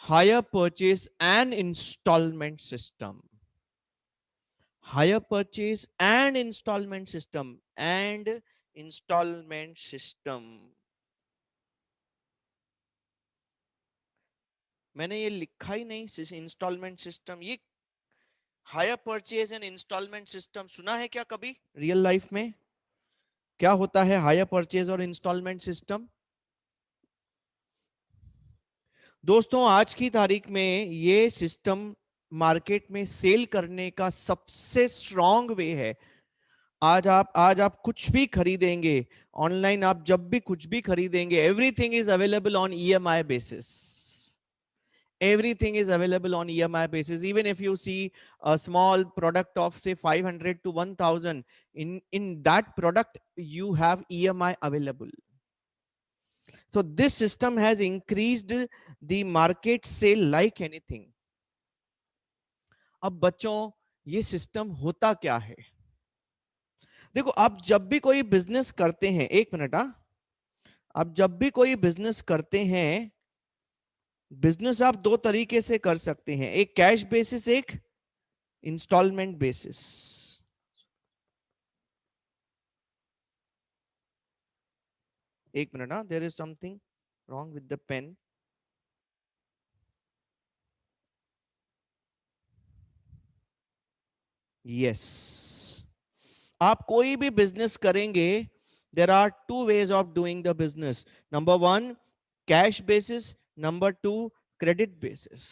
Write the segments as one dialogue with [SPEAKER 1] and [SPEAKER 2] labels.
[SPEAKER 1] hire purchase and installment system. Hire purchase and installment system. And installment system. मैंने ये लिखा ही नहीं, इंस्टॉलमेंट सिस्टम। ये hire purchase and installment system सुना है क्या कभी रियल लाइफ में? क्या होता है हायर परचेज और इंस्टॉलमेंट सिस्टम? दोस्तों आज की तारीख में ये सिस्टम मार्केट में सेल करने का सबसे स्ट्रॉन्ग वे है। आज आप कुछ भी खरीदेंगे ऑनलाइन, आप जब भी कुछ भी खरीदेंगे, everything is available on EMI basis. Everything is available on EMI basis. Even if you see a small product of say 500 to 1000, in that product you have EMI available. So this system has increased the market sale like anything. अब बच्चों ये system होता क्या है? देखो, आप जब भी कोई बिजनेस करते हैं, एक मिनट, आप जब भी कोई बिजनेस करते हैं, बिजनेस आप दो तरीके से कर सकते हैं, एक कैश बेसिस, एक इंस्टॉलमेंट बेसिस। एक minute, there is something wrong with the pen. Yes, आप कोई भी बिजनेस करेंगे, there are two ways of doing the business. Number one cash basis, number two credit basis.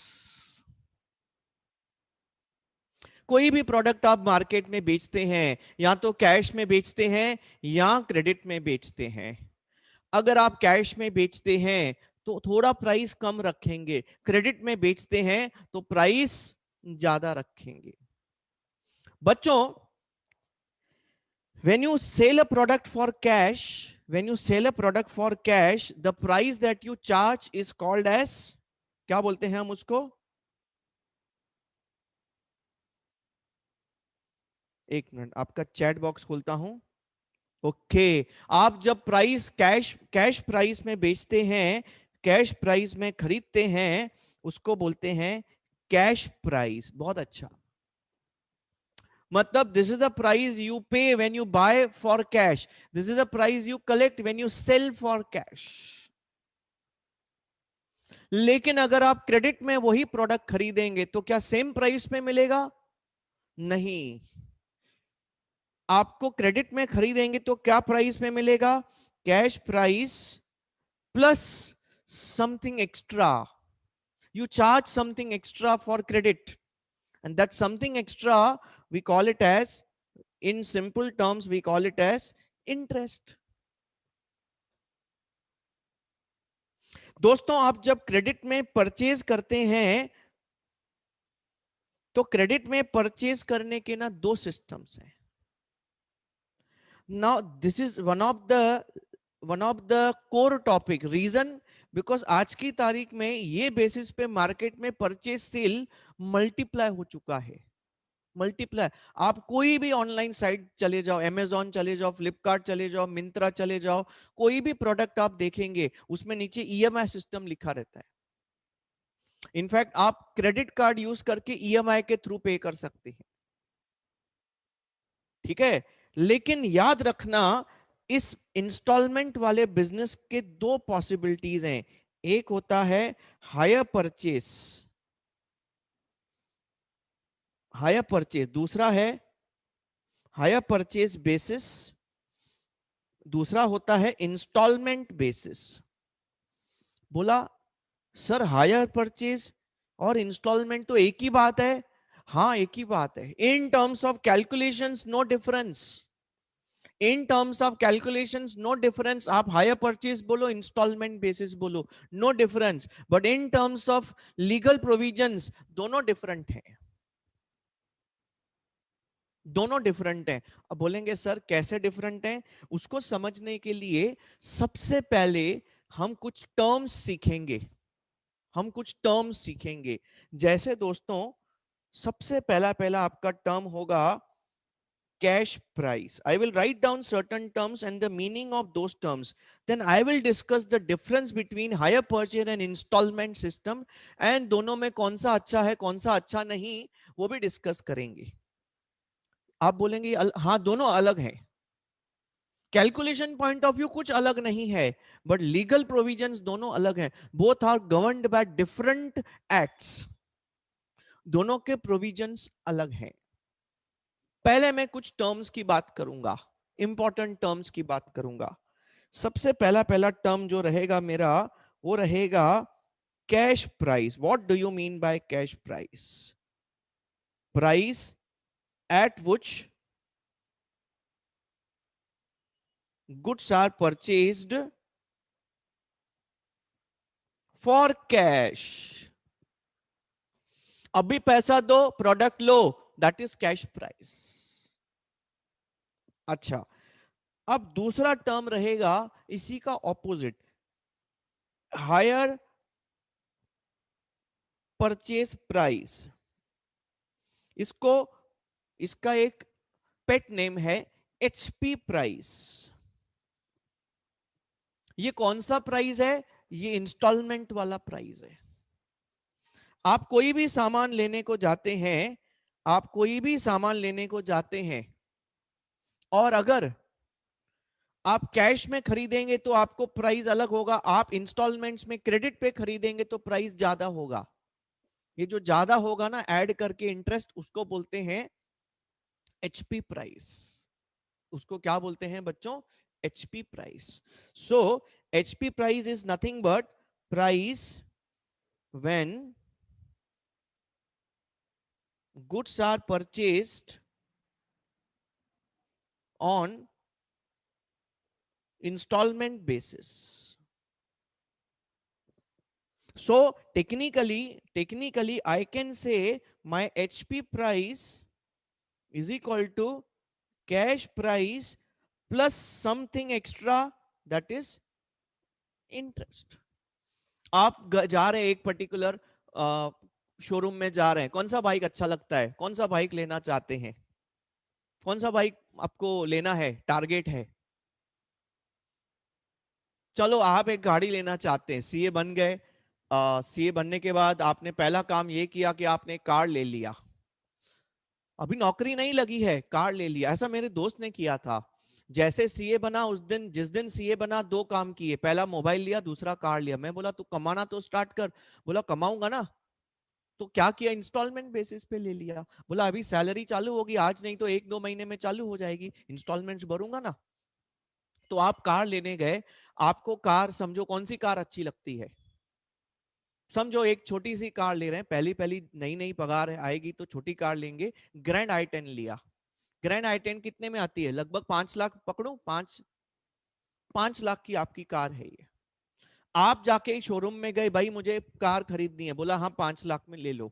[SPEAKER 1] कोई भी प्रोडक्ट आप market में बेचते हैं, या तो कैश में बेचते हैं या क्रेडिट में बेचते हैं। अगर आप कैश में बेचते हैं तो थोड़ा प्राइस कम रखेंगे, क्रेडिट में बेचते हैं तो प्राइस ज्यादा रखेंगे। बच्चों, when you sell a product for cash, the price that you charge is called as, क्या बोलते हैं हम उसको? एक मिनट, आपका चैट बॉक्स खोलता हूं। ओके, आप जब प्राइस कैश प्राइस में बेचते हैं, कैश प्राइस में खरीदते हैं, उसको बोलते हैं कैश प्राइस। बहुत अच्छा, मतलब this is the price you pay when you buy for cash, this is the price you collect when you sell for cash. लेकिन अगर आप क्रेडिट में वही प्रोडक्ट खरीदेंगे तो क्या सेम प्राइस में मिलेगा? नहीं, आपको क्रेडिट में खरीदेंगे तो क्या प्राइस में मिलेगा? Cash price plus something extra. You charge something extra for credit, and that something extra we call it as, in simple terms we call it as interest. दोस्तों आप जब क्रेडिट में परचेज करते हैं तो क्रेडिट में परचेज करने के ना दो सिस्टम्स हैं। Now this is one of the core topic, reason because आज की तारीख में ये बेसिस पे मार्केट में परचेज सेल मल्टीप्लाई हो चुका है। मल्टीप्लाई, आप कोई भी ऑनलाइन साइट चले जाओ, अमेजॉन चले जाओ, फ्लिपकार्ट चले जाओ, मिंत्रा चले जाओ, कोई भी प्रोडक्ट आप देखेंगे उसमें नीचे ईएमआई सिस्टम लिखा रहता है। इनफैक्ट आप क्रेडिट कार्ड यूज करके ईएमआई के थ्रू पे कर सकते हैं, ठीक है। लेकिन याद रखना, इस इंस्टॉलमेंट वाले बिजनेस के दो पॉसिबिलिटीज हैं। एक होता है हायर परचेस, दूसरा है हायर परचेस बेसिस, दूसरा होता है इंस्टॉलमेंट बेसिस। बोला सर हायर परचेज और इंस्टॉलमेंट तो एक ही बात है। हाँ एक ही बात है, in terms of calculations no difference. In terms of calculations no difference, आप हायर परचेज बोलो, इंस्टॉलमेंट बेसिस बोलो, no difference. But in terms of legal provisions दोनों डिफरेंट हैं, दोनों डिफरेंट हैं। अब बोलेंगे सर कैसे डिफरेंट हैं? उसको समझने के लिए सबसे पहले हम कुछ टर्म्स सीखेंगे, जैसे दोस्तों सबसे पहला पहला आपका टर्म होगा cash price. I will write down certain terms and the meaning of those terms. Then I will discuss the difference between hire purchase and installment system, and दोनों में कौन सा अच्छा है कौन सा अच्छा नहीं वो भी डिस्कस करेंगे. आप बोलेंगे हाँ दोनों अलग हैं, कैलकुलेशन पॉइंट ऑफ व्यू कुछ अलग नहीं है, बट लीगल प्रोविजंस दोनों अलग हैं. Both are governed by different acts, दोनों के प्रोविजंस अलग हैं. पहले मैं कुछ टर्म्स की बात करूंगा, इंपॉर्टेंट टर्म्स की बात करूंगा. सबसे पहला पहला टर्म जो रहेगा मेरा वो रहेगा cash price. What do you mean by cash price? Price at which goods are purchased for cash. अभी पैसा दो product low, that is cash price. अच्छा, अब दूसरा टर्म रहेगा इसी का ऑपोजिट, हायर परचेज प्राइस. इसको इसका एक पेट नेम है एचपी प्राइस. ये कौन सा प्राइस है? ये इंस्टॉलमेंट वाला प्राइस है. आप कोई भी सामान लेने को जाते हैं, आप कोई भी सामान लेने को जाते हैं, और अगर आप कैश में खरीदेंगे तो आपको प्राइस अलग होगा, आप इंस्टॉलमेंट्स में क्रेडिट पे खरीदेंगे तो प्राइस ज्यादा होगा. ये जो ज्यादा होगा ना ऐड करके इंटरेस्ट, उसको बोलते हैं एचपी प्राइस. उसको क्या बोलते हैं बच्चों? HP price. So HP price is nothing but price when goods are purchased on installment basis. So technically I can say my HP price is equal to cash price plus something extra, that is interest. आप जा रहे हैं एक particular showroom में जा रहे हैं, कौन सा बाइक अच्छा लगता है, कौन सा बाइक लेना चाहते हैं, कौन सा बाइक आपको लेना है, टारगेट है. चलो आप एक गाड़ी लेना चाहते हैं, सीए बन गए. सीए बनने के बाद आपने पहला काम ये किया कि आपने कार ले लिया. अभी नौकरी नहीं लगी है, कार ले लिया. ऐसा मेरे दोस्त ने किया था. जैसे सीए बना उस दिन, जिस दिन सीए बना, दो काम किए, पहला मोबाइल लिया, दूसरा कार लिया. मैं बोला तू कमाना तो स्टार्ट कर. बोला कमाऊंगा ना. तो क्या किया, इंस्टॉलमेंट बेसिस पे ले लिया. बोला अभी सैलरी चालू होगी, आज नहीं तो एक दो महीने में चालू हो जाएगी, इंस्टॉलमेंट्स भरूंगा ना. तो आप कार लेने गए, आपको कार समझो कौन सी कार अच्छी लगती है. समझो एक छोटी सी कार ले रहे हैं, पहली पहली नई नई पगार आएगी तो छोटी कार लेंगे. ग्रैंड i10 लिया. ग्रैंड i10 कितने में आती है? लगभग 5 लाख पकड़ू, 5 लाख की आपकी कार है ये. आप जाके शोरूम में गए, भाई मुझे कार खरीदनी है. बोला हाँ 5 लाख में ले लो.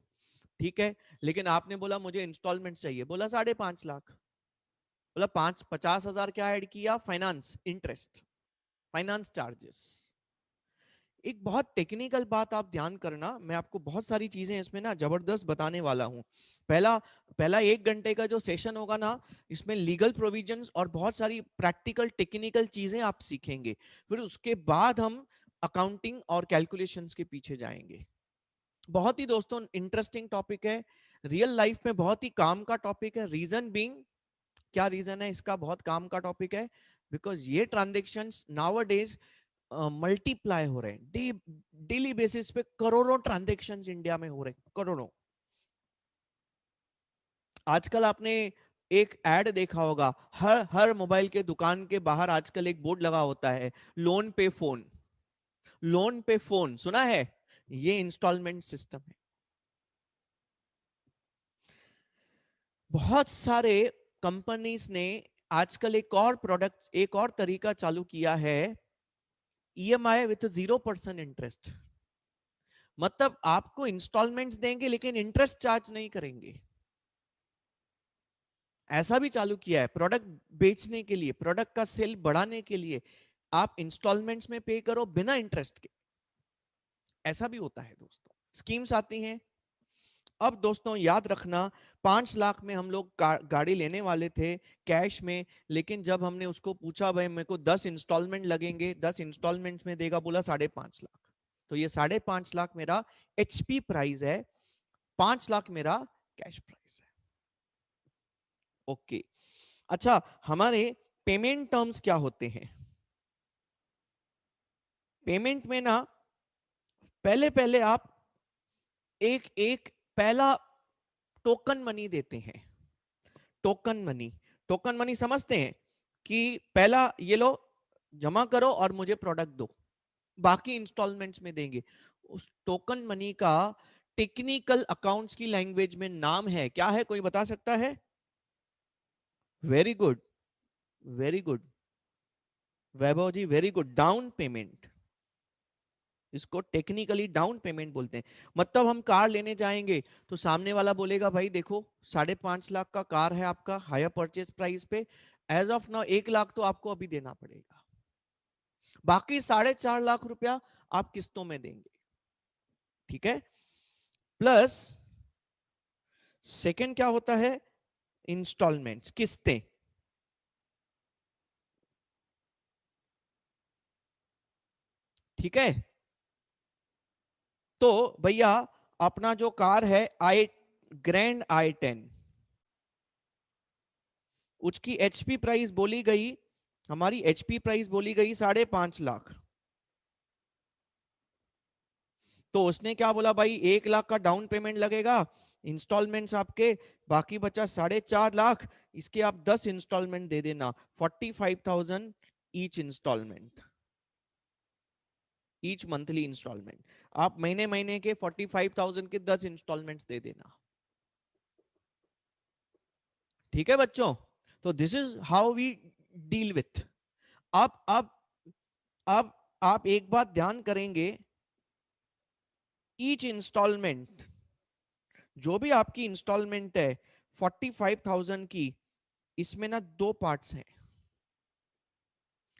[SPEAKER 1] ठीक है, लेकिन आपने बोला मुझे इंस्टॉलमेंट चाहिए. बोला 5.5 लाख. बोला 50,000 क्या ऐड किया? Finance interest, finance charges. एक बहुत टेक्निकल बात आप ध्यान करना, मैं आपको बहुत सारी चीजें इसमें ना जबरदस्त बताने वाला हूं. पहला पहला 1 घंटे का जो सेशन होगा ना, इसमें लीगल प्रोविजंस और बहुत सारी प्रैक्टिकल टेक्निकल चीजें आप सीखेंगे. फिर उसके बाद हम अकाउंटिंग और कैलकुलेशंस के पीछे जाएंगे. बहुत ही दोस्तों इंटरेस्टिंग टॉपिक है, रियल लाइफ में बहुत ही काम का टॉपिक है. रीजन बीइंग, क्या रीजन है इसका बहुत काम का टॉपिक है? बिकॉज ये ट्रांजेक्शन्स नाउअडेज मल्टीप्लाई हो रहे हैं. डेली बेसिस पे करोड़ों ट्रांजेक्शन्स इंडिया में हो रहे हैं, करोड़ों. आजकल आपने एक एड देखा होगा, हर हर मोबाइल के दुकान के बाहर आजकल एक बोर्ड लगा होता है, लोन पे फोन. लोन पे फोन सुना है? ये इंस्टॉलमेंट सिस्टम है. बहुत सारे कंपनीज ने आजकल एक और प्रोडक्ट, एक और तरीका चालू किया है, ईएमआई विथ 0% इंटरेस्ट. मतलब आपको इंस्टॉलमेंट्स देंगे लेकिन इंटरेस्ट चार्ज नहीं करेंगे. ऐसा भी चालू किया है प्रोडक्ट बेचने के लिए, प्रोडक्ट का सेल बढ़ाने के लिए. आप इंस्टॉलमेंट्स में पे करो बिना इंटरेस्ट के. ऐसा भी होता है दोस्तों, स्कीम्स आती हैं. अब दोस्तों याद रखना, 5 लाख में हम लोग गाड़ी लेने वाले थे कैश में, लेकिन जब हमने उसको पूछा भाई मेरे को 10 इंस्टॉलमेंट लगेंगे, 10 इंस्टॉलमेंट में देगा, बोला 5.5 लाख। तो ये 5.5 लाख मेरा एचपी प्राइस है, 5 लाख मेरा कैश प्राइस है। ओके, अच्छा हमारे पेमेंट टर्म्स क्या होते हैं? पेमेंट में ना पहले पहले आप एक एक पहला टोकन मनी देते हैं। टोकन मनी, टोकन मनी समझते हैं कि पहला ये लो जमा करो और मुझे प्रोडक्ट दो, बाकी इंस्टॉलमेंट्स में देंगे। उस टोकन मनी का टेक्निकल अकाउंट्स की लैंग्वेज में नाम है, क्या है, कोई बता सकता है? वेरी गुड, वेरी गुड वैभव जी, वेरी गुड, डाउन पेमेंट। इसको टेक्निकली डाउन पेमेंट बोलते हैं। मतलब हम कार लेने जाएंगे तो सामने वाला बोलेगा भाई देखो 5.5 लाख का कार है आपका हायर परचेज प्राइस पे, एज ऑफ नाउ 1 लाख तो आपको अभी देना पड़ेगा, बाकी 4.5 लाख रुपया आप किस्तों में देंगे। ठीक है, प्लस सेकंड क्या होता है, इंस्टॉलमेंट्स, किस्तें। ठीक है, तो भैया अपना जो कार है ग्रैंड i10, उसकी एचपी प्राइस बोली गई, हमारी एचपी प्राइस बोली गई 5.5 लाख। तो उसने क्या बोला भाई 1 लाख का डाउन पेमेंट लगेगा, इंस्टॉलमेंट्स आपके बाकी बचा 4.5 लाख, इसके आप 10 इंस्टॉलमेंट दे देना, 45,000 each installment, each monthly installment. आप महीने महीने के 45,000 के 10 इंस्टॉलमेंट्स दे देना। ठीक है बच्चों, तो this is how we deal with. अब अब आप एक बात ध्यान करेंगे, ईच इंस्टॉलमेंट, जो भी आपकी इंस्टॉलमेंट है 45,000 की, इसमें ना दो पार्ट्स हैं,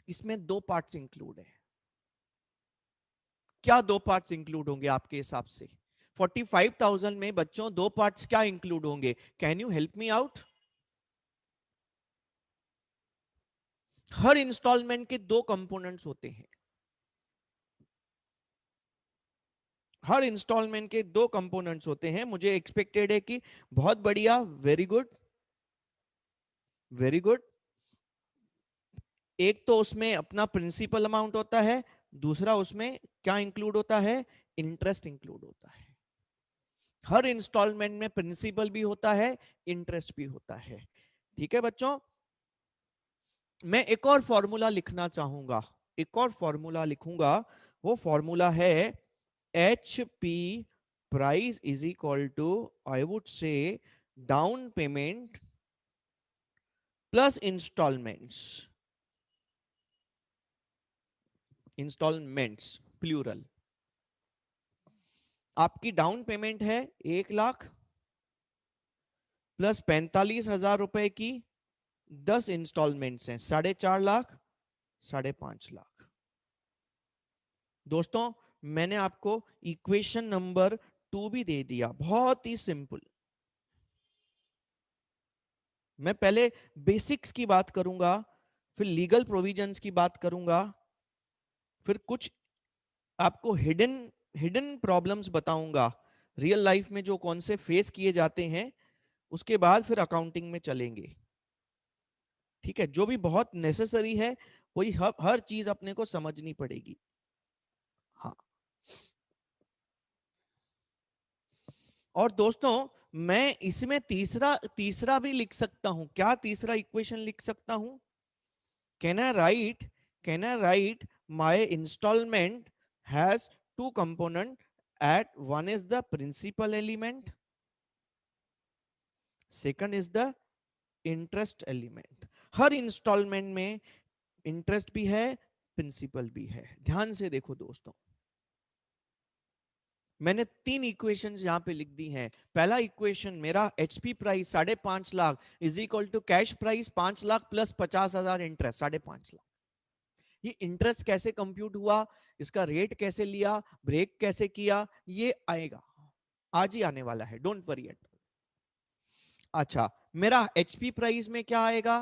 [SPEAKER 1] इसमें दो पार्ट्स इंक्लूड है। क्या दो पार्ट्स इंक्लूड होंगे आपके हिसाब से? 45,000 में बच्चों दो पार्ट्स क्या इंक्लूड होंगे? Can you help me out? हर इंस्टॉलमेंट के दो कंपोनेंट्स होते हैं, हर इंस्टॉलमेंट के दो कंपोनेंट्स होते हैं। मुझे एक्सपेक्टेड है कि बहुत बढ़िया, वेरी गुड, वेरी गुड। एक तो उसमें अपना प्रिंसिपल अमाउंट होता है, दूसरा उसमें क्या इंक्लूड होता है, इंटरेस्ट इंक्लूड होता है। हर इंस्टॉलमेंट में प्रिंसिपल भी होता है, इंटरेस्ट भी होता है। ठीक है बच्चों, मैं एक और फॉर्मूला लिखना चाहूंगा, एक और फॉर्मूला लिखूंगा, वो फॉर्मूला है H P price is equal to, I would say, down payment plus installments, installments plural. आपकी डाउन पेमेंट है 1 लाख, प्लस 45,000 रुपए की 10 इंस्टॉलमेंट्स हैं, 4.5 लाख, 5.5 लाख। दोस्तों मैंने आपको इक्वेशन नंबर 2 भी दे दिया, बहुत ही सिंपल। मैं पहले बेसिक्स की बात करूंगा, फिर लीगल प्रोविजंस की बात करूंगा, फिर कुछ आपको हिडन हिडन प्रॉब्लम्स बताऊंगा, रियल लाइफ में जो कौन से फेस किए जाते हैं, उसके बाद फिर अकाउंटिंग में चलेंगे। ठीक है, जो भी बहुत नेसेसरी है वही हर चीज अपने को समझनी पड़ेगी। हाँ, और दोस्तों मैं इसमें तीसरा तीसरा भी लिख सकता हूं, क्या तीसरा इक्वेशन लिख सकता हूं? Can I write, can I write my installment has two component, at one is the principal element, second is the interest element. हर इंस्टॉलमेंट में इंटरेस्ट भी है, प्रिंसिपल भी है। ध्यान से देखो दोस्तों, मैंने 3 इक्वेशंस यहां पे लिख दी हैं। पहला इक्वेशन मेरा HP price 5.5 lakh is equal to cash price 5 lakh plus 50,000 interest 5.5 lakh. ये इंटरेस्ट कैसे कंप्यूट हुआ, इसका रेट कैसे लिया, ब्रेक कैसे किया, ये आएगा। आज ही आने वाला है, डोंट वरी एट। अच्छा, मेरा एचपी प्राइस में क्या आएगा?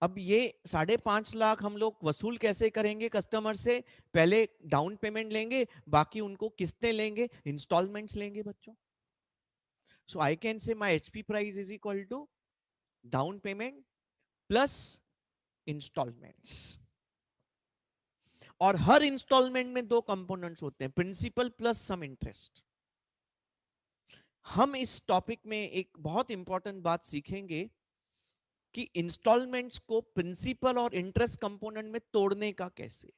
[SPEAKER 1] अब ये 5.5 लाख हम लोग वसूल कैसे करेंगे कस्टमर से? पहले डाउन पेमेंट लेंगे, बाकी उनको किस्तें लेंगे, इंस्टॉलमेंट्स लेंगे बच्चों। So I can say my HP price is equal to down payment plus instalments. और हर इंस्टॉलमेंट में दो कंपोनेंट्स होते हैं, प्रिंसिपल प्लस सम इंटरेस्ट। हम इस टॉपिक में एक बहुत इंपॉर्टेंट बात सीखेंगे कि इंस्टॉलमेंट्स को प्रिंसिपल और इंटरेस्ट कंपोनेंट में तोड़ने का कैसे।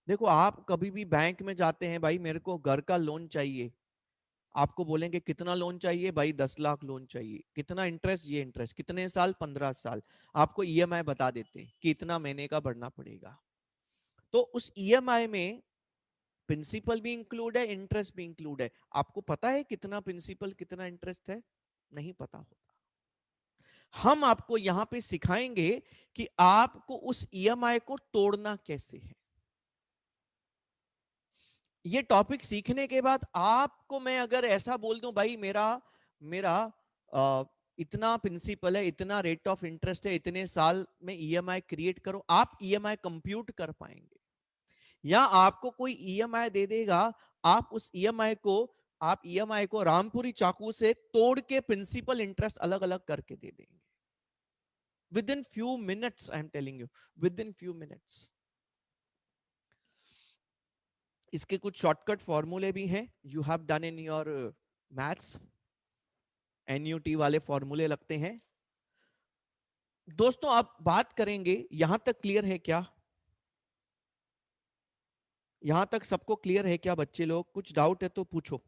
[SPEAKER 1] देखो, आप कभी भी बैंक में जाते हैं, भाई मेरे को घर का लोन चाहिए, आपको बोलेंगे कितना लोन चाहिए भाई? 10 लाख लोन चाहिए। कितना इंटरेस्ट? ये इंटरेस्ट कितने साल? 15 साल। आपको ईएमआई बता देते हैं कि इतना महीने का भरना पड़ेगा। तो उस ईएमआई में प्रिंसिपल भी इंक्लूड है, इंटरेस्ट भी इंक्लूड है। आपको पता है कितना प्रिंसिपल कितना इंटरेस्ट है? नहीं पता होता। हम आपको यहां पे सिखाएंगे कि आपको उस ईएमआई को तोड़ना कैसे है। ये टॉपिक सीखने के बाद आपको मैं अगर ऐसा बोल दूं, भाई मेरा मेरा आ, इतना प्रिंसिपल है, इतना रेट ऑफ इंटरेस्ट है, इतने साल में ईएमआई क्रिएट करो, आप ईएमआई कंप्यूट कर पाएंगे? या आपको कोई ईएमआई दे देगा, आप उस ईएमआई को रामपुरी चाकू से तोड़ के प्रिंसिपल इंटरेस्ट अलग अलग करके दे देंगे with in few minutes. I am telling you, with in few minutes. इसके कुछ शॉर्टकट फॉर्मूले भी हैं, you have done in your maths, NUT वाले फॉर्मूले लगते हैं। दोस्तों आप बात करेंगे, यहां तक क्लियर है क्या? यहां तक सबको क्लियर है क्या बच्चे लोग? कुछ डाउट है तो पूछो।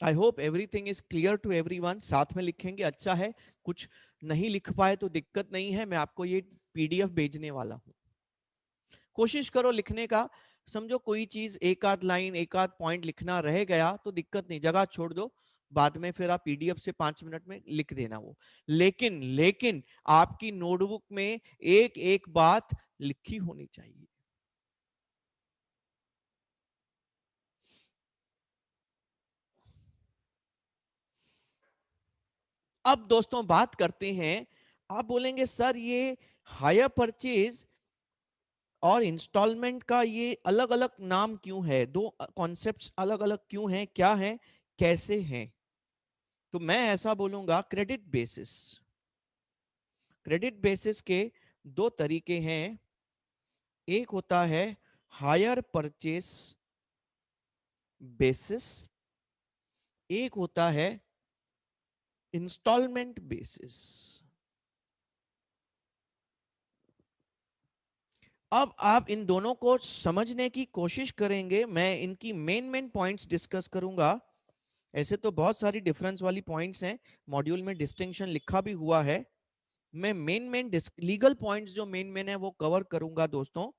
[SPEAKER 1] I hope everything is clear to everyone. साथ में लिखेंगे, अच्छा है। कुछ नहीं लिख पाए तो दिक्कत नहीं है, मैं आपको ये पीडीएफ भेजने वाला हूं। कोशिश करो लिखने का। समझो कोई चीज एक आध लाइन एक आध पॉइंट लिखना रह गया तो दिक्कत नहीं, जगह छोड़ दो, बाद में फिर आप पीडीएफ से 5 मिनट में लिख देना वो। लेकिन लेकिन आपकी नोटबुक में एक एक बात लिखी होनी चाहिए। अब दोस्तों बात करते हैं, आप बोलेंगे सर ये हायर परचेज और इंस्टॉलमेंट का ये अलग अलग नाम क्यों है? दो कॉन्सेप्ट्स अलग अलग क्यों हैं? क्या है, कैसे हैं? तो मैं ऐसा बोलूंगा, क्रेडिट बेसिस। क्रेडिट बेसिस के दो तरीके हैं। एक होता है हायर परचेस बेसिस, एक होता है इंस्टॉलमेंट बेसिस। अब आप इन दोनों को समझने की कोशिश करेंगे, मैं इनकी मेन मेन पॉइंट्स डिस्कस करूंगा। ऐसे तो बहुत सारी डिफरेंस वाली पॉइंट्स हैं, मॉड्यूल में डिस्टिंक्शन लिखा भी हुआ है। मैं मेन मेन लीगल पॉइंट्स जो मेन मेन है वो कवर करूंगा दोस्तों।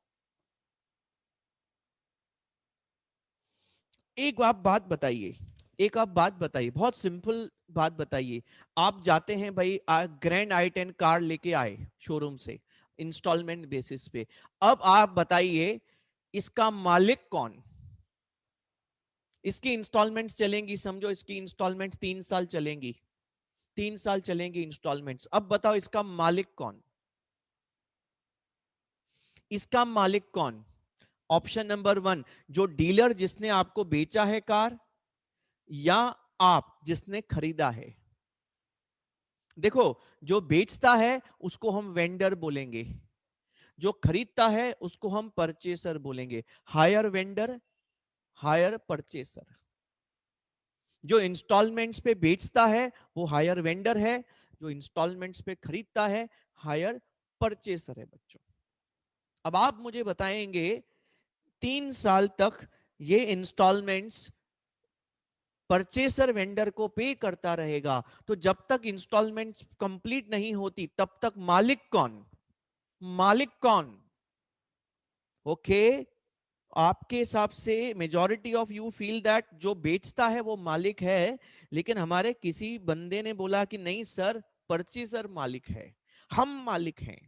[SPEAKER 1] एक आप बात बताइए, एक आप बात बताइए, बहुत सिंपल बात बताइए। आप जाते हैं भाई, ग्रैंड i10 कार लेके आए शोरूम से इंस्टॉलमेंट बेसिस पे। अब आप बताइए इसका मालिक कौन? इसकी इंस्टॉलमेंट्स चलेंगी, समझो इसकी इंस्टॉलमेंट 3 साल चलेंगी, 3 साल चलेंगी इंस्टॉलमेंट्स। अब बताओ इसका मालिक कौन? इसका मालिक कौन? ऑप्शन नंबर 1, जो डीलर जिसने आपको बेचा है कार, या आप जिसने खरीदा है। देखो, जो बेचता है उसको हम वेंडर बोलेंगे, जो खरीदता है उसको हम परचेसर बोलेंगे। Hire vendor, hire purchaser. जो इंस्टॉलमेंट्स पे बेचता है वो हायर वेंडर है, जो इंस्टॉलमेंट्स पे खरीदता है हायर परचेसर है बच्चों। अब आप मुझे बताएंगे 3 साल तक ये इंस्टॉलमेंट्स परचेसर वेंडर को पे करता रहेगा, तो जब तक इंस्टॉलमेंट्स कंप्लीट नहीं होती तब तक मालिक कौन? मालिक कौन? ओके, आपके हिसाब से majority of you feel that जो बेचता है वो मालिक है, लेकिन हमारे किसी बंदे ने बोला कि नहीं सर, परचेसर मालिक है, हम मालिक हैं,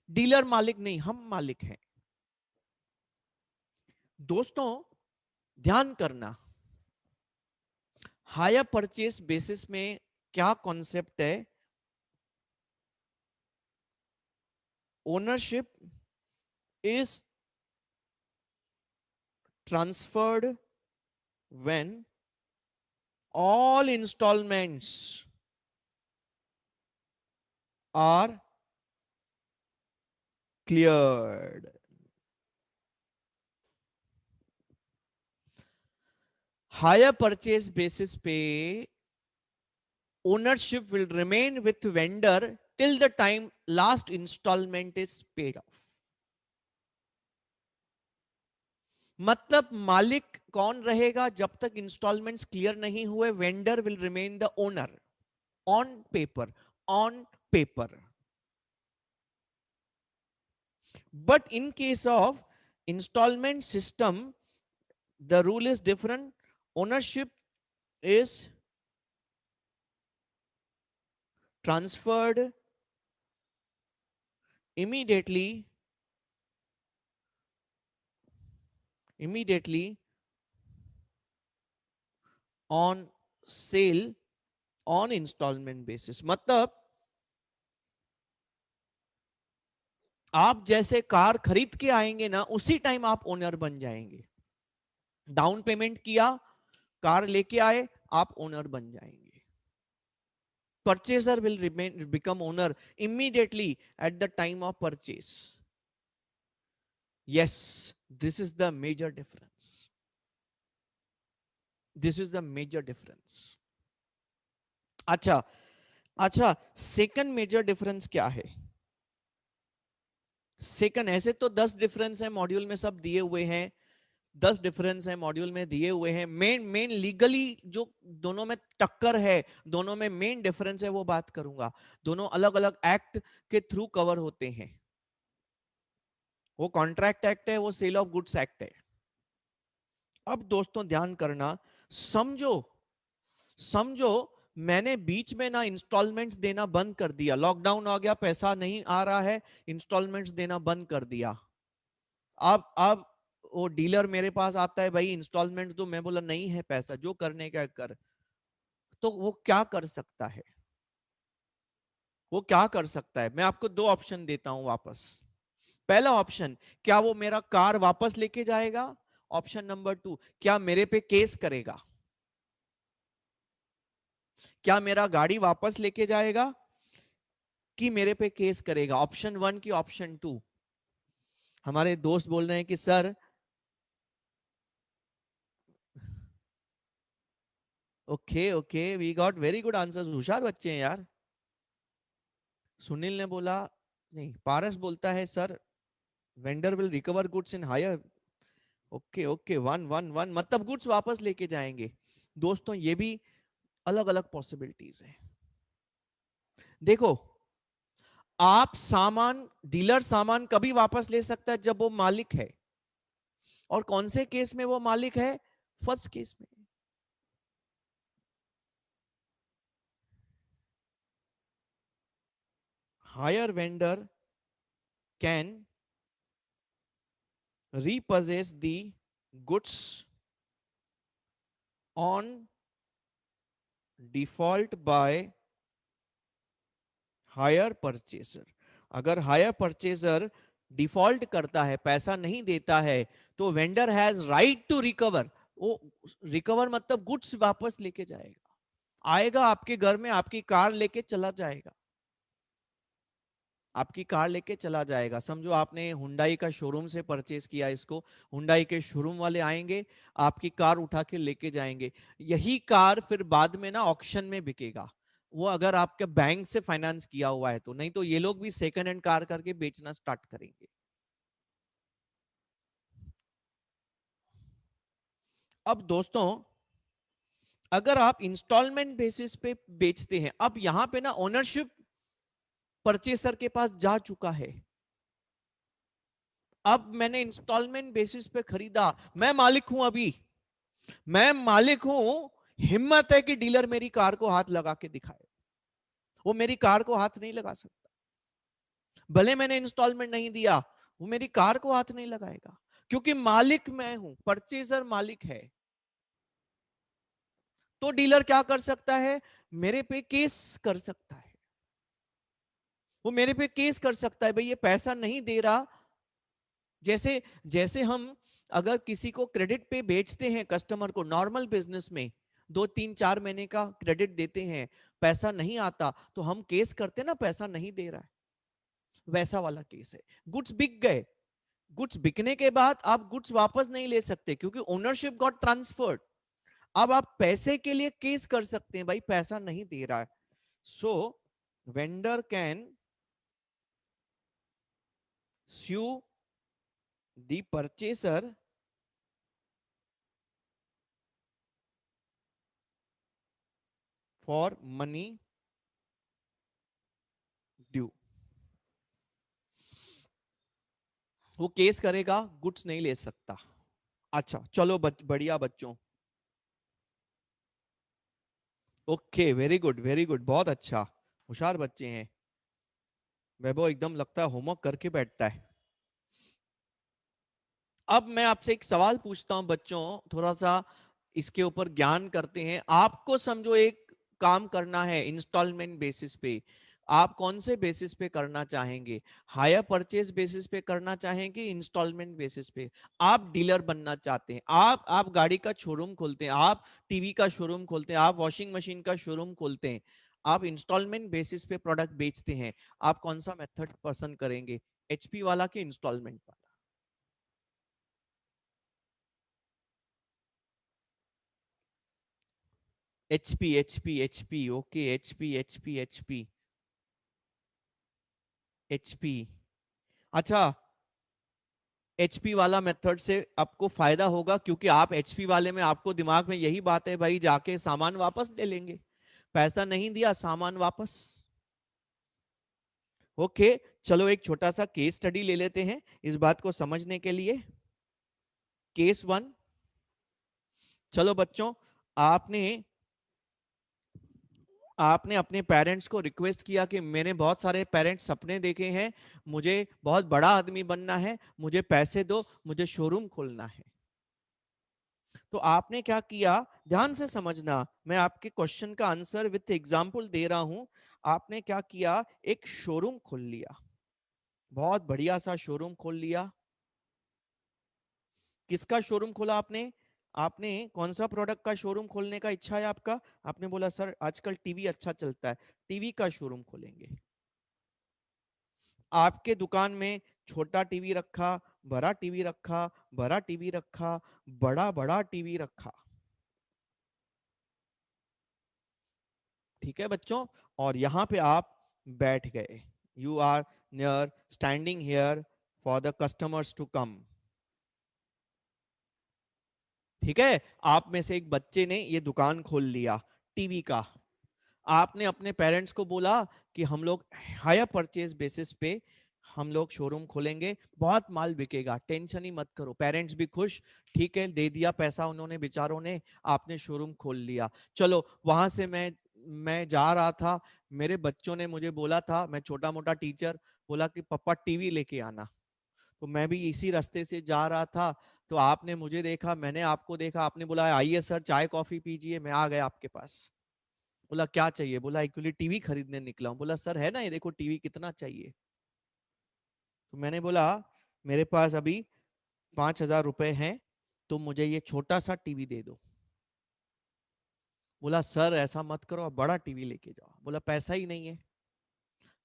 [SPEAKER 1] डीलर मालिक नहीं, हम मालिक हैं। दोस्तों ध्यान करना, हायर परचेस बेसिस में क्या कॉन्सेप्ट है? Ownership is transferred when all installments are cleared. Higher purchase basis पे ownership will remain with vendor till the time last installment is paid off. मतलब मालिक कौन रहेगा जब तक इंस्टॉलमेंट्स क्लियर नहीं हुए? Vendor will remain the owner on paper, on paper. But in case of installment system, the rule is different. Ownership is transferred immediately on sale on installment basis. मतलब आप जैसे कार खरीद के आएंगे ना, उसी टाइम आप ओनर बन जाएंगे. डाउन पेमेंट किया, कार लेके आए, आप ओनर बन जाएंगे. Purchaser will become owner immediately at the time of purchase. Yes, this is the major difference. This is the major difference. अच्छा, अच्छा, सेकंड मेजर डिफरेंस क्या है? सेकंड, ऐसे तो 10 डिफरेंस है मॉड्यूल में, सब दिए हुए हैं. 10 डिफरेंस है मॉड्यूल में दिए हुए हैं. मेन मेन लीगली जो दोनों में टक्कर है, दोनों में मेन डिफरेंस है, वो बात करूंगा. दोनों अलग अलग एक्ट के थ्रू कवर होते हैं. वो कॉन्ट्रैक्ट एक्ट है, वो सेल ऑफ गुड्स एक्ट है. अब दोस्तों ध्यान करना, समझो समझो, मैंने बीच में ना इंस्टॉलमेंट्स देना बंद कर दिया. लॉकडाउन आ गया, पैसा नहीं आ रहा है, इंस्टॉलमेंट्स देना बंद कर दिया. अब वो डीलर मेरे पास आता है, भाई इंस्टॉलमेंट्स दो. मैं बोला नहीं है पैसा, जो करने का कर. तो वो क्या कर सकता है? वो क्या कर सकता है? मैं आपको दो ऑप्शन देता हूं वापस. पहला ऑप्शन, क्या वो मेरा कार वापस लेके जाएगा? ऑप्शन नंबर 2, क्या मेरे पे केस करेगा? क्या मेरा गाड़ी वापस लेके जाएगा कि मेरे पे केस करेगा? ऑप्शन 1 की ऑप्शन 2. हमारे दोस्त बोल रहे हैं कि sir, okay okay, we got very good answers. होशियार बच्चे हैं यार. सुनील ने बोला, नहीं, पारस बोलता है sir, vendor will recover goods in hire. Okay okay, one one one, मतलब गुड्स वापस लेके जाएंगे. दोस्तों ये भी अलग अलग पॉसिबिलिटीज है. देखो, आप सामान, डीलर सामान कभी वापस ले सकता है? जब वो मालिक है. और कौन से केस में वो मालिक है? फर्स्ट केस में. Hire vendor can repossess the goods on default by higher purchaser. अगर हायर परचेजर डिफॉल्ट करता है, पैसा नहीं देता है, तो vendor has right to recover. वो रिकवर मतलब गुड्स वापस लेके जाएगा, आएगा आपके घर में, आपकी कार लेके चला जाएगा. आपकी कार लेके चला जाएगा. समझो आपने हुंडई का शोरूम से परचेज किया इसको, हुंडई के शोरूम वाले आएंगे, आपकी कार उठा के लेके जाएंगे. यही कार फिर बाद में ना ऑक्शन में बिकेगा. वो अगर आपके बैंक से फाइनेंस किया हुआ है तो. नहीं तो ये लोग भी सेकंड हैंड कार करके बेचना स्टार्ट करेंगे. अब दोस्तों, अगर आप इंस्टॉलमेंट बेसिस पे बेचते हैं, अब यहां पे ना ओनरशिप परचेसर के पास जा चुका है. अब मैंने इंस्टॉलमेंट बेसिस पे खरीदा, मैं मालिक हूं. अभी मैं मालिक हूं. हिम्मत है कि डीलर मेरी कार को हाथ लगा के दिखाए. वो मेरी कार को हाथ नहीं लगा सकता. भले मैंने इंस्टॉलमेंट नहीं दिया, वो मेरी कार को हाथ नहीं लगाएगा. क्योंकि मालिक मैं हूं, परचेजर मालिक है। तो डीलर क्या कर सकता है, मेरे पे केस कर सकता है। वो मेरे पे केस कर सकता है, भाई ये पैसा नहीं दे रहा। जैसे जैसे हम अगर किसी को क्रेडिट पे बेचते हैं, कस्टमर को नॉर्मल बिजनेस में 2 3 4 महीने का क्रेडिट देते हैं, पैसा नहीं आता तो हम केस करते ना, पैसा नहीं दे रहा है, वैसा वाला केस है। गुड्स बिक गए, गुड्स बिकने के बाद आप गुड्स वापस नहीं ले सकते क्योंकि ओनरशिप गॉट ट्रांसफर्ड। अब आप पैसे के लिए केस कर सकते हैं, भाई पैसा नहीं दे रहा है। So vendor can sue the purchaser for money due। वो केस करेगा, गुड्स नहीं ले सकता। अच्छा चलो बढ़िया बच्चों। Okay very good very good, बहुत अच्छा, होशियार बच्चे हैं। वैभव एकदम लगता है होमवर्क करके बैठता है। अब मैं आपसे एक सवाल पूछता हूं बच्चों, थोड़ा सा इसके ऊपर ज्ञान करते हैं। आपको समझो एक काम करना है इंस्टॉलमेंट बेसिस पे, आप कौन से बेसिस पे करना चाहेंगे, हायर परचेज बेसिस पे करना चाहेंगे, इंस्टॉलमेंट बेसिस पे? आप डीलर बनना चाहते हैं, आप गाड़ी का शोरूम खोलते हैं, आप टीवी का शोरूम खोलते हैं, आप वॉशिंग मशीन का शोरूम खोलते हैं, आप इंस्टॉलमेंट बेसिस पे प्रोडक्ट बेचते हैं, आप कौन सा मेथड पसंद करेंगे, एचपी वाला कि इंस्टॉलमेंट वाला? HP HP HP, okay HP HP HP HP. अच्छा, एचपी वाला मेथड से आपको फायदा होगा क्योंकि आप एचपी वाले में आपको दिमाग में यही बात है, भाई जाके सामान वापस ले लेंगे, पैसा नहीं दिया सामान वापस। ओके, चलो एक छोटा सा केस स्टडी ले लेते हैं इस बात को समझने के लिए। केस वन, चलो बच्चों, आपने आपने अपने पेरेंट्स को रिक्वेस्ट किया कि मैंने बहुत सारे पेरेंट्स सपने देखे हैं, मुझे बहुत बड़ा आदमी बनना है, मुझे पैसे दो, मुझे शोरूम खोलना है। तो आपने क्या किया, ध्यान से समझना, मैं आपके क्वेश्चन का आंसर विथ एग्जांपल दे रहा हूं। आपने क्या किया, एक शोरूम खोल लिया, बहुत बढ़िया सा शोरूम खोल लिया। किसका शोरूम खोला आपने? आपने कौन सा प्रोडक्ट का शोरूम खोलने का इच्छा है आपका? आपने बोला सर आजकल टीवी अच्छा चलता है, टीवी का शोरूम खोलेंगे। आपके दुकान में छोटा टीवी रखा, बड़ा टीवी रखा, बड़ा टीवी रखा, बड़ा बड़ा टीवी रखा। ठीक है बच्चों, और यहां पे आप बैठ गए, you are near standing here for the customers to come. ठीक है, आप में से एक बच्चे ने ये दुकान खोल लिया टीवी का। आपने अपने पेरेंट्स को बोला कि हम लोग हायर परचेज बेसिस पे हम लोग शोरूम खोलेंगे, बहुत माल बिकेगा, टेंशन ही मत करो। पेरेंट्स भी खुश, ठीक है, दे दिया पैसा उन्होंने बेचारों ने, आपने शोरूम खोल लिया। चलो वहां से मैं जा रहा था, मेरे बच्चों ने मुझे बोला था, मैं छोटा मोटा टीचर, बोला कि पापा टीवी लेके आना। तो मैं भी इसी रास्ते से जा रहा था, तो आपने मुझे देखा, मैंने आपको देखा, आपने बोला आइए सर चाय कॉफी पीजिए, मैं आ गया आपके पास। बोला क्या चाहिए? बोला एक्चुअली टीवी खरीदने निकला हूं। बोला सर है ना, ये देखो टीवी कितना चाहिए? तो मैंने बोला मेरे पास अभी 5,000 रुपए हैं, तो मुझे ये छोटा सा टीवी दे दो। बोला सर ऐसा मत करो, आप बड़ा टीवी लेके जाओ। बोला पैसा ही नहीं है।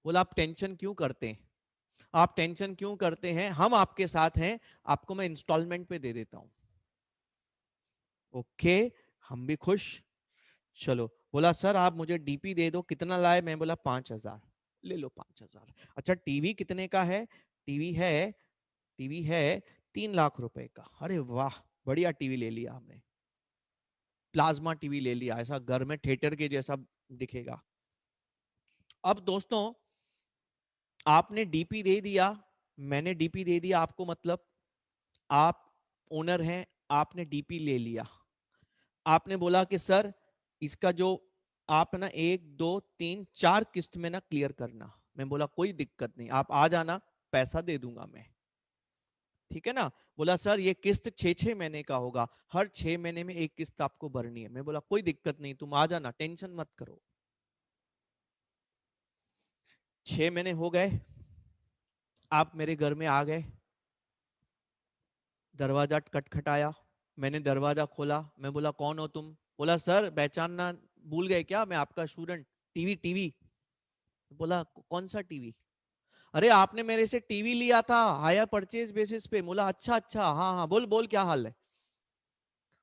[SPEAKER 1] बोला आप टेंशन क्यों करते हैं, आप टेंशन क्यों करते हैं, हम आपके साथ हैं, आपको मैं इंस्टॉलमेंट पे दे देता हूं। ओके, हम भी खुश। चलो, बोला सर आप मुझे डीपी दे दो, कितना लाए? मैं बोला 5,000। ले लो 5,000। अच्छा टीवी कितने का है? टीवी है, टीवी है 3 लाख रुपए का। अरे वाह, बढ़िया टीवी ले लिया हमने, प्लाज्मा टीवी ले लिया, ऐसा घर में थिएटर के जैसा दिखेगा। अब दोस्तों, आपने डीपी दे दिया, मैंने डीपी दे दिया आपको, मतलब आप ओनर हैं, आपने डीपी ले लिया। आपने बोला कि सर इसका जो आप ना 1 2 3 4 किस्त में ना क्लियर करना। मैं बोला कोई दिक्कत नहीं, आप आ जाना, पैसा दे दूंगा मैं। ठीक है ना। बोला सर ये किस्त 6 6 महीने का होगा, हर 6 महीने में एक किस्त आपको भरनी है। मैं बोला कोई दिक्कत नहीं, तुम आ जाना, टेंशन मत करो। 6 महीने हो गए, आप मेरे घर में आ गए, दरवाजा खटखटाया, मैंने दरवाजा खोला, मैं बोला कौन हो तुम? बोला सर पहचानना भूल गए क्या, मैं आपका स्टूडेंट, टीवी टीवी। बोला कौन सा टीवी? अरे आपने मेरे से टीवी लिया था हायर परचेज बेसिस पे। बोला अच्छा अच्छा, हाँ हाँ, बोल बोल क्या हाल है?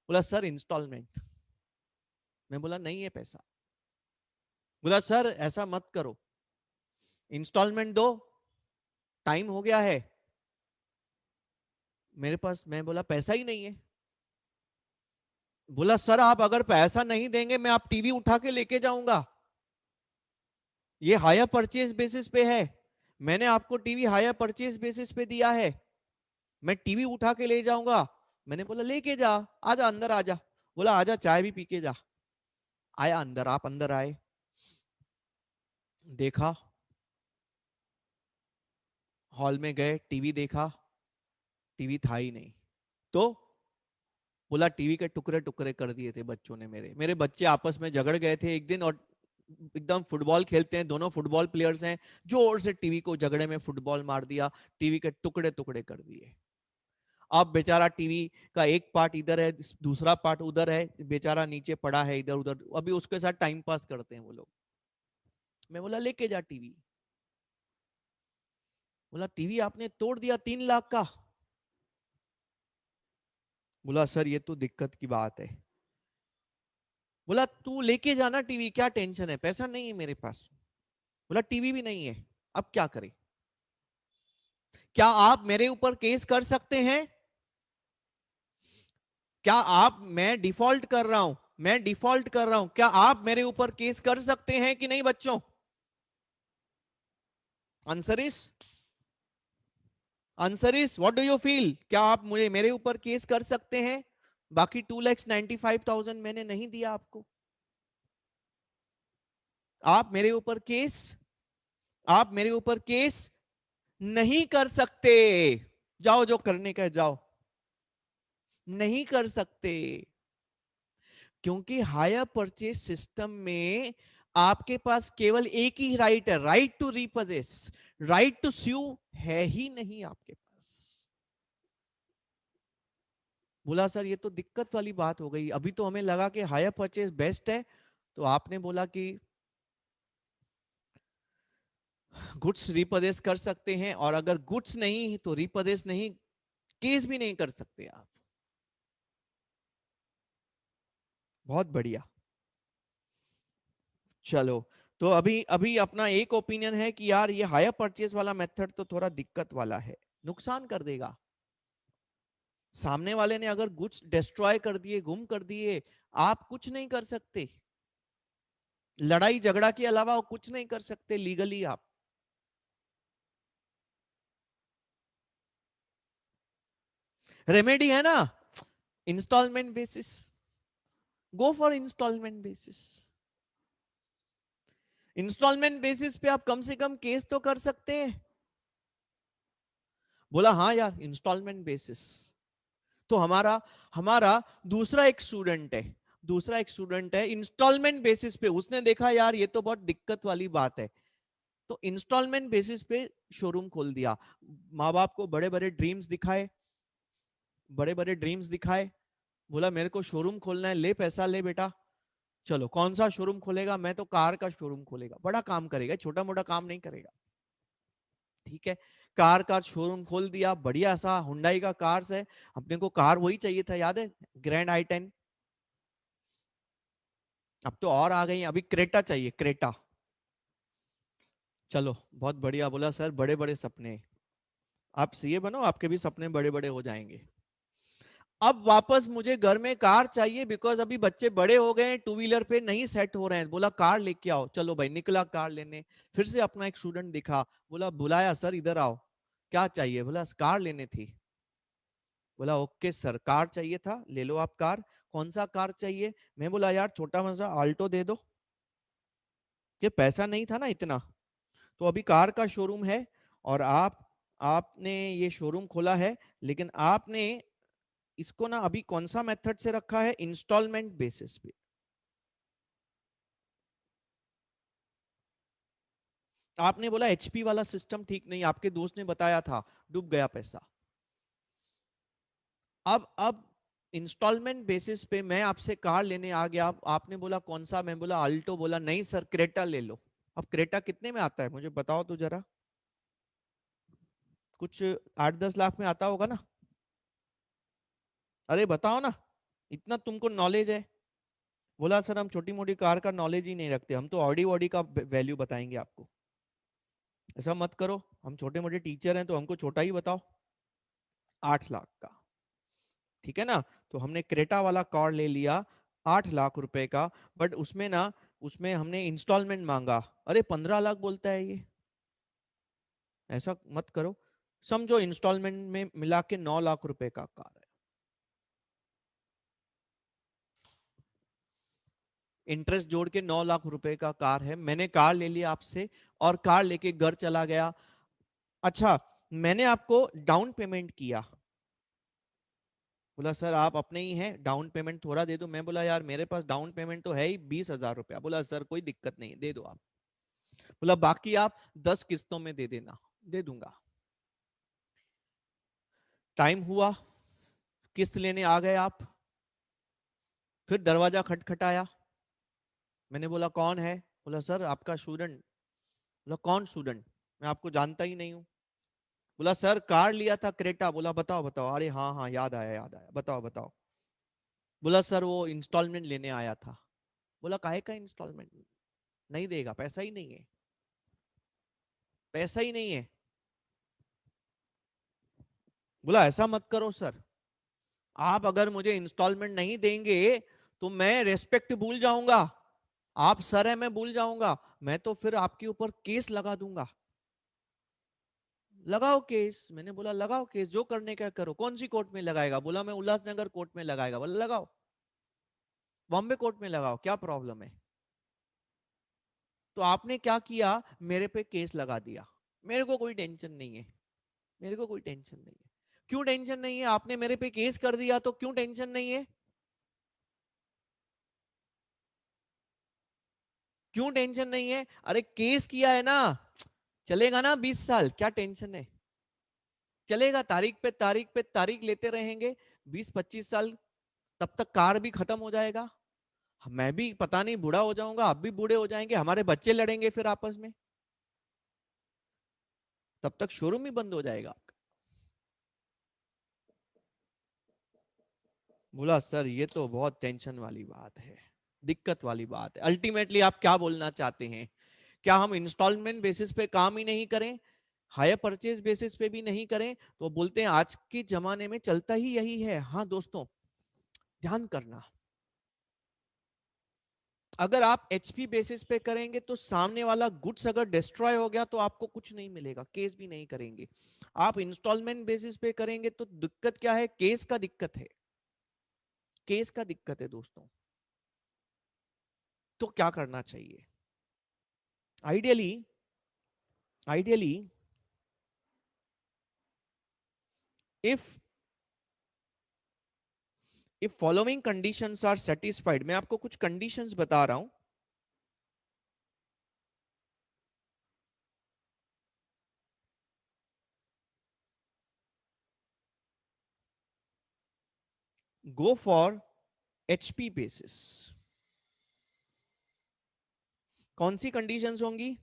[SPEAKER 1] बोला सर इंस्टॉलमेंट। मैं बोला नहीं है पैसा। बोला सर ऐसा मत करो, इंस्टॉलमेंट दो, टाइम हो गया है मेरे पास। मैं बोला पैसा ही नहीं है। बोला सर आप अगर पैसा नहीं देंगे मैं आप टीवी उठा के लेके जाऊंगा, ये हायर परचेज बेसिस पे है, मैंने आपको टीवी हायर परचेज बेसिस पे दिया है, मैं टीवी उठा के ले जाऊंगा। मैंने बोला लेके जा, आजा अंदर आजा। बोला आजा चाय भी पी के जा। आया अंदर, आप अंदर आए, देखा, हॉल में गए, टीवी देखा, टीवी था ही नहीं। तो बोला टीवी के टुकड़े टुकड़े कर दिए थे बच्चों ने, मेरे मेरे बच्चे आपस में झगड़ गए थे एक दिन, और एकदम फुटबॉल खेलते हैं, दोनों फुटबॉल प्लेयर्स हैं, जोर से टीवी को झगड़े में फुटबॉल मार दिया, टीवी के टुकड़े टुकड़े कर दिए। अब बेचारा टीवी का एक पार्ट इधर है, दूसरा पार्ट उधर है, बेचारा नीचे पड़ा है इधर उधर, अभी उसके साथ टाइम पास करते हैं वो लोग। मैं बोला लेके जा टीवी। बोला टीवी आपने तोड़ दिया 3 लाख का। बोला सर ये तो दिक्कत की बात है। बोला तू लेके जाना टीवी, क्या टेंशन है, पैसा नहीं है मेरे पास। बोला टीवी भी नहीं है, अब क्या करें? क्या आप मेरे ऊपर केस कर सकते हैं? क्या आप, मैं डिफॉल्ट कर रहा हूं, मैं डिफॉल्ट कर रहा हूं, क्या आप मेरे ऊपर केस कर सकते हैं कि नहीं बच्चों? Answer is, answer is what do you feel? क्या आप मुझे, मेरे ऊपर केस कर सकते हैं? बाकी 2,95,000 मैंने नहीं दिया आपको, आप मेरे ऊपर केस, आप मेरे ऊपर केस नहीं कर सकते। जाओ जो करने का है जाओ, नहीं कर सकते, क्योंकि हायर परचेज सिस्टम में आपके पास केवल एक ही राइट है, right to repossess, right to sue है ही नहीं आपके पास। बोला सर ये तो दिक्कत वाली बात हो गई, अभी तो हमें लगा कि हायर परचेज बेस्ट है, तो आपने बोला कि गुड्स रिपोजेस कर सकते हैं, और अगर गुड्स नहीं तो रिपोजेस नहीं, केस भी नहीं कर सकते आप। बहुत बढ़िया। चलो, तो अभी अभी अपना एक ओपिनियन है कि यार ये हायर परचेज वाला मेथड तो थोड़ा दिक्कत वाला है, नुकसान कर देगा। सामने वाले ने अगर गुड्स डिस्ट्रॉय कर दिए, गुम कर दिए, आप कुछ नहीं कर सकते, लड़ाई झगड़ा के अलावा कुछ नहीं कर सकते लीगली आप। रेमेडी है ना, installment basis, go for installment basis. Installment basis पे आप कम से कम केस तो कर सकते हैं। बोला हाँ यार इंस्टॉलमेंट बेसिस। तो हमारा हमारा दूसरा एक स्टूडेंट है, दूसरा एक स्टूडेंट है इंस्टॉलमेंट बेसिस पे, उसने देखा यार ये तो बहुत दिक्कत वाली बात है, तो इंस्टॉलमेंट बेसिस पे शोरूम खोल दिया। माँ बाप को बड़े बड़े ड्रीम्स दिखाए, बड़े बड़े ड्रीम्स दिखाए, बोला मेरे को शोरूम खोलना है, ले पैसा ले बेटा, चलो कौन सा शोरूम खोलेगा? मैं तो कार का शोरूम खोलेगा, बड़ा काम करेगा, छोटा मोटा काम नहीं करेगा। ठीक है, कार का शोरूम खोल दिया, बढ़िया सा हुंडई का कार्स है, अपने को कार वही चाहिए था, याद है, ग्रैंड i10। अब तो और आ गई, अभी क्रेटा चाहिए, क्रेटा। चलो बहुत बढ़िया, बोला सर बड़े बड़े सपने, आप सीए बनो, आपके भी सपने बड़े बड़े हो जाएंगे। अब वापस मुझे घर में कार चाहिए, बिकॉज अभी बच्चे बड़े हो गए, टू व्हीलर पे नहीं सेट हो रहे हैं। बोला कार लेके आओ, चलो भाई निकला कार लेने। फिर से अपना एक स्टूडेंट दिखा, बोला बुलाया सर इधर आओ, क्या चाहिए? बोला कार लेने थी। बोला ओके सर, कार चाहिए था, ले लो आप कार। कौन सा कार चाहिए? मैं बोला यार छोटा मजा आल्टो दे दो, ये पैसा नहीं था ना इतना, तो अभी कार का शोरूम है, और आप आपने ये शोरूम खोला है, लेकिन आपने इसको ना अभी कौन सा मेथड से रखा है, इंस्टॉलमेंट बेसिस पे। आपने बोला एचपी वाला सिस्टम ठीक नहीं, आपके दोस्त ने बताया था, डूब गया पैसा। अब इंस्टॉलमेंट बेसिस पे मैं आपसे कार लेने आ गया, आपने बोला कौन सा, मैं बोला अल्टो, बोला नहीं सर क्रेटा ले लो। अब क्रेटा कितने में आता है मुझे बताओ तो जरा, कुछ 8-10 लाख में आता होगा ना? अरे बताओ ना, इतना तुमको नॉलेज है। बोला सर हम छोटी मोटी कार का नॉलेज ही नहीं रखते, हम तो ऑडी वॉडी का वैल्यू बताएंगे आपको। ऐसा मत करो, हम छोटे मोटे टीचर हैं तो हमको छोटा ही बताओ। 8 लाख का, ठीक है ना? तो हमने क्रेटा वाला कार ले लिया 8 लाख रुपए का, बट उसमें ना, उसमें हमने इंस्टॉलमेंट मांगा, अरे 15 लाख बोलता है ये। ऐसा मत करो, समझो इंस्टॉलमेंट में मिला के 9 लाख रुपए का कार है। इंटरेस्ट जोड़ के 9 लाख रुपए का कार है। मैंने कार ले लिया आपसे और कार लेके घर चला गया। अच्छा, मैंने आपको डाउन पेमेंट किया, बोला सर आप अपने ही हैं, डाउन पेमेंट थोड़ा दे दो। मैं बोला यार मेरे पास डाउन पेमेंट तो है ही 20,000 रुपया। बोला सर कोई दिक्कत नहीं, दे दो आप। बोला बाकी आप 10 किस्तों में दे देना। दे दूंगा। टाइम हुआ, किस्त लेने आ गए आप, फिर दरवाजा खटखटाया। मैंने बोला कौन है? बोला सर आपका स्टूडेंट। बोला कौन स्टूडेंट, मैं आपको जानता ही नहीं हूँ। बोला सर कार लिया था क्रेटा। बोला बताओ बताओ, अरे हाँ हाँ याद आया याद आया, बताओ बताओ। बोला सर वो इंस्टॉलमेंट लेने आया था। बोला काहे का इंस्टॉलमेंट, नहीं देगा, पैसा ही नहीं है, पैसा ही नहीं है। बोला ऐसा मत करो सर, आप अगर मुझे इंस्टॉलमेंट नहीं देंगे तो मैं रेस्पेक्ट भूल जाऊंगा, आप सर है मैं भूल जाऊंगा, मैं तो फिर आपके ऊपर केस लगा दूंगा। लगाओ केस। मैंने बोला लगाओ केस, जो करने का करो। कौन सी कोर्ट में लगाएगा? बोला मैं उल्लासनगर कोर्ट में लगाएगा। बोला लगाओ, बॉम्बे कोर्ट में लगाओ, क्या प्रॉब्लम है? तो आपने क्या किया, मेरे पे केस लगा दिया। मेरे को कोई टेंशन नहीं है, मेरे को कोई टेंशन नहीं है। क्यों टेंशन नहीं है? आपने मेरे पे केस कर दिया तो क्यों टेंशन नहीं है? क्यों टेंशन नहीं है? अरे केस किया है ना, चलेगा ना 20 साल, क्या टेंशन है? चलेगा, तारीख पे तारीख लेते रहेंगे 20-25 साल, तब तक कार भी खत्म हो जाएगा, मैं भी पता नहीं बूढ़ा हो जाऊंगा, आप भी बूढ़े हो जाएंगे, हमारे बच्चे लड़ेंगे फिर आपस में, तब तक शोरूम ही बंद हो जाएगा। बोला सर ये तो बहुत टेंशन वाली बात है, दिक्कत वाली बात है। अल्टीमेटली आप क्या बोलना चाहते हैं? क्या हम इंस्टॉलमेंट बेसिस पे काम ही नहीं करें, हायर परचेज बेसिस पे भी नहीं करें? तो बोलते हैं आज के जमाने में चलता ही यही है। हाँ दोस्तों, ध्यान करना, अगर आप एचपी बेसिस पे करेंगे तो सामने वाला गुड्स अगर डिस्ट्रॉय हो गया तो आपको कुछ नहीं मिलेगा, केस भी नहीं करेंगे। आप इंस्टॉलमेंट बेसिस पे करेंगे तो दिक्कत क्या है, केस का दिक्कत है, केस का दिक्कत है दोस्तों। तो क्या करना चाहिए? Ideally, ideally if if following conditions are satisfied, मैं आपको कुछ कंडीशंस बता रहा हूं। Go for HP basis. कौन सी कंडीशंस होंगी?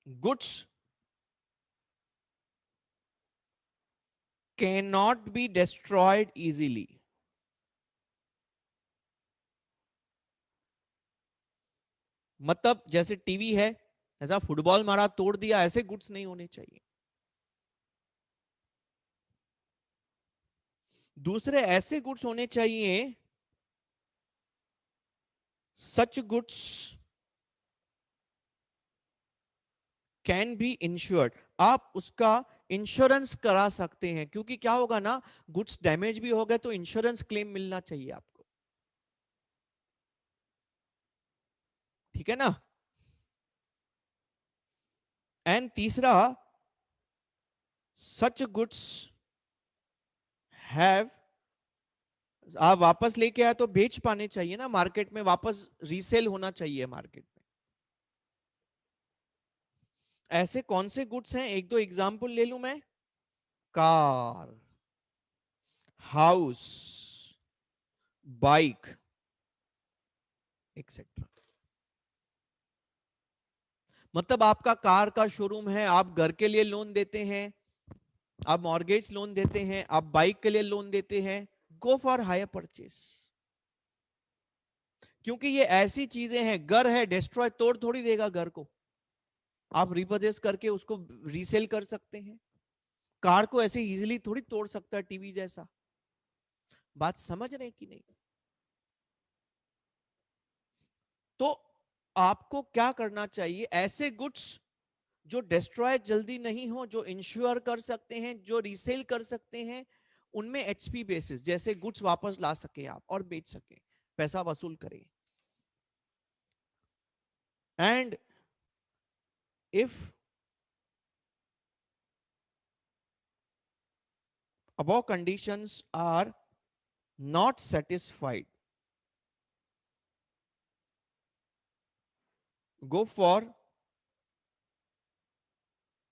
[SPEAKER 1] Goods can not be destroyed easily. मतलब जैसे टीवी है, ऐसा फुटबॉल मारा तोड़ दिया, ऐसे गुड्स नहीं होने चाहिए। दूसरे ऐसे गुड्स होने चाहिए, such goods can be insured, आप उसका इंश्योरेंस करा सकते हैं, क्योंकि क्या होगा ना, गुड्स डैमेज भी हो गए तो इंश्योरेंस क्लेम मिलना चाहिए आपको। ठीक है ना। एंड तीसरा, सच गुड्स हैव, आप वापस लेके आए तो बेच पाने चाहिए ना मार्केट में, वापस रीसेल होना चाहिए मार्केट में। ऐसे कौन से गुड्स हैं, एक दो एग्जांपल ले लूं मैं। Car, house, bike, etcetera. मतलब आपका कार का शोरूम है, आप घर के लिए लोन देते हैं, आप मॉर्गेज लोन देते हैं, आप बाइक के लिए लोन देते हैं, गो फॉर हायर परचेस। क्योंकि ये ऐसी चीजें हैं, घर है, डिस्ट्रॉय तोड़ थोड़ी देगा घर को, आप रिपर्चेस करके उसको रीसेल कर सकते हैं। कार को ऐसे इजीली थोड़ी तोड़ सकता है टीवी जैसा। बात समझ रहे हैं कि नहीं। तो आपको क्या करना चाहिए, ऐसे गुड्स जो डिस्ट्रॉय जल्दी नहीं हो, जो इंश्योर कर सकते हैं, जो रीसेल कर सकते हैं, उनमें एचपी बेसिस जैसे गुड्स वापस ला सके आप और बेच सके, पैसा वसूल करें। And if above conditions are not satisfied, go for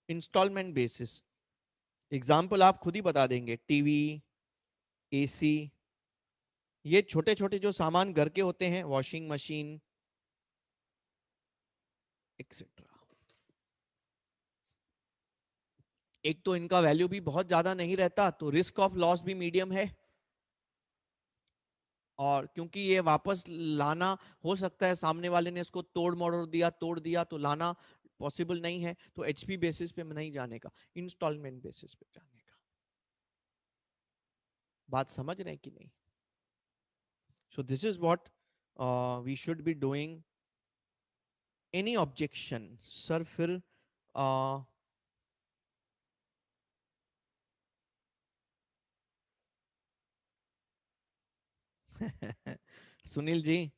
[SPEAKER 1] installment basis. Example आप खुद ही बता देंगे, टीवी, एसी, ये छोटे छोटे जो सामान घर के होते हैं, वॉशिंग मशीन एक्सेट्रा। एक तो इनका वैल्यू भी बहुत ज्यादा नहीं रहता, तो रिस्क ऑफ लॉस भी मीडियम है, और क्योंकि ये वापस लाना हो सकता है, सामने वाले ने इसको तोड़ दिया तो लाना पॉसिबल नहीं है, तो एचपी बेसिस पे नहीं जाने का, इंस्टॉलमेंट बेसिस पे जाने का। बात समझ रहे हैं कि नहीं। So this is what we should be doing. Any objection sir? फिर सुनील जी,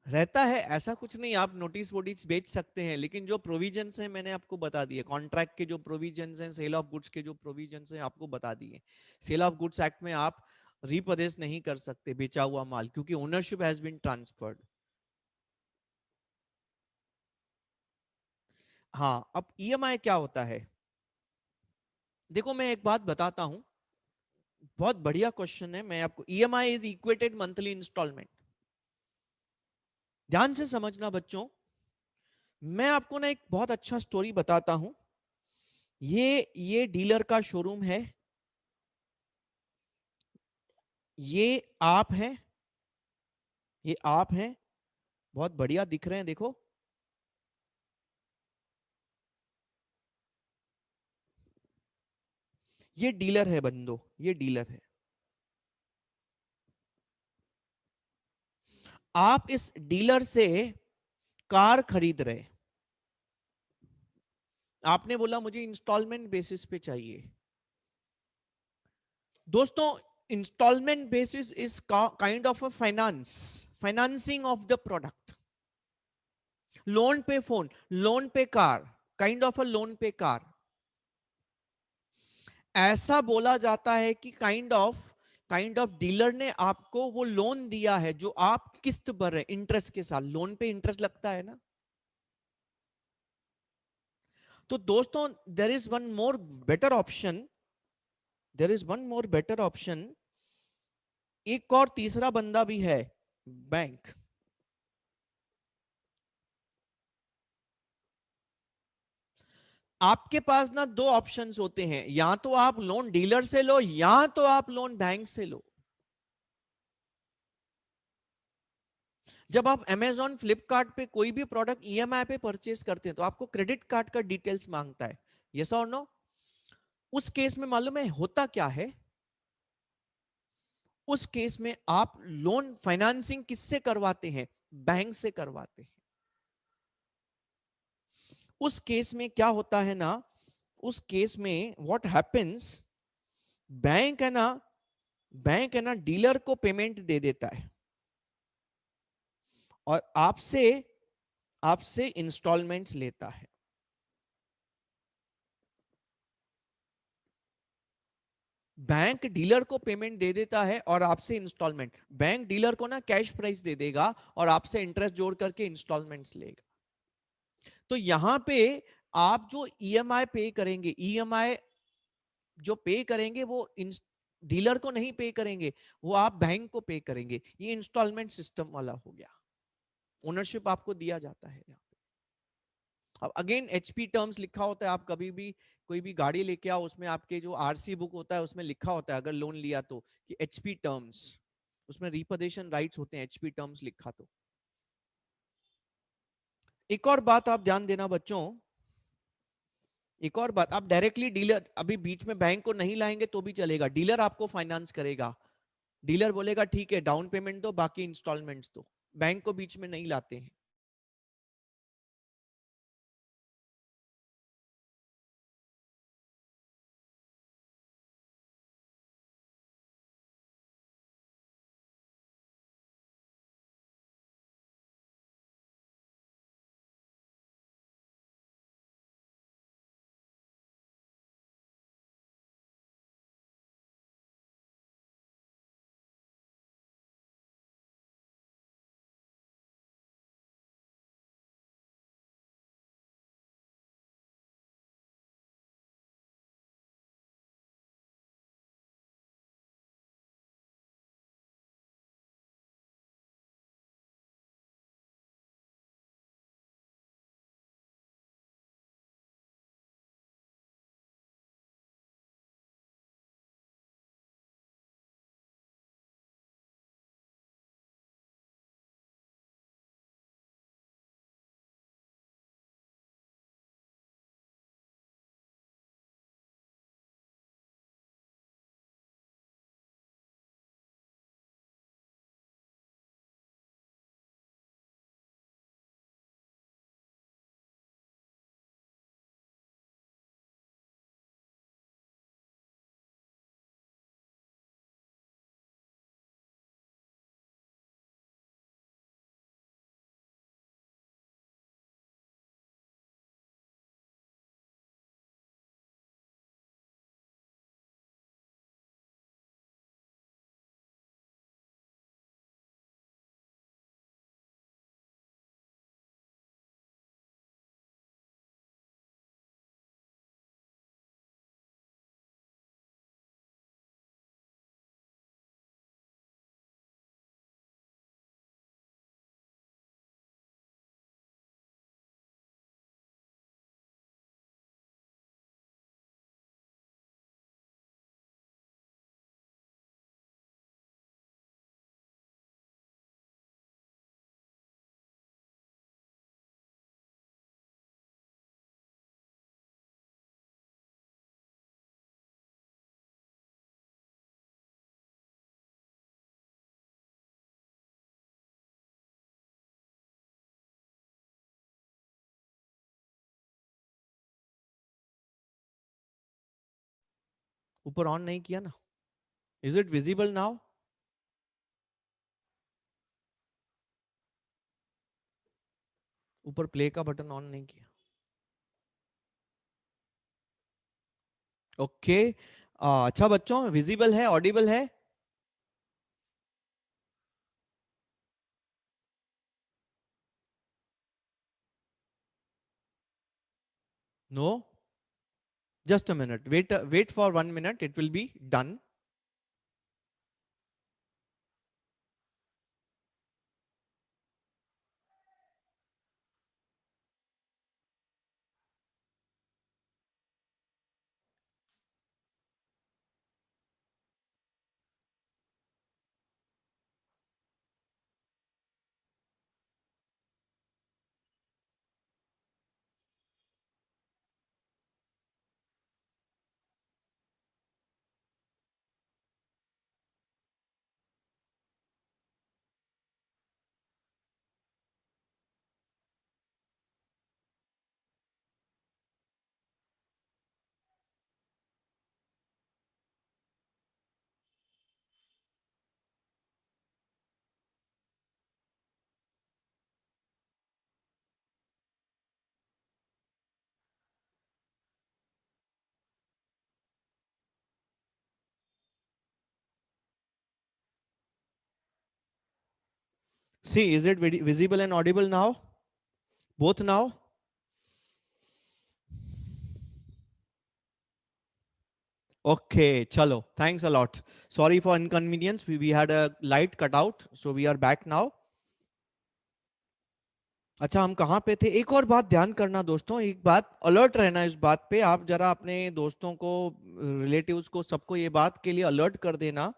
[SPEAKER 1] रहता है ऐसा कुछ नहीं, आप नोटिस वोटिस बेच सकते हैं, लेकिन जो प्रोविजंस हैं मैंने आपको बता दिए, कॉन्ट्रैक्ट के जो प्रोविजंस हैं, सेल ऑफ गुड्स के जो प्रोविजंस हैं आपको बता दिए। सेल ऑफ गुड्स एक्ट में आप रिपदेश नहीं कर सकते बेचा हुआ माल, क्योंकि ओनरशिप हैज बीन ट्रांसफर्ड। हाँ, अब ईएमआई क्या होता है, देखो मैं एक बात बताता हूं, बहुत बढ़िया क्वेश्चन है। मैं आपको, EMI is equated monthly installment. ध्यान से समझना बच्चों, मैं आपको ना एक बहुत अच्छा स्टोरी बताता हूं। ये डीलर का शोरूम है, ये आप हैं, ये आप हैं, बहुत बढ़िया दिख रहे हैं देखो। ये डीलर है बंदो, ये डीलर है। आप इस डीलर से कार खरीद रहे, आपने बोला मुझे इंस्टॉलमेंट बेसिस पे चाहिए। दोस्तों, installment basis is kind of a financing of the product. Loan पे फोन, लोन पे car, kind of a loan पे कार। ऐसा बोला जाता है कि काइंड ऑफ डीलर ने आपको वो लोन दिया है जो आप किस्त भर रहे, इंटरेस्ट के साथ। लोन पे इंटरेस्ट लगता है ना। तो दोस्तों, there is one more better option, there is one more better option. एक और तीसरा बंदा भी है, बैंक। आपके पास ना दो ऑप्शंस होते हैं, या तो आप लोन डीलर से लो, या तो आप लोन बैंक से लो। जब आप Amazon फ्लिपकार्ट पे कोई भी प्रोडक्ट ईएमआई पे परचेस करते हैं, तो आपको क्रेडिट कार्ड का डिटेल्स मांगता है, यस और नो। उस केस में मालूम है होता क्या है, उस केस में आप लोन फाइनेंसिंग किससे करवाते हैं, बैंक से करवाते हैं। उस केस में क्या होता है ना, उस केस में व्हाट हैपेंस, बैंक है ना, बैंक है ना डीलर को पेमेंट दे देता है। और आपसे आपसे इंस्टॉलमेंट्स लेता है। बैंक डीलर को पेमेंट दे देता है और आपसे इंस्टॉलमेंट, बैंक डीलर को ना कैश प्राइस दे देगा और आपसे इंटरेस्ट जोड़ करके इंस्टॉलमेंट्स लेगा। तो यहां पे आप जो ईएमआई पे करेंगे, ईएमआई जो पे करेंगे वो डीलर को नहीं पे करेंगे, वो आप बैंक को पे करेंगे। ये इंस्टॉलमेंट सिस्टम वाला हो गया, ओनरशिप आपको दिया जाता है यहाँ पे। अब अगेन एचपी टर्म्स लिखा होता है, आप कभी भी कोई भी गाड़ी लेके आओ, उसमें आपके जो आरसी बुक होता है उसमें लिखा होता है, अगर लोन लिया तो, कि एचपी टर्म्स, उसमें रिपोजिशन राइट्स होते हैं, एचपी टर्म्स लिखा तो। एक और बात आप ध्यान देना बच्चों, एक और बात, आप डायरेक्टली डीलर, अभी बीच में बैंक को नहीं लाएंगे तो भी चलेगा, डीलर आपको फाइनेंस करेगा। डीलर बोलेगा ठीक है डाउन पेमेंट दो, बाकी इंस्टॉलमेंट्स दो, बैंक को बीच में नहीं लाते हैं। ऊपर ऑन नहीं किया ना? Is it visible now? ऊपर प्ले का बटन ऑन नहीं किया? ओके। अच्छा बच्चों, विजिबल है, ऑडिबल है? No? Just a minute, wait for 1 minute, it will be done. See, is it visible and audible now? Both now? Okay, chalo. Thanks a lot. Sorry for inconvenience. We had a light cut out, so we are back now. अच्छा, हम कहाँ पे थे? एक और बात ध्यान करना दोस्तों, एक बात अलर्ट रहना इस बात पे। आप जरा अपने दोस्तों को, रिलेटिव्स को, सबको ये बात के लिए अलर्ट कर देना।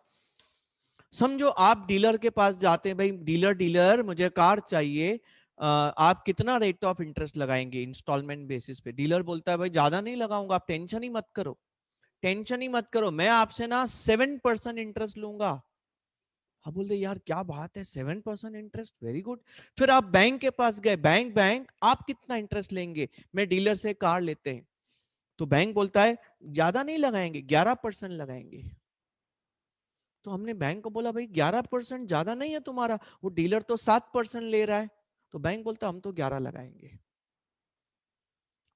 [SPEAKER 1] समझो आप डीलर के पास जाते हैं, भाई डीलर डीलर मुझे कार चाहिए, आप कितना रेट ऑफ इंटरेस्ट लगाएंगे इंस्टॉलमेंट बेसिस पे? डीलर बोलता है भाई ज्यादा नहीं लगाऊंगा, आप टेंशन ही मत करो, टेंशन ही मत करो, मैं आपसे ना 7% इंटरेस्ट लूंगा। आप बोलते यार क्या बात है, 7% इंटरेस्ट, वेरी गुड। फिर आप बैंक के पास गए, बैंक बैंक आप कितना इंटरेस्ट लेंगे? मैं डीलर से कार लेते हैं, तो बैंक बोलता है ज्यादा नहीं लगाएंगे, 11% लगाएंगे। तो हमने बैंक को बोला भाई 11% ज्यादा नहीं है तुम्हारा, वो डीलर तो 7% ले रहा है। तो बैंक बोलता हम तो 11 लगाएंगे।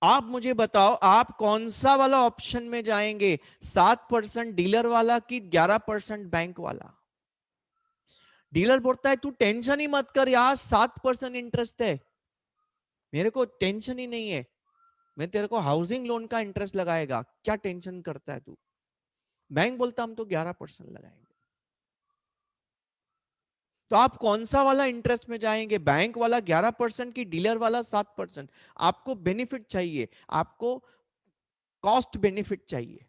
[SPEAKER 1] आप मुझे बताओ आप कौन सा वाला ऑप्शन में जाएंगे, 7% डीलर वाला कि 11% बैंक वाला? डीलर बोलता है तू टेंशन ही मत कर यार, 7% इंटरेस्ट है, मेरे को टेंशन ही नहीं है, मैं तेरे को हाउसिंग लोन का इंटरेस्ट लगाएगा, क्या टेंशन करता है तू? बैंक बोलता हम तो 11% लगाएंगे। तो आप कौन सा वाला इंटरेस्ट में जाएंगे, बैंक वाला 11% की डीलर वाला 7%? आपको बेनिफिट चाहिए, आपको कॉस्ट बेनिफिट चाहिए।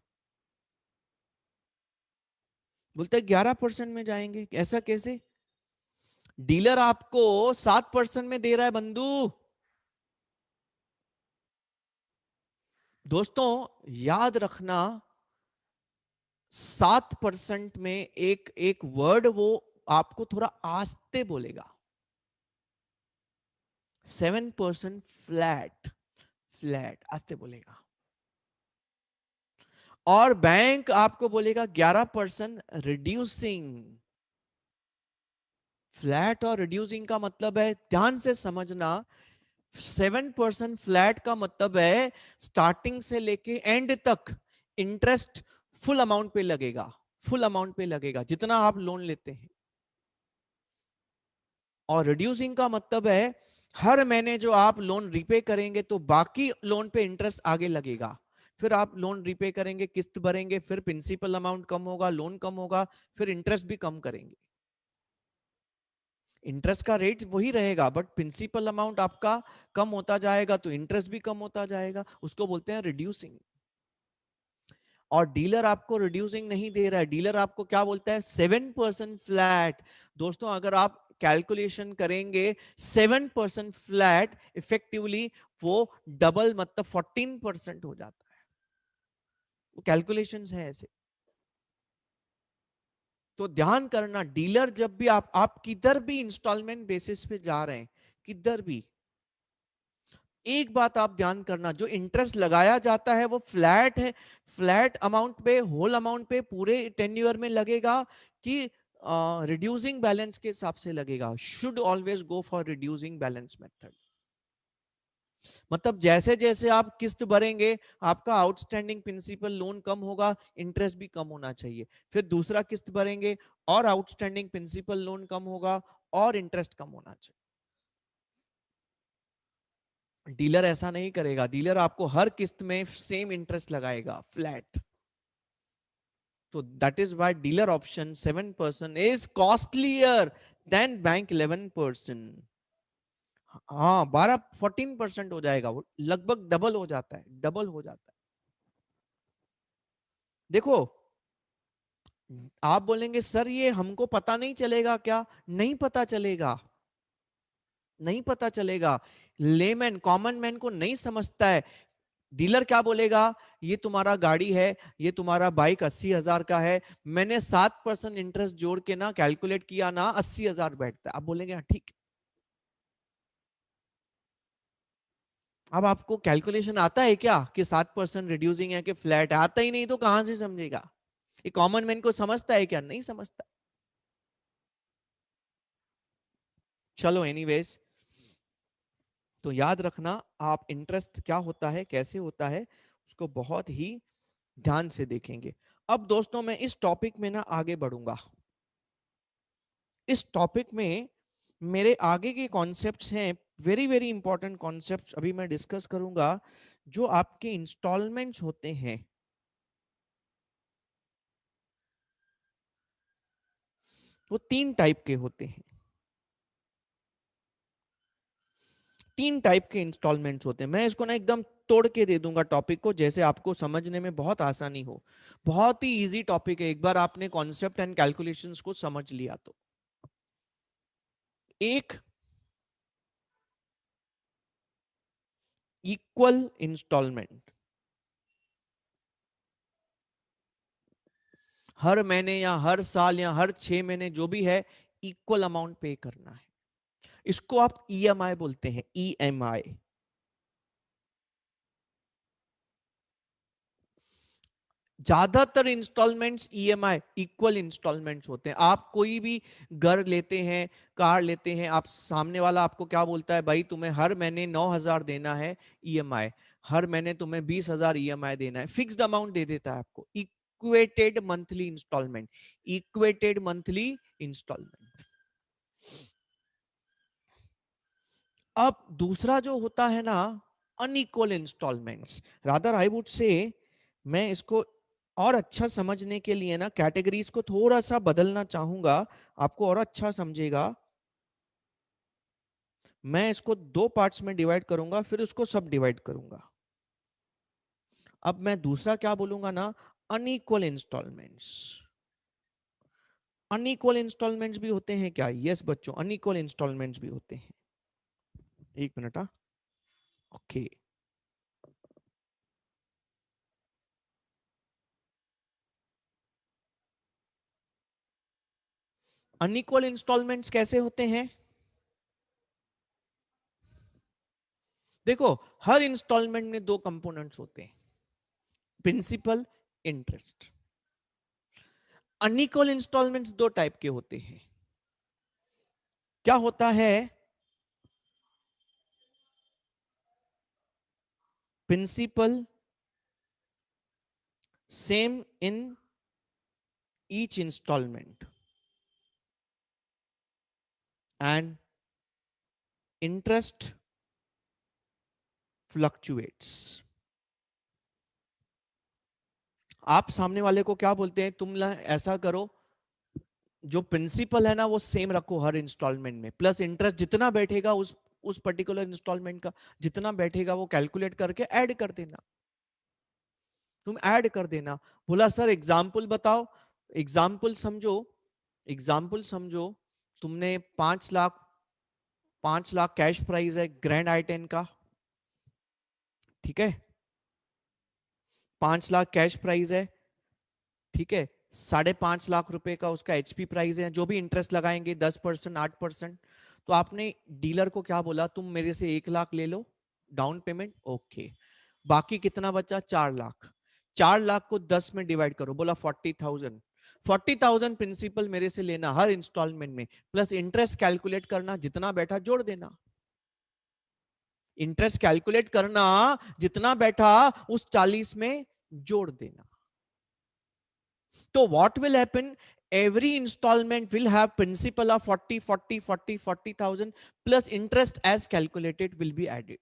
[SPEAKER 1] बोलते 11% में जाएंगे, ऐसा कैसे? डीलर आपको 7% में दे रहा है बंधु। दोस्तों याद रखना, 7% में एक एक वर्ड वो आपको थोड़ा आस्ते बोलेगा। 7% फ्लैट, फ्लैट आस्ते बोलेगा। और बैंक आपको बोलेगा 11% रिड्यूसिंग। फ्लैट और रिड्यूसिंग का मतलब है, ध्यान से समझना, 7% फ्लैट का मतलब है स्टार्टिंग से लेके एंड तक इंटरेस्ट फुल अमाउंट पे लगेगा, फुल अमाउंट पे लगेगा जितना आप लोन लेते हैं। और रिड्यूसिंग का मतलब है हर महीने जो आप लोन रिपे करेंगे तो बाकी लोन पे इंटरेस्ट आगे लगेगा। फिर आप लोन रिपे करेंगे, किस्त भरेंगे, फिर प्रिंसिपल अमाउंट कम होगा, लोन कम होगा, फिर इंटरेस्ट भी कम करेंगे। इंटरेस्ट का रेट वही रहेगा बट प्रिंसिपल अमाउंट आपका कम होता जाएगा तो इंटरेस्ट भी कम होता जाएगा, उसको बोलते हैं रिड्यूसिंग। और डीलर आपको रिड्यूसिंग नहीं दे रहा है, डीलर आपको क्या बोलता है, 7% फ्लैट। दोस्तों अगर आप कैलकुलेशन करेंगे 7% फ्लैट, इफेक्टिवली वो डबल मतलब 14% हो जाता है। वो कैलकुलेशंस है ऐसे। तो ध्यान करना, डीलर जब भी आप किधर भी इंस्टॉलमेंट बेसिस पे जा रहे हैं, किधर भी, एक बात आप ध्यान करना, जो इंटरेस्ट लगाया जाता है वो फ्लैट है, फ्लैट अमाउंट पे, होल अमाउंट पे, पूरे टेन्योर में लगेगा कि रिड्यूसिंग बैलेंस के हिसाब से लगेगा? Should always go for reducing balance method. मतलब जैसे जैसे आप किस्त भरेंगे आपका आउटस्टैंडिंग प्रिंसिपल लोन कम होगा, इंटरेस्ट भी कम होना चाहिए। फिर दूसरा किस्त भरेंगे और आउटस्टैंडिंग प्रिंसिपल लोन कम होगा और इंटरेस्ट कम होना चाहिए। डीलर ऐसा नहीं करेगा, डीलर आपको हर किस्त में सेम इंटरेस्ट लगाएगा, फ्लैट। तो that is why dealer option 7% is costlier then bank 11%। हाँ 14% हो जाएगा, वो लगभग डबल हो जाता है, डबल हो जाता है। देखो आप बोलेंगे सर ये हमको पता नहीं चलेगा क्या? नहीं पता चलेगा, नहीं पता चलेगा। लेमैन, कॉमन मैन को नहीं समझता है। डीलर क्या बोलेगा, ये तुम्हारा गाड़ी है, ये तुम्हारा बाइक 80,000 का है, मैंने 7% इंटरेस्ट जोड़ के ना कैलकुलेट किया ना 80,000 बैठता है। आप बोलेंगे हाँ ठीक। अब आपको कैलकुलेशन आता है क्या कि 7% रिड्यूसिंग है कि फ्लैट है? आता ही नहीं तो कहां से समझेगा? ये कॉमन मैन को समझता है क्या? नहीं समझता। चलो एनीवेज, तो याद रखना, आप इंटरेस्ट क्या होता है, कैसे होता है, उसको बहुत ही ध्यान से देखेंगे। अब दोस्तों मैं इस टॉपिक में ना आगे बढ़ूंगा। इस टॉपिक में मेरे आगे के कॉन्सेप्ट्स हैं, वेरी वेरी इंपॉर्टेंट कॉन्सेप्ट्स अभी मैं डिस्कस करूंगा। जो आपके इंस्टॉलमेंट्स होते हैं वो तीन टाइप के होते हैं। तीन टाइप के इंस्टॉलमेंट्स होते हैं। मैं इसको ना एकदम तोड़ के दे दूंगा टॉपिक को, जैसे आपको समझने में बहुत आसानी हो। बहुत ही इजी टॉपिक है, एक बार आपने कॉन्सेप्ट एंड कैलकुलेशंस को समझ लिया तो। एक, इक्वल इंस्टॉलमेंट। हर महीने या हर साल या हर 6 महीने जो भी है, इक्वल अमाउंट पे करना है। इसको आप ईएमआई बोलते हैं, ईएमआई। ज्यादातर इंस्टॉलमेंट्स ईएमआई इक्वल इंस्टॉलमेंट्स होते हैं। आप कोई भी घर लेते हैं, कार लेते हैं, आप सामने वाला आपको क्या बोलता है, भाई तुम्हें हर महीने 9,000 देना है ईएमआई, हर महीने तुम्हें 20,000 ईएमआई देना है, फिक्स्ड अमाउंट दे देता है आपको। Equated monthly installment, equated monthly installment. अब दूसरा जो होता है ना, unequal installments, rather I would say, मैं इसको और अच्छा समझने के लिए ना कैटेगरीज को थोड़ा सा बदलना चाहूंगा, आपको और अच्छा समझेगा। मैं इसको दो पार्ट्स में डिवाइड करूंगा, फिर उसको सब डिवाइड करूंगा। अब मैं दूसरा क्या बोलूंगा ना, अनइक्वल इंस्टॉलमेंट्स। अनइक्वल इंस्टॉलमेंट्स भी होते हैं क्या? यस बच्चों, अनइक्वल इंस्टॉलमेंट्स भी होते हैं। एक मिनट। हाँ, ओके। अनइक्वल इंस्टॉलमेंट्स कैसे होते हैं? देखो, हर इंस्टॉलमेंट में दो कंपोनेंट्स होते हैं, प्रिंसिपल, इंटरेस्ट। अनइक्वल इंस्टॉलमेंट्स दो टाइप के होते हैं। क्या होता है? Principal same in each installment and interest fluctuates. आप सामने वाले को क्या बोलते हैं, तुम ऐसा करो, जो प्रिंसिपल है ना वो सेम रखो हर इंस्टॉलमेंट में, प्लस इंटरेस्ट जितना बैठेगा उस पर्टिकुलर इंस्टॉलमेंट का जितना बैठेगा वो कैलकुलेट करके ऐड कर देना। तुम ऐड कर देना। बोला सर एग्जाम्पल बताओ। एग्जाम्पल समझो, एग्जाम्पल समझो, तुमने 5 लाख, 5 लाख कैश प्राइस है ग्रैंड आई 10 का, ठीक है? 5 लाख कैश प्राइस है, ठीक है? 5.5 लाख रुपए का उसका एचपी प्राइस है, जो भी इंटरेस्ट लगाएंगे 10%, 8%। तो आपने डीलर को क्या बोला, तुम मेरे से 1 लाख ले लो डाउन पेमेंट, ओके। बाकी कितना बचा? 4 लाख। 4 लाख को 10 में डिवाइड करो, बोला 40,000। 40,000 प्रिंसिपल मेरे से लेना हर इंस्टॉलमेंट में, प्लस इंटरेस्ट कैलकुलेट करना, जितना बैठा जोड़ देना। इंटरेस्ट कैलकुलेट करना, जितना बैठा उस 40 में जोड़ देना। तो what will happen, every installment will have principal of 40 40 40 40,000 plus interest as calculated will be added.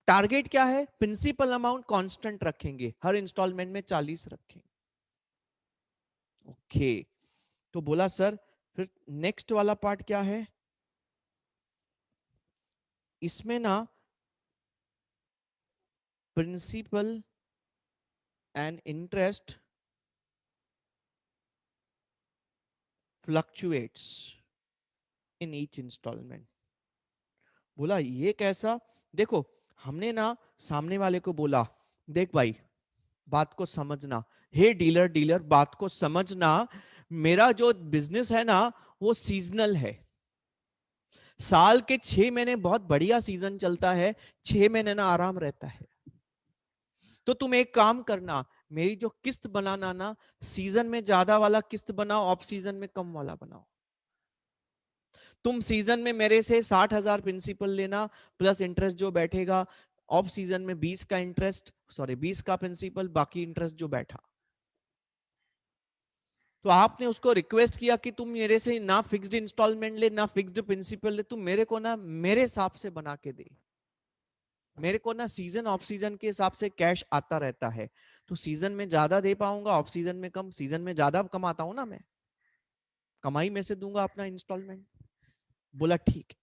[SPEAKER 1] Target क्या है? प्रिंसिपल अमाउंट कांस्टेंट रखेंगे, हर इंस्टॉलमेंट में 40 रखेंगे। ओके। तो बोला सर फिर नेक्स्ट वाला पार्ट क्या है? इसमें ना principal and interest fluctuates in each installment. बोला ये कैसा? देखो, हमने ना सामने वाले को बोला, देख भाई बात को समझना, हे डीलर, डीलर बात को समझना, मेरा जो बिजनेस है ना वो सीजनल है। साल के 6 महीने बहुत बढ़िया सीजन चलता है, 6 महीने ना आराम रहता है। तो तुम एक काम करना, मेरी जो किस्त बनाना ना, सीजन में ज्यादा वाला किस्त बनाओ, ऑफ सीजन में कम वाला बनाओ। तुम सीजन में मेरे से 60,000 प्रिंसिपल लेना, प्लस इंटरेस्ट जो बैठेगा, ऑफ सीजन में 20 का इंटरेस्ट, सॉरी 20 का प्रिंसिपल, बाकी इंटरेस्ट जो बैठा। तो आपने उसको रिक्वेस्ट किया कि तुम मेरे से ना फिक्स्ड इंस्टॉलमेंट ले ना फिक्स्ड प्रिंसिपल ले, तुम मेरे को ना मेरे हिसाब से बना के दे। मेरे को ना सीजन ऑफ सीजन के हिसाब से कैश आता रहता है, तो सीजन में ज्यादा दे पाऊंगा, ऑफ सीजन में कम, सीजन में ज्यादा कमाता हूं ना मैं, कमाई में से दूंगा अपना इंस्टॉलमेंट। बोला ठीक।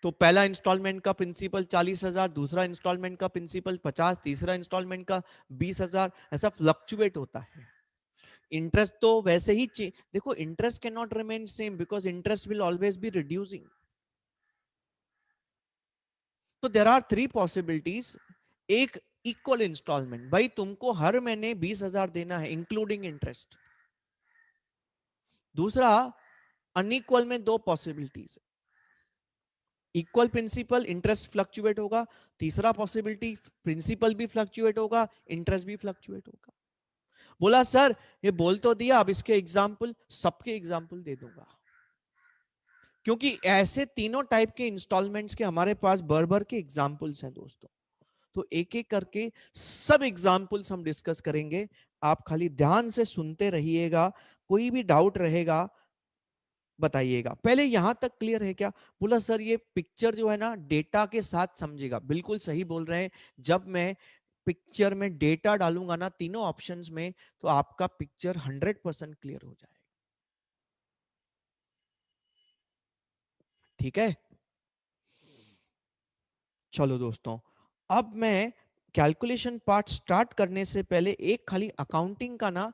[SPEAKER 1] तो पहला इंस्टॉलमेंट का प्रिंसिपल 40,000, दूसरा इंस्टॉलमेंट का प्रिंसिपल 50, तीसरा इंस्टॉलमेंट का 20,000, ऐसा फ्लक्चुएट होता है। इंटरेस्ट तो वैसे ही देखो, interest can not remain same because interest will always be reducing. तो देर आर थ्री पॉसिबिलिटीज। एक, इक्वल इंस्टॉलमेंट, भाई तुमको हर महीने 20,000 देना है इंक्लूडिंग इंटरेस्ट। दूसरा, अनइक्वल में दो possibilities, equal principal, interest fluctuate होगा। तीसरा पॉसिबिलिटी, प्रिंसिपल भी फ्लक्चुएट होगा, इंटरेस्ट भी फ्लक्चुएट होगा। बोला सर ये बोल तो दिया, अब इसके एग्जाम्पल, सबके एग्जाम्पल दे दूंगा, क्योंकि ऐसे तीनों टाइप के इंस्टॉलमेंट्स के हमारे पास भर भर के एग्जाम्पल्स हैं दोस्तों। तो एक एक करके सब एग्जाम्पल्स हम डिस्कस करेंगे। आप खाली ध्यान से सुनते रहिएगा, कोई भी डाउट रहेगा बताइएगा। पहले यहां तक क्लियर है क्या? बोला सर ये पिक्चर जो है ना डेटा के साथ समझेगा, बिल्कुल सही बोल रहे हैं। जब मैं पिक्चर में डेटा डालूंगा ना तीनों ऑप्शंस में, तो आपका पिक्चर 100% क्लियर हो जाएगा। ठीक है, चलो दोस्तों, अब मैं कैलकुलेशन पार्ट स्टार्ट करने से पहले एक खाली अकाउंटिंग का ना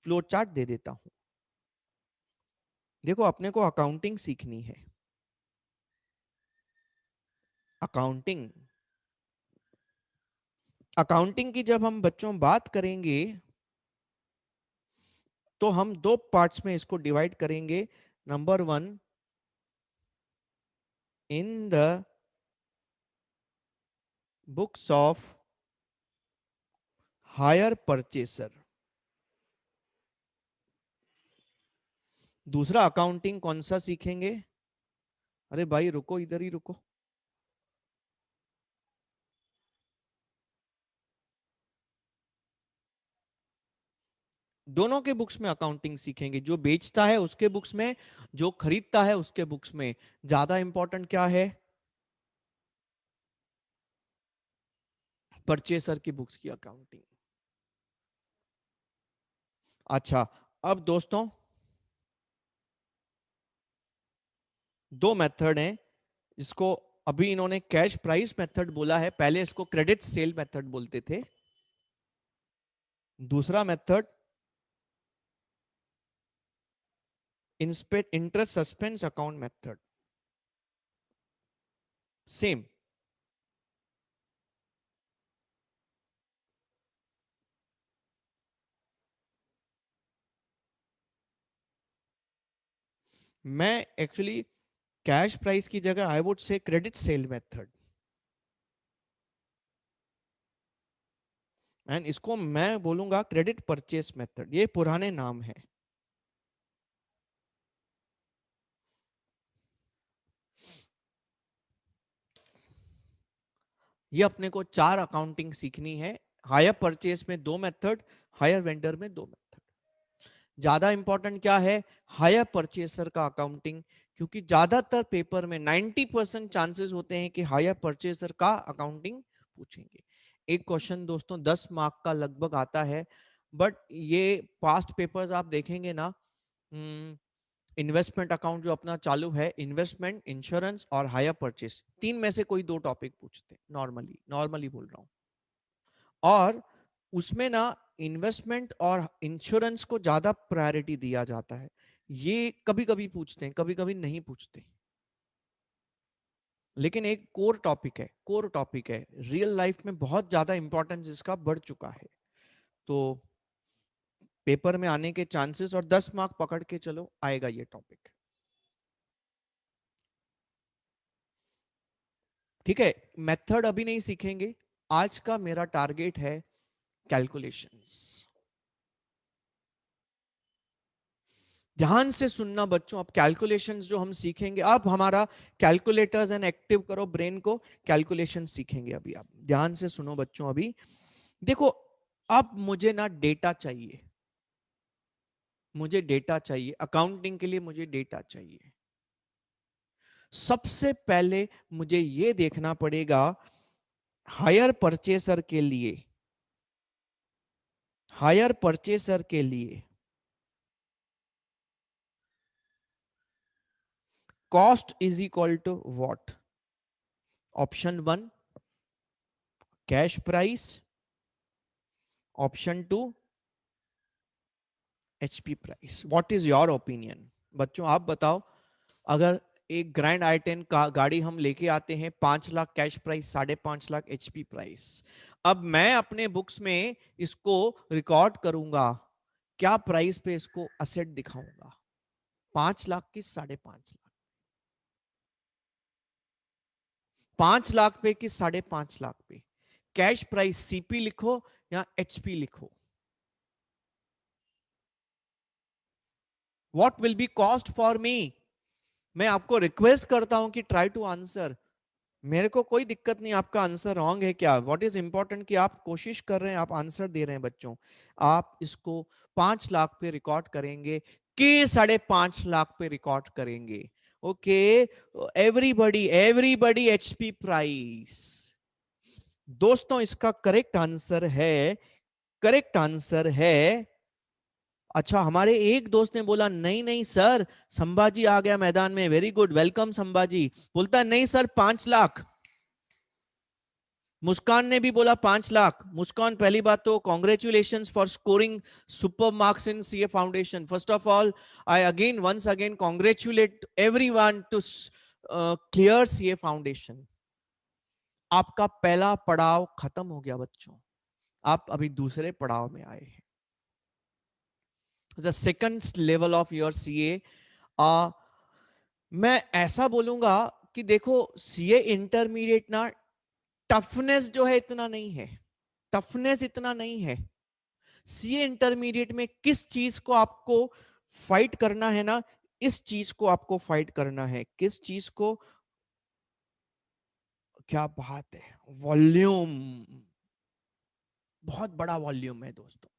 [SPEAKER 1] फ्लो चार्ट दे देता हूं। देखो अपने को अकाउंटिंग सीखनी है। अकाउंटिंग, अकाउंटिंग की जब हम बच्चों बात करेंगे तो हम दो पार्ट्स में इसको डिवाइड करेंगे। Number one, in the books of hire purchaser. दूसरा अकाउंटिंग कौन सा सीखेंगे? अरे भाई रुको, इधर ही रुको। दोनों के बुक्स में अकाउंटिंग सीखेंगे, जो बेचता है उसके बुक्स में, जो खरीदता है उसके बुक्स में। ज्यादा इंपॉर्टेंट क्या है? परचेसर की बुक्स की अकाउंटिंग। अच्छा, अब दोस्तों दो मेथड हैं। इसको अभी इन्होंने कैश प्राइस मेथड बोला है, पहले इसको क्रेडिट सेल मेथड बोलते थे। दूसरा method interest suspense account method, same. मैं एक्चुअली कैश प्राइस की जगह आई वुड से क्रेडिट सेल मेथड, एंड इसको मैं बोलूंगा क्रेडिट परचेस मेथड। ये पुराने नाम है। ये अपने को चार अकाउंटिंग सीखनी है। हायर परचेस में दो मेथड, हायर वेंडर में दो मेथड। ज्यादा इंपॉर्टेंट क्या है? हायर परचेसर का अकाउंटिंग, क्योंकि ज्यादातर पेपर में 90% चांसेस होते हैं कि हायर परचेसर का अकाउंटिंग पूछेंगे। एक क्वेश्चन दोस्तों 10 मार्क का लगभग आता है, बट ये पास्ट पेपर्स आप देखेंगे ना, इन्वेस्टमेंट अकाउंट जो अपना चालू है, इन्वेस्टमेंट, इंश्योरेंस और हायर परचेस, तीन में से कोई दो टॉपिक पूछते हैं नॉर्मली, नॉर्मली बोल रहा हूं। और उसमें ना इन्वेस्टमेंट और इंश्योरेंस को ज्यादा प्रायोरिटी दिया जाता है। ये कभी कभी पूछते हैं, कभी कभी नहीं पूछते। लेकिन एक कोर टॉपिक है, कोर टॉपिक है, रियल लाइफ में बहुत ज्यादा इंपॉर्टेंस इसका बढ़ चुका है। तो पेपर में आने के चांसेस, और 10 मार्क पकड़ के चलो आएगा ये टॉपिक। ठीक है, मेथड अभी नहीं सीखेंगे। आज का मेरा टारगेट है कैलकुलेशंस। ध्यान से सुनना बच्चों, अब कैलकुलेशंस जो हम सीखेंगे, अब हमारा कैलकुलेटर्स एंड एक्टिव करो ब्रेन को, कैलकुलेशन सीखेंगे अभी। आप ध्यान से सुनो बच्चों। अभी देखो, अब मुझे ना डेटा चाहिए, मुझे डेटा चाहिए, अकाउंटिंग के लिए मुझे डेटा चाहिए। सबसे पहले मुझे यह देखना पड़ेगा हायर परचेसर के लिए, हायर परचेसर के लिए cost is equal to what? Option one cash price, option two HP price. What is your opinion? बच्चों आप बताओ, अगर एक ग्रैंड i10 का गाड़ी हम लेके आते हैं, 5 lakh cash price, 5.5 lakh HP price. अब मैं अपने बुक्स में इसको रिकॉर्ड करूंगा, क्या प्राइस पे इसको असेट दिखाऊंगा? 5 लाख की 5.5 लाख, 5 लाख पे कि 5.5 लाख पे? कैश प्राइस सीपी लिखो या एचपी लिखो? What will B cost for me? मैं आपको रिक्वेस्ट करता हूं कि ट्राई टू आंसर। मेरे को कोई दिक्कत नहीं आपका आंसर रॉन्ग है क्या, व्हाट इज इंपॉर्टेंट कि आप कोशिश कर रहे हैं, आप आंसर दे रहे हैं। बच्चों आप इसको 5 लाख पे रिकॉर्ड करेंगे कि 5.5 लाख पे रिकॉर्ड करेंगे? Okay, everybody everybody HP price. दोस्तों इसका करेक्ट आंसर है, करेक्ट आंसर है। अच्छा, हमारे एक दोस्त ने बोला नहीं नहीं सर, संभाजी आ गया मैदान में, वेरी गुड, वेलकम संभाजी। बोलता नहीं सर 5 लाख। मुस्कान ने भी बोला 5 लाख। मुस्कान, पहली बात तो congratulation for scoring super marks in CA foundation. First of all I again once again congratulate everyone to clear CA foundation. आपका पहला पड़ाव खत्म हो गया बच्चों, आप अभी दूसरे पड़ाव में आए हैं। The second level of your CA. मैं ऐसा बोलूंगा कि देखो सीए इंटरमीडिएट ना, टफनेस जो है इतना नहीं है, टफनेस इतना नहीं है। सीए इंटरमीडिएट में किस चीज को आपको फाइट करना है ना, इस चीज को आपको फाइट करना है। किस चीज को? क्या बात है, वॉल्यूम। बहुत बड़ा वॉल्यूम है दोस्तों,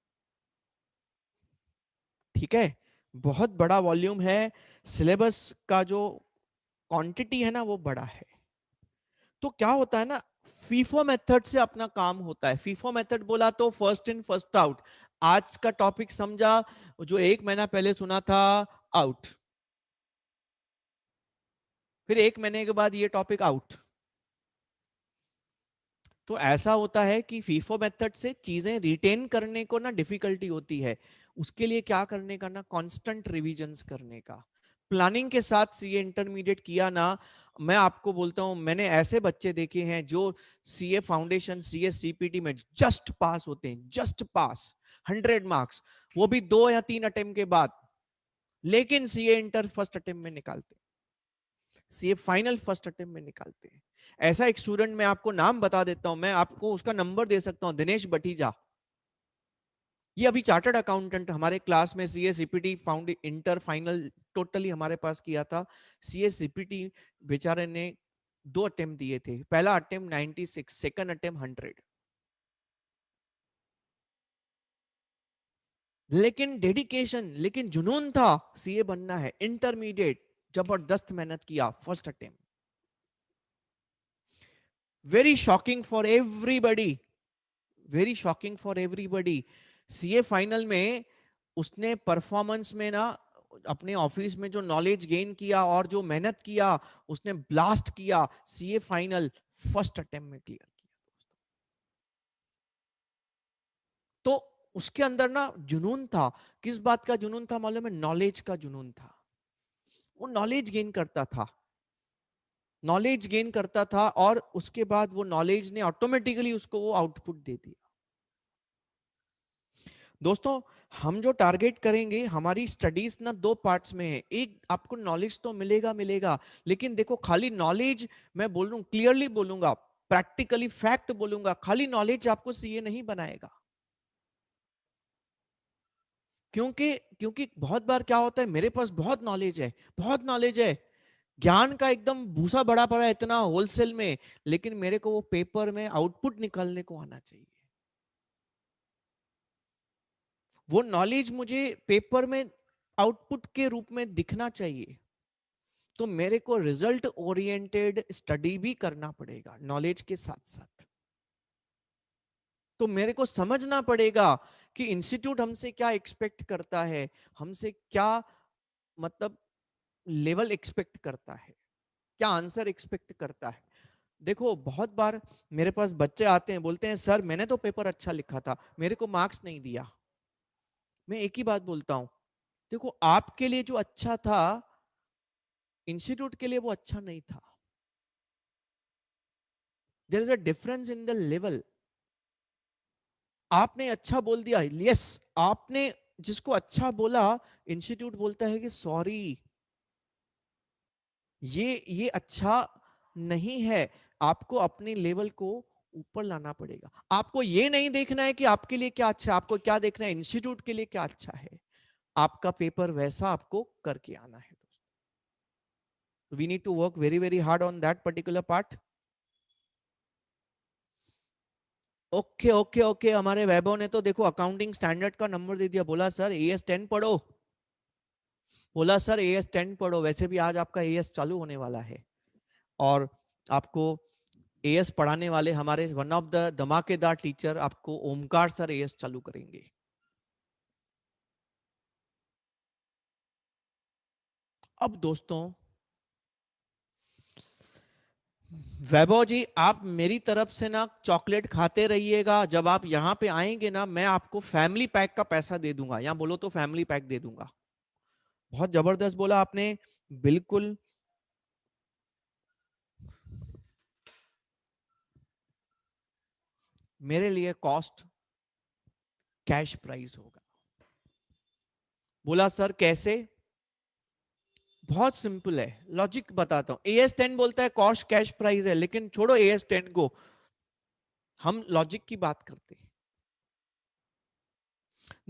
[SPEAKER 1] ठीक है, बहुत बड़ा वॉल्यूम है। सिलेबस का जो क्वांटिटी है ना वो बड़ा है। तो क्या होता है ना, फीफो मेथड से अपना काम होता है। फीफो मेथड बोला तो फर्स्ट इन फर्स्ट आउट। आज का टॉपिक समझा, जो 1 महीना पहले सुना था आउट, फिर 1 महीने के बाद ये टॉपिक आउट। तो ऐसा होता है कि फीफो मेथड से चीजें रिटेन करने को ना डिफिकल्टी होती है। उसके लिए क्या करने का ना, कांस्टेंट रिविजन्स करने का, प्लानिंग के साथ सीए इंटरमीडिएट किया ना। मैं आपको बोलता हूं, मैंने ऐसे बच्चे देखे हैं जो सीए फाउंडेशन सीए सीपीटी में जस्ट पास होते हैं, जस्ट पास, 100 मार्क्स, वो भी 2 या 3 अटेम्प्ट के बाद, लेकिन सीए इंटर फर्स्ट अटेम्प्ट में निकालते, सीए फाइनल फर्स्ट अटेम्प्ट में निकालते हैं। ऐसा एक स्टूडेंट मैं आपको नाम बता देता हूं, मैं आपको उसका नंबर दे सकता हूं, दिनेश बटीजा। ये अभी चार्टर्ड अकाउंटेंट हमारे क्लास में, CA CPT found inter final totally हमारे पास किया था। सीए सीपीटी बेचारे ने 2 अटेम्प्ट दिए थे, पहला अटेम्प्ट 96, सेकंड अटेम्प्ट 100। लेकिन डेडिकेशन, लेकिन जुनून था, सीए बनना है इंटरमीडिएट, जबरदस्त मेहनत किया first attempt. Very shocking for everybody, very shocking for everybody. CA final में उसने परफॉर्मेंस में ना, अपने ऑफिस में जो नॉलेज गेन किया और जो मेहनत किया, उसने ब्लास्ट किया, सीए फाइनल फर्स्ट अटेम्प्ट में क्लियर किया। तो उसके अंदर ना जुनून था। किस बात का जुनून था मालूम है? नॉलेज का जुनून था। वो नॉलेज गेन करता था, नॉलेज गेन करता था, और उसके बाद वो नॉलेज ने ऑटोमेटिकली उसको वो आउटपुट दे दिया। दोस्तों हम जो टारगेट करेंगे, हमारी स्टडीज ना 2 पार्ट्स में है। एक, आपको नॉलेज तो मिलेगा मिलेगा, लेकिन देखो खाली नॉलेज, मैं बोल रहा हूं क्लियरली बोलूंगा, प्रैक्टिकली फैक्ट बोलूंगा, खाली नॉलेज आपको सीए नहीं बनाएगा। क्योंकि क्योंकि बहुत बार क्या होता है, मेरे पास बहुत नॉलेज है, बहुत नॉलेज है, ज्ञान का एकदम भूसा भरा पड़ा है इतना होलसेल में, लेकिन मेरे को वो पेपर में आउटपुट निकालने को आना चाहिए। वो नॉलेज मुझे पेपर में आउटपुट के रूप में दिखना चाहिए, तो मेरे को रिजल्ट ओरिएंटेड स्टडी भी करना पड़ेगा नॉलेज के साथ साथ। तो मेरे को समझना पड़ेगा कि इंस्टीट्यूट हमसे क्या एक्सपेक्ट करता है, हमसे क्या मतलब लेवल एक्सपेक्ट करता है, क्या आंसर एक्सपेक्ट करता है। देखो बहुत बार मेरे पास बच्चे आते हैं, बोलते हैं सर मैंने तो पेपर अच्छा लिखा था, मेरे को मार्क्स नहीं दिया। मैं एक ही बात बोलता हूं, देखो आपके लिए जो अच्छा था इंस्टीट्यूट के लिए वो अच्छा नहीं था। There is a difference in the level. आपने अच्छा बोल दिया, यस, आपने जिसको अच्छा बोला, इंस्टीट्यूट बोलता है कि सॉरी, ये अच्छा नहीं है, आपको अपने लेवल को ऊपर लाना पड़ेगा। आपको ये नहीं देखना है कि आपके लिए क्या अच्छा है, आपको क्या देखना है इंस्टीट्यूट के लिए क्या अच्छा है। आपका पेपर वैसा आपको करके आना है दोस्तों। We need to work very very hard on that particular part. Okay okay okay, हमारे वैभव ने तो देखो अकाउंटिंग स्टैंडर्ड का नंबर दे दिया, बोला सर एएस 10 पढ़ो, बोला सर एएस 10 पढ़ो। वैसे भी आज आपका एएस चालू होने वाला है, और आपको एएस पढ़ाने वाले हमारे वन ऑफ द धमाकेदार टीचर आपको ओमकार सर एएस चालू करेंगे। अब दोस्तों वैभव जी, आप मेरी तरफ से ना चॉकलेट खाते रहिएगा, जब आप यहाँ पे आएंगे ना मैं आपको फैमिली पैक का पैसा दे दूंगा, यहाँ बोलो तो फैमिली पैक दे दूंगा। बहुत जबरदस्त बोला आपने, बिल्कुल। मेरे लिए कॉस्ट कैश प्राइस होगा। बोला सर कैसे? बहुत सिंपल है, लॉजिक बताता हूं। एएस 10 बोलता है कॉस्ट कैश प्राइस है, लेकिन छोड़ो एएस 10 को, हम लॉजिक की बात करते हैं।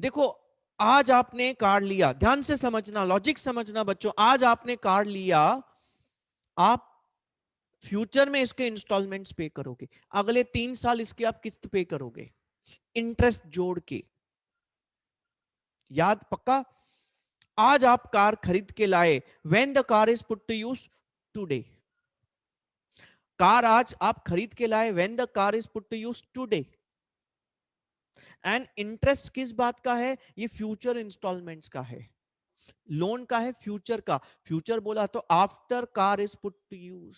[SPEAKER 1] देखो आज आपने कार लिया, ध्यान से समझना, लॉजिक समझना बच्चों, आज आपने कार लिया, आप फ्यूचर में इसके इंस्टॉलमेंट्स पे करोगे, अगले 3 साल इसकी आप किस्त पे करोगे, इंटरेस्ट जोड़ के। याद पक्का? आज आप कार खरीद के लाए, when the car is put to use today, car आज आप खरीद के लाए when the car is put to use today, and interest किस बात का है? ये फ्यूचर इंस्टॉलमेंट्स का है, लोन का है, फ्यूचर का। फ्यूचर बोला तो after car is put to use.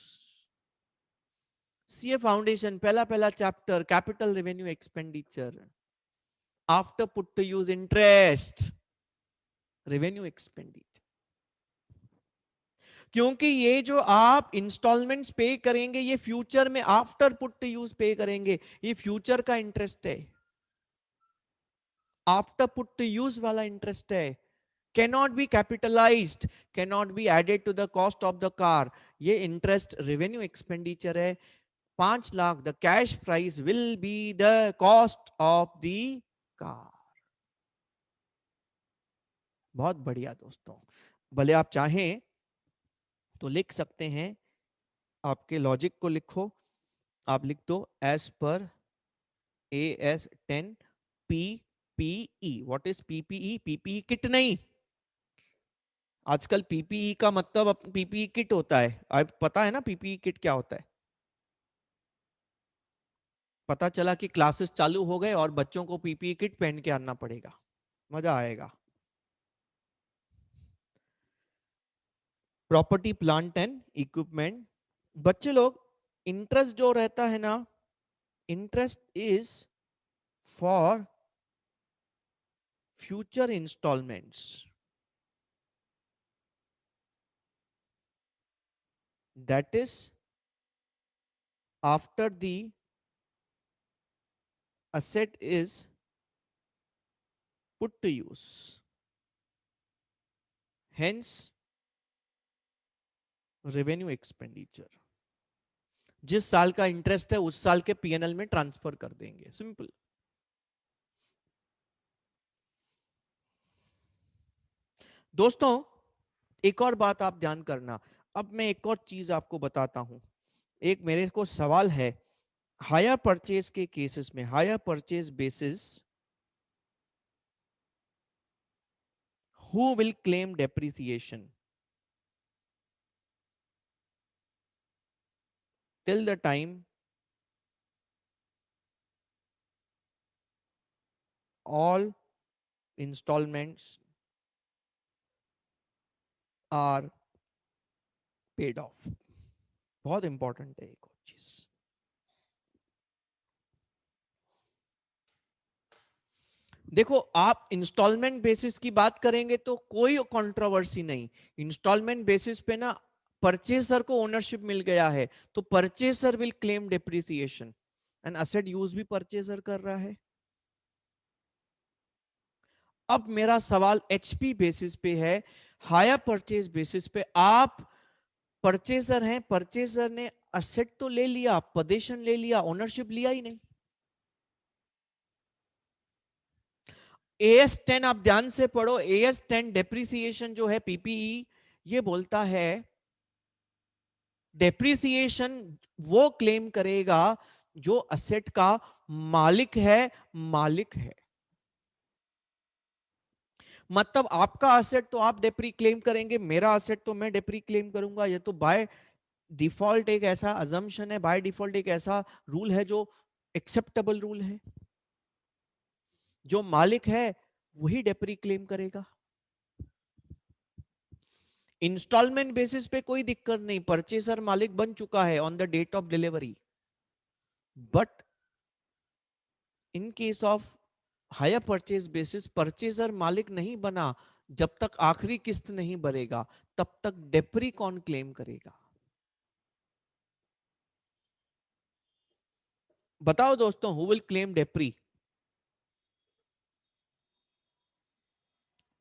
[SPEAKER 1] CA foundation पहला पहला chapter, capital revenue expenditure, after put to use interest, revenue expenditure. क्योंकि ये जो आप इंस्टॉलमेंट्स पे करेंगे ये फ्यूचर में आफ्टर पुट टू यूज पे करेंगे, ये फ्यूचर का इंटरेस्ट है, आफ्टर पुट टू यूज वाला इंटरेस्ट है, cannot be capitalized, cannot be added to the cost of the car। ये इंटरेस्ट रेवेन्यू एक्सपेंडिचर है। 5 lakh the cash price will be the cost of the car. बहुत बढ़िया दोस्तों, भले आप चाहें तो लिख सकते हैं, आपके लॉजिक को लिखो, आप लिख दो as per AS10 PPE। What is PPE? PPE kit नहीं, आजकल पीपीई का मतलब पीपीई किट होता है। अब पता है ना पीपीई किट क्या होता है? पता चला कि क्लासेस चालू हो गए और बच्चों को पीपीई किट पहन के आना पड़ेगा, मजा आएगा। Property plant and equipment. बच्चे लोग, इंटरेस्ट जो रहता है ना, interest is for future installments, that is after the asset is put to use, hence revenue expenditure। जिस साल का इंटरेस्ट है उस साल के पीएनएल में ट्रांसफर कर देंगे, सिंपल। दोस्तों एक और बात आप ध्यान करना, अब मैं एक और चीज आपको बताता हूं। एक मेरे को सवाल है, हायर परचेज के केसेस में, higher purchase basis Who will claim depreciation? Till the time all installments are paid off. बहुत इंपॉर्टेंट है एक और चीज। देखो, आप इंस्टॉलमेंट बेसिस की बात करेंगे तो कोई कंट्रोवर्सी नहीं। इंस्टॉलमेंट बेसिस पे ना परचेसर को ओनरशिप मिल गया है, तो purchaser will claim depreciation and asset use भी परचेसर कर रहा है। अब मेरा सवाल एचपी बेसिस पे है, हायर परचेज बेसिस पे आप परचेसर हैं, परचेसर ने असेट तो ले लिया, पोजीशन ले लिया, ओनरशिप लिया ही नहीं। AS10 आप ध्यान से पढ़ो, AS10 डेप्रिसिएशन जो है पीपीई, ये बोलता है डेप्रिसिएशन वो क्लेम करेगा जो असेट का मालिक है, मालिक है। मतलब आपका असेट तो आप डेप्री क्लेम करेंगे, मेरा असेट तो मैं डेप्री क्लेम करूंगा। ये तो बाय डिफॉल्ट एक ऐसा अजम्पशन है, बाय डिफॉल्ट एक ऐसा रूल है जो एक्सेप्टेबल रूल है। जो मालिक है वही डेप्री क्लेम करेगा। इंस्टॉलमेंट बेसिस पे कोई दिक्कत नहीं, परचेसर मालिक बन चुका है on the date of delivery. But in case of hire purchase basis, purchaser मालिक नहीं बना, जब तक आखिरी किस्त नहीं भरेगा तब तक डेप्री कौन क्लेम करेगा? बताओ दोस्तों, हु विल क्लेम डेप्री?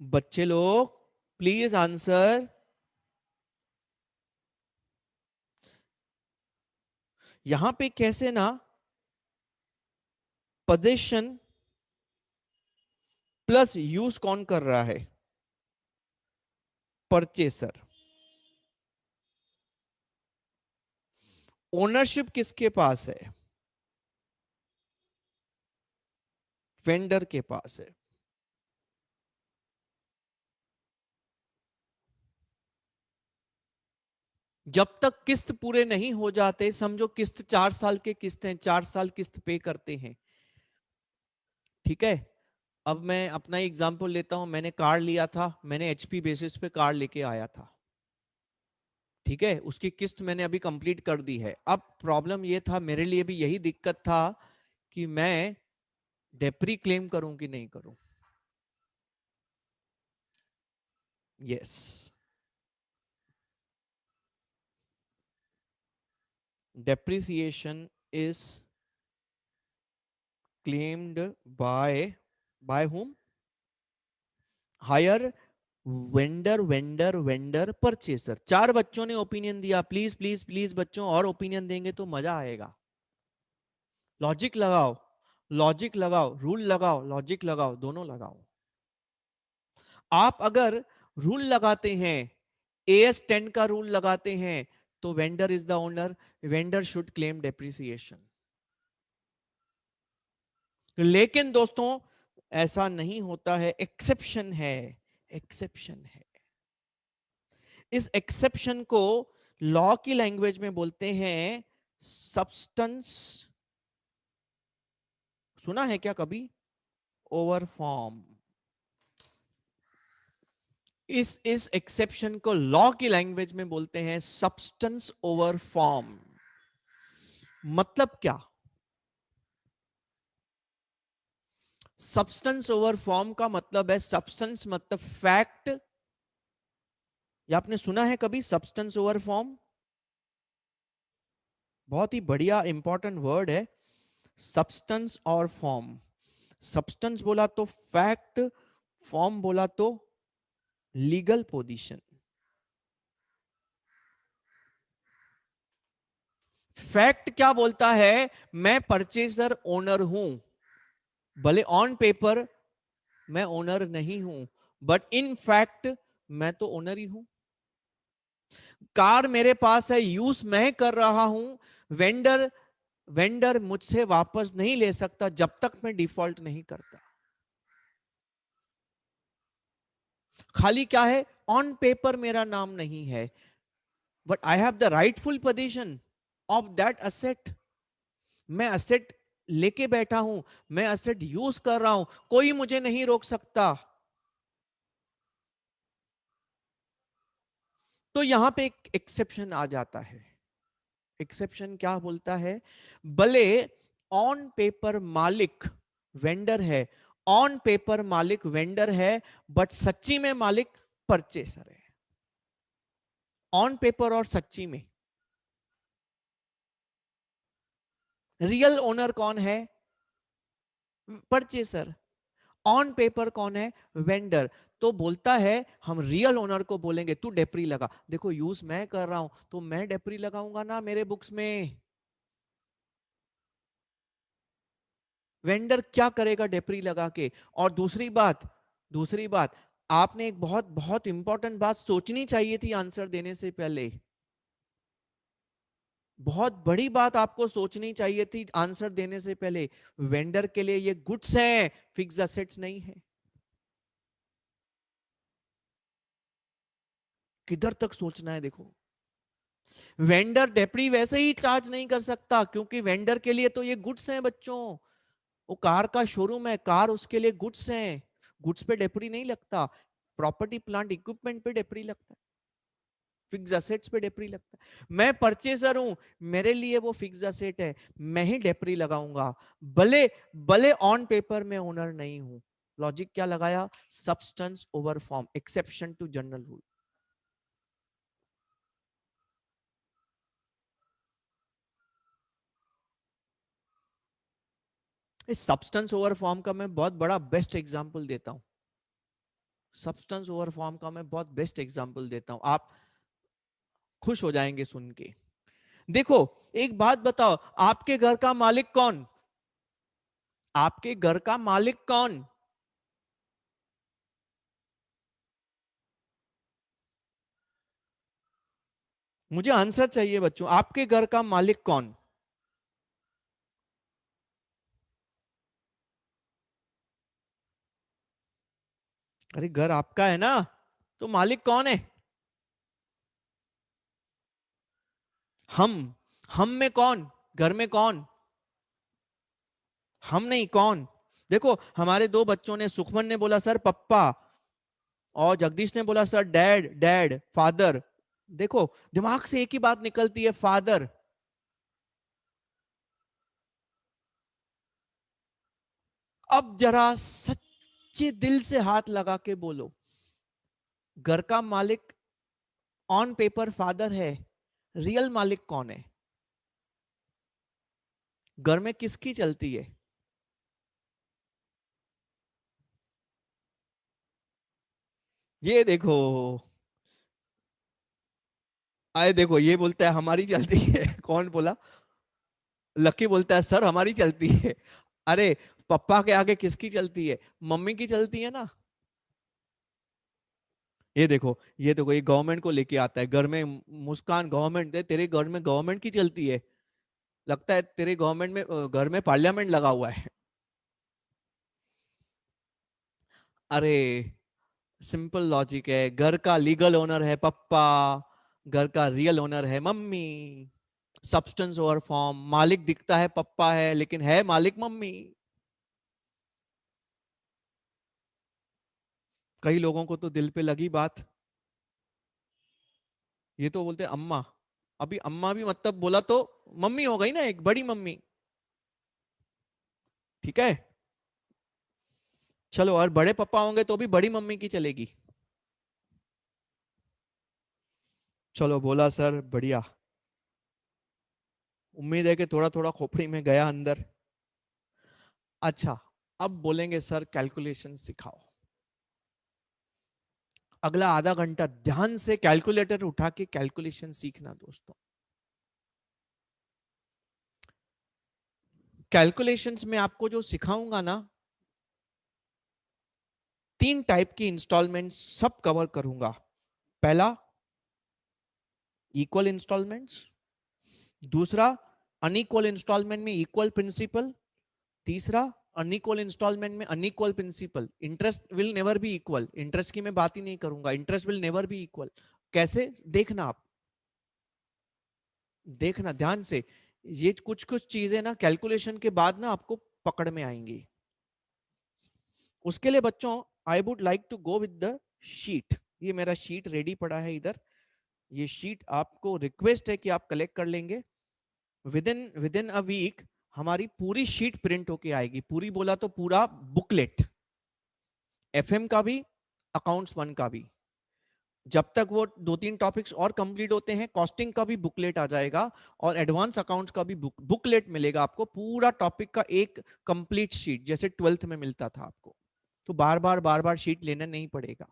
[SPEAKER 1] बच्चे लोग प्लीज आंसर। यहां पे कैसे ना, पोजीशन प्लस यूज कौन कर रहा है? परचेसर। ओनरशिप किसके पास है? वेंडर के पास है। जब तक किस्त पूरे नहीं हो जाते, समझो किस्त 4 साल के किस्त हैं, 4 साल किस्त पे करते हैं, ठीक है। अब मैं अपना एग्जांपल लेता हूं, मैंने कार लिया था, मैंने एचपी बेसिस पे कार लेके आया था, ठीक है। उसकी किस्त मैंने अभी कंप्लीट कर दी है। अब प्रॉब्लम ये था, मेरे लिए भी यही दिक्कत था कि मैं डेप्री क्लेम करूं कि नहीं करूं। Yes, depreciation is claimed by whom? Higher vendor, vendor, vendor, purchaser. 4 बच्चों ने ओपिनियन दिया। प्लीज प्लीज प्लीज बच्चों, और ओपिनियन देंगे तो मजा आएगा। लॉजिक लगाओ, लॉजिक लगाओ, रूल लगाओ, लॉजिक लगाओ, दोनों लगाओ। आप अगर रूल लगाते हैं, AS10 का रूल लगाते हैं, तो vendor is the owner, vendor should claim depreciation. लेकिन दोस्तों ऐसा नहीं होता है, एक्सेप्शन है, एक्सेप्शन है। इस एक्सेप्शन को लॉ की लैंग्वेज में बोलते हैं सब्सटेंस, सुना है क्या कभी? Over form. इस एक्सेप्शन को लॉ की लैंग्वेज में बोलते हैं सब्सटेंस ओवर फॉर्म। मतलब क्या? सब्सटेंस ओवर फॉर्म का मतलब है, सब्सटेंस मतलब फैक्ट, या आपने सुना है कभी सब्सटेंस ओवर फॉर्म? बहुत ही बढ़िया इंपॉर्टेंट वर्ड है सब्सटेंस और फॉर्म। सब्सटेंस बोला तो फैक्ट, फॉर्म बोला तो लीगल पोजीशन। फैक्ट क्या बोलता है? मैं परचेजर ओनर हूं, भले ऑन पेपर मैं ओनर नहीं हूं, बट इन फैक्ट मैं तो ओनर ही हूं। कार मेरे पास है, यूज मैं कर रहा हूं, वेंडर वेंडर मुझसे वापस नहीं ले सकता जब तक मैं डिफॉल्ट नहीं करता। खाली क्या है, ऑन पेपर मेरा नाम नहीं है, but I have the rightful position of that asset. मैं असेट लेके बैठा हूं, मैं असेट यूज कर रहा हूं, कोई मुझे नहीं रोक सकता। तो यहां पे एक एक्सेप्शन आ जाता है। एक्सेप्शन क्या बोलता है, भले ऑन पेपर मालिक वेंडर है, ऑन पेपर मालिक वेंडर है, बट सच्ची में मालिक परचेसर है। ऑन पेपर और सच्ची में रियल ओनर कौन है, परचेसर। ऑन पेपर कौन है, वेंडर। तो बोलता है हम रियल ओनर को बोलेंगे तू डेप्री लगा, देखो यूज मैं कर रहा हूं तो मैं डेप्री लगाऊंगा ना मेरे बुक्स में। वेंडर क्या करेगा डेप्री लगा के। और दूसरी बात आपने एक बहुत बहुत इंपॉर्टेंट बात सोचनी चाहिए थी आंसर देने से पहले। बहुत बड़ी बात आपको सोचनी चाहिए थी आंसर देने से पहले। वेंडर के लिए ये गुड्स हैं, फिक्स असेट्स नहीं है। किधर तक सोचना है देखो। वेंडर डेप्री वैसे ही चार्ज नहीं कर सकता, क्योंकि वेंडर के लिए तो ये गुड्स हैं बच्चों। वो कार का शोरूम है, कार उसके लिए गुड्स हैं, गुड्स पे डेप्री नहीं लगता। प्रॉपर्टी प्लांट इक्विपमेंट पे डेप्री लगता है, फिक्स असेट्स पे डेप्री लगता है। मैं परचेजर हूं, मेरे लिए वो फिक्स असेट है, मैं ही डेप्री लगाऊंगा, भले भले ऑन पेपर में ओनर नहीं हूं। लॉजिक क्या लगाया, substance over form, exception to general rule. इस सब्सटेंस ओवर फॉर्म का मैं बहुत बड़ा बेस्ट एग्जांपल देता हूं। सब्सटेंस ओवर फॉर्म का मैं बहुत बेस्ट एग्जांपल देता हूं, आप खुश हो जाएंगे सुन के। देखो, एक बात बताओ, आपके घर का मालिक कौन, आपके घर का मालिक कौन। मुझे आंसर चाहिए बच्चों, आपके घर का मालिक कौन। अरे घर आपका है ना, तो मालिक कौन है। हम हम में कौन, घर में कौन, हम नहीं कौन। देखो हमारे दो बच्चों ने, सुखमन ने बोला सर पप्पा, और जगदीश ने बोला सर डैड, डैड फादर। देखो दिमाग से एक ही बात निकलती है, फादर। अब जरा सच्चे दिल से हाथ लगा के बोलो, घर का मालिक ऑन पेपर फादर है, रियल मालिक कौन है। घर में किसकी चलती है। ये देखो, आए देखो, ये बोलता है हमारी चलती है कौन बोला, लकी बोलता है सर हमारी चलती है। अरे पप्पा के आगे किसकी चलती है, मम्मी की चलती है ना। ये देखो ये गवर्नमेंट को लेके आता है घर में, मुस्कान गवर्नमेंट है, तेरे घर में गवर्नमेंट की चलती है, लगता है तेरे गवर्नमेंट में घर में पार्लियामेंट लगा हुआ है। अरे सिंपल लॉजिक है, घर का लीगल ओनर है पप्पा, घर का रियल ओनर है मम्मी। सब्सटेंस ओवर फॉर्म, मालिक दिखता है पप्पा है, लेकिन है मालिक मम्मी। कई लोगों को तो दिल पे लगी बात, ये तो बोलते हैं अम्मा। अभी अम्मा भी मतलब बोला तो मम्मी हो गई ना, एक बड़ी मम्मी। ठीक है, चलो, और बड़े पापा होंगे तो भी बड़ी मम्मी की चलेगी। चलो बोला सर बढ़िया, उम्मीद है कि थोड़ा थोड़ा खोपड़ी में गया अंदर। अच्छा, अब बोलेंगे सर कैलकुलेशन सिखाओ। अगला आधा घंटा ध्यान से कैलकुलेटर उठा के कैलकुलेशन सीखना दोस्तों। कैलकुलेशंस में आपको जो सिखाऊंगा ना, तीन टाइप की इंस्टॉलमेंट सब कवर करूंगा। पहला इक्वल इंस्टॉलमेंट्स, दूसरा अनइक्वल इंस्टॉलमेंट में इक्वल प्रिंसिपल, तीसरा अनइक्वल इंस्टॉलमेंट में unequal principal, interest will never be equal, interest की मैं बात ही नहीं करूंगा, interest will never be equal. कैसे देखना आप, देखना ध्यान से, ये कुछ कुछ चीजें ना कैलकुलेशन के बाद ना आपको पकड़ में आएंगी। उसके लिए बच्चों I would like to go with the sheet. ये मेरा शीट रेडी पड़ा है इधर, ये शीट आपको रिक्वेस्ट है कि आप कलेक्ट कर लेंगे। विद इन अ वीक हमारी पूरी शीट प्रिंट होके आएगी, पूरी बोला तो पूरा बुकलेट, एफएम का भी, अकाउंट्स वन का भी। जब तक वो 2-3 टॉपिक्स और कंप्लीट होते हैं, कॉस्टिंग का भी बुकलेट आ जाएगा और एडवांस अकाउंट्स का भी बुकलेट मिलेगा आपको, पूरा टॉपिक का एक कंप्लीट शीट, जैसे 12th में मिलता था आपको। तो बार बार शीट लेना नहीं पड़ेगा।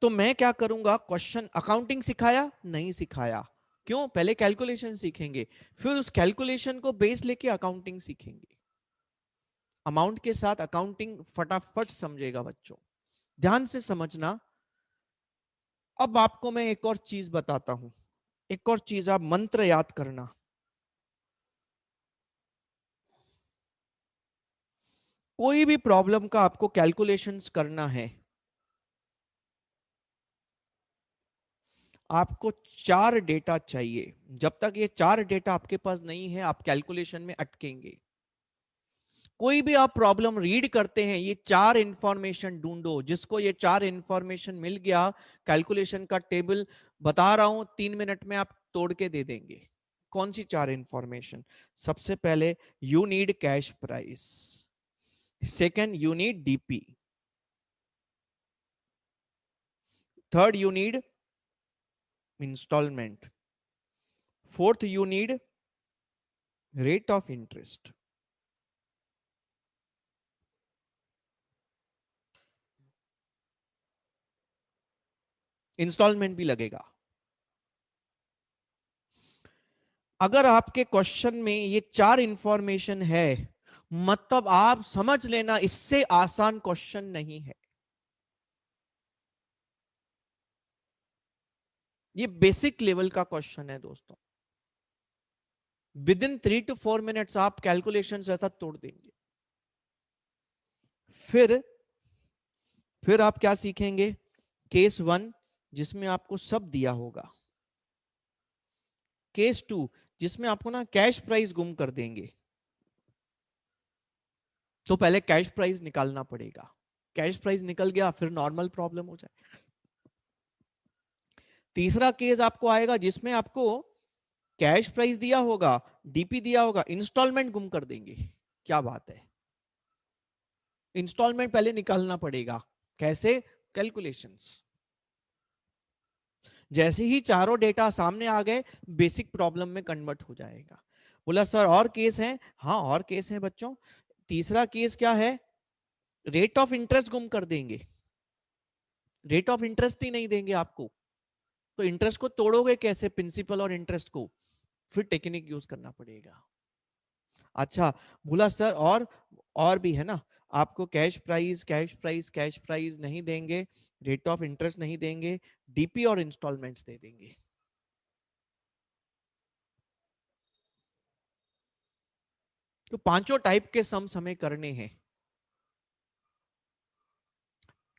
[SPEAKER 1] तो मैं क्या करूंगा, क्वेश्चन अकाउंटिंग सिखाया नहीं सिखाया, क्यों, पहले कैलकुलेशन सीखेंगे, फिर उस कैलकुलेशन को बेस लेके अकाउंटिंग सीखेंगे। अमाउंट के साथ अकाउंटिंग फटाफट समझेगा बच्चों, ध्यान से समझना। अब आपको मैं एक और चीज बताता हूं, एक और चीज आप मंत्र याद करना। कोई भी प्रॉब्लम का आपको कैलकुलेशंस करना है, आपको 4 डेटा चाहिए। जब तक ये 4 डेटा आपके पास नहीं है, आप कैलकुलेशन में अटकेंगे। कोई भी आप प्रॉब्लम रीड करते हैं, ये 4 इंफॉर्मेशन ढूंढो, जिसको ये 4 इंफॉर्मेशन मिल गया, कैलकुलेशन का टेबल बता रहा हूं 3 मिनट में आप तोड़ के दे देंगे। कौन सी 4 इंफॉर्मेशन? सबसे पहले you need cash price, second you need DP, third you need installment, fourth you need rate of interest. Installment भी लगेगा। अगर आपके क्वेश्चन में ये 4 इंफॉर्मेशन है, मतलब आप समझ लेना इससे आसान क्वेश्चन नहीं है। ये बेसिक लेवल का क्वेश्चन है दोस्तों। विद इन 3 to 4 मिनट्स आप कैलकुलेशन ऐसा तोड़ देंगे। फिर फिर आप क्या सीखेंगे, केस 1 जिसमें आपको सब दिया होगा, केस 2 जिसमें आपको ना कैश प्राइस गुम कर देंगे, तो पहले कैश प्राइस निकालना पड़ेगा। कैश प्राइस निकल गया, फिर नॉर्मल प्रॉब्लम हो जाए। तीसरा केस आपको आएगा जिसमें आपको कैश प्राइस दिया होगा, डीपी दिया होगा, इंस्टॉलमेंट गुम कर देंगे। क्या बात है, इंस्टॉलमेंट पहले निकालना पड़ेगा। कैसे, कैलकुलेशंस। जैसे ही चारों डेटा सामने आ गए, बेसिक प्रॉब्लम में कन्वर्ट हो जाएगा। बोला सर और केस है? हाँ और केस है बच्चों। तीसरा केस क्या है, रेट ऑफ इंटरेस्ट गुम कर देंगे, रेट ऑफ इंटरेस्ट ही नहीं देंगे आपको, तो इंटरेस्ट को तोड़ोगे कैसे, प्रिंसिपल और इंटरेस्ट को, फिर टेक्निक यूज करना पड़ेगा। अच्छा, बोला सर और भी है ना, आपको कैश प्राइस नहीं देंगे, रेट ऑफ इंटरेस्ट नहीं देंगे, डीपी और इंस्टॉलमेंट्स दे देंगे। तो पांचों टाइप के सम्स हमें करने हैं।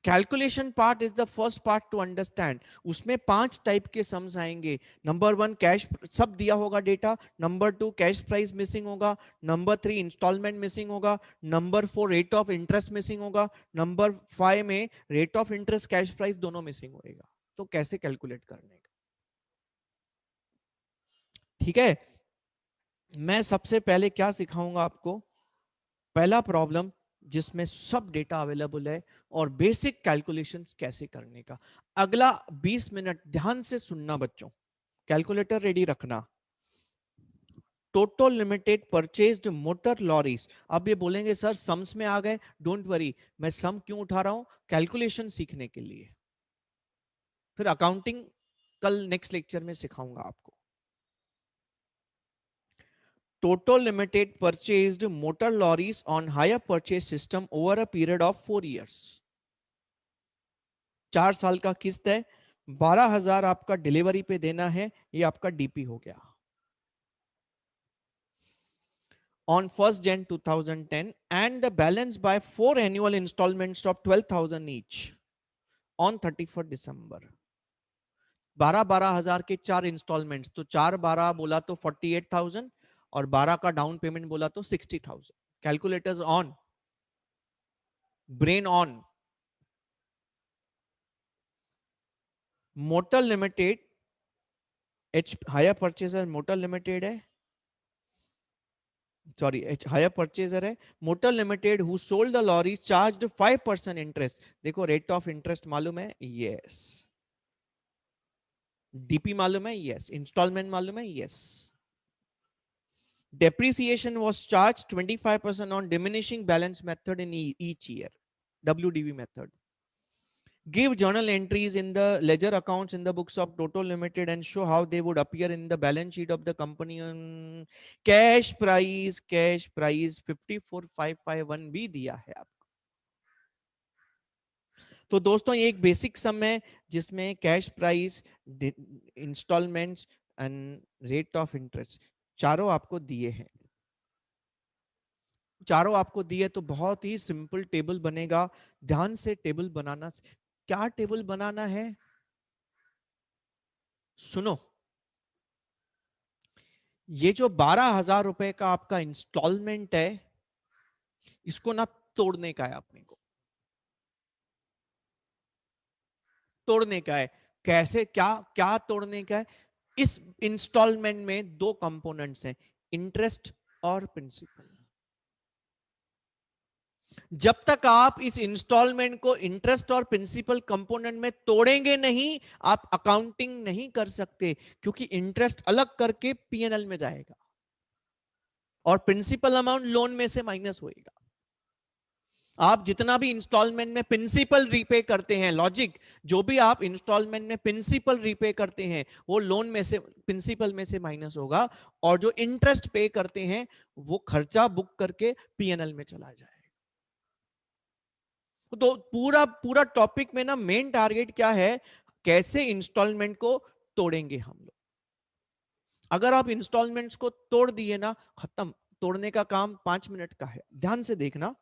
[SPEAKER 1] Calculation part is the first part two understand. उसमें 5 टाइप के सम्स आएंगे। नंबर 1 कैश, सब दिया होगा data. Number 2 cash price missing होगा। नंबर 3 इंस्टॉलमेंट मिसिंग होगा। Number 4 rate of interest missing होगा। नंबर 5 में rate of interest cash price दोनों मिसिंग होएगा। तो कैसे कैलकुलेट करने का, ठीक है। मैं सबसे पहले क्या सिखाऊंगा आपको, पहला प्रॉब्लम जिसमें सब डेटा अवेलेबल है और बेसिक कैलकुलेशंस कैसे करने का। अगला 20 मिनट ध्यान से सुनना बच्चों, कैलकुलेटर रेडी रखना। Total limited purchased motor lorries. अब ये बोलेंगे सर सम्स में आ गए, डोंट वरी, मैं सम क्यों उठा रहा हूं, कैलकुलेशन सीखने के लिए। फिर अकाउंटिंग कल नेक्स्ट लेक्चर में सिखाऊंगा आपको। Total Limited purchased motor lorries on hire purchase system over a period of 4 years. 4 साल का किस्त है, 12,000 आपका डिलीवरी पे देना है, ये आपका डीपी हो गया। on 1st Jan 2010 and the balance by 4 annual installments of 12,000 each on 31st December. 12,000 के 4 इंस्टॉलमेंट्स, तो 4 12 बोला तो 48,000 और 12 का डाउन पेमेंट बोला तो 60,000. Calculators on, brain on. Motor limited, H hire purchaser motor limited है, सॉरी हायर परचेजर है motor limited who sold the lorry charged 5% interest. देखो रेट ऑफ इंटरेस्ट मालूम है, यस. डीपी मालूम है, यस. इंस्टॉलमेंट मालूम है, yes. Depreciation was charged 25% on diminishing balance method in each year, WDV method. Give journal entries in the ledger accounts in the books of Toto Limited and show how they would appear in the balance sheet of the company. On cash price 54,551 भी दिया है आपको. तो दोस्तों ये एक basic sum है जिसमें cash price, installments and rate of interest चारों आपको दिए हैं. चारों आपको दिए तो बहुत ही सिंपल टेबल बनेगा. ध्यान से टेबल बनाना. क्या टेबल बनाना है, सुनो. ये जो 12,000 रुपए का आपका इंस्टॉलमेंट है, इसको ना तोड़ने का है. अपने को तोड़ने का है. कैसे, क्या क्या तोड़ने का है. इस इंस्टॉलमेंट में दो कंपोनेंट्स हैं, इंटरेस्ट और प्रिंसिपल. जब तक आप इस इंस्टॉलमेंट को इंटरेस्ट और प्रिंसिपल कंपोनेंट में तोड़ेंगे नहीं, आप अकाउंटिंग नहीं कर सकते. क्योंकि इंटरेस्ट अलग करके पीएनएल में जाएगा और प्रिंसिपल अमाउंट लोन में से माइनस होएगा. आप जितना भी इंस्टॉलमेंट में प्रिंसिपल रीपे करते हैं, लॉजिक, जो भी आप इंस्टॉलमेंट में प्रिंसिपल रीपे करते हैं वो लोन में से, प्रिंसिपल में से माइनस होगा. और जो इंटरेस्ट पे करते हैं वो खर्चा बुक करके पीएनएल में चला जाएगा. तो पूरा पूरा टॉपिक में ना मेन टारगेट क्या है, कैसे इंस्टॉलमेंट को तोड़ेंगे हम लोग. अगर आप इंस्टॉलमेंट्स को तोड़ दिए ना, खत्म. तोड़ने का काम 5 मिनट का है. ध्यान से देखना,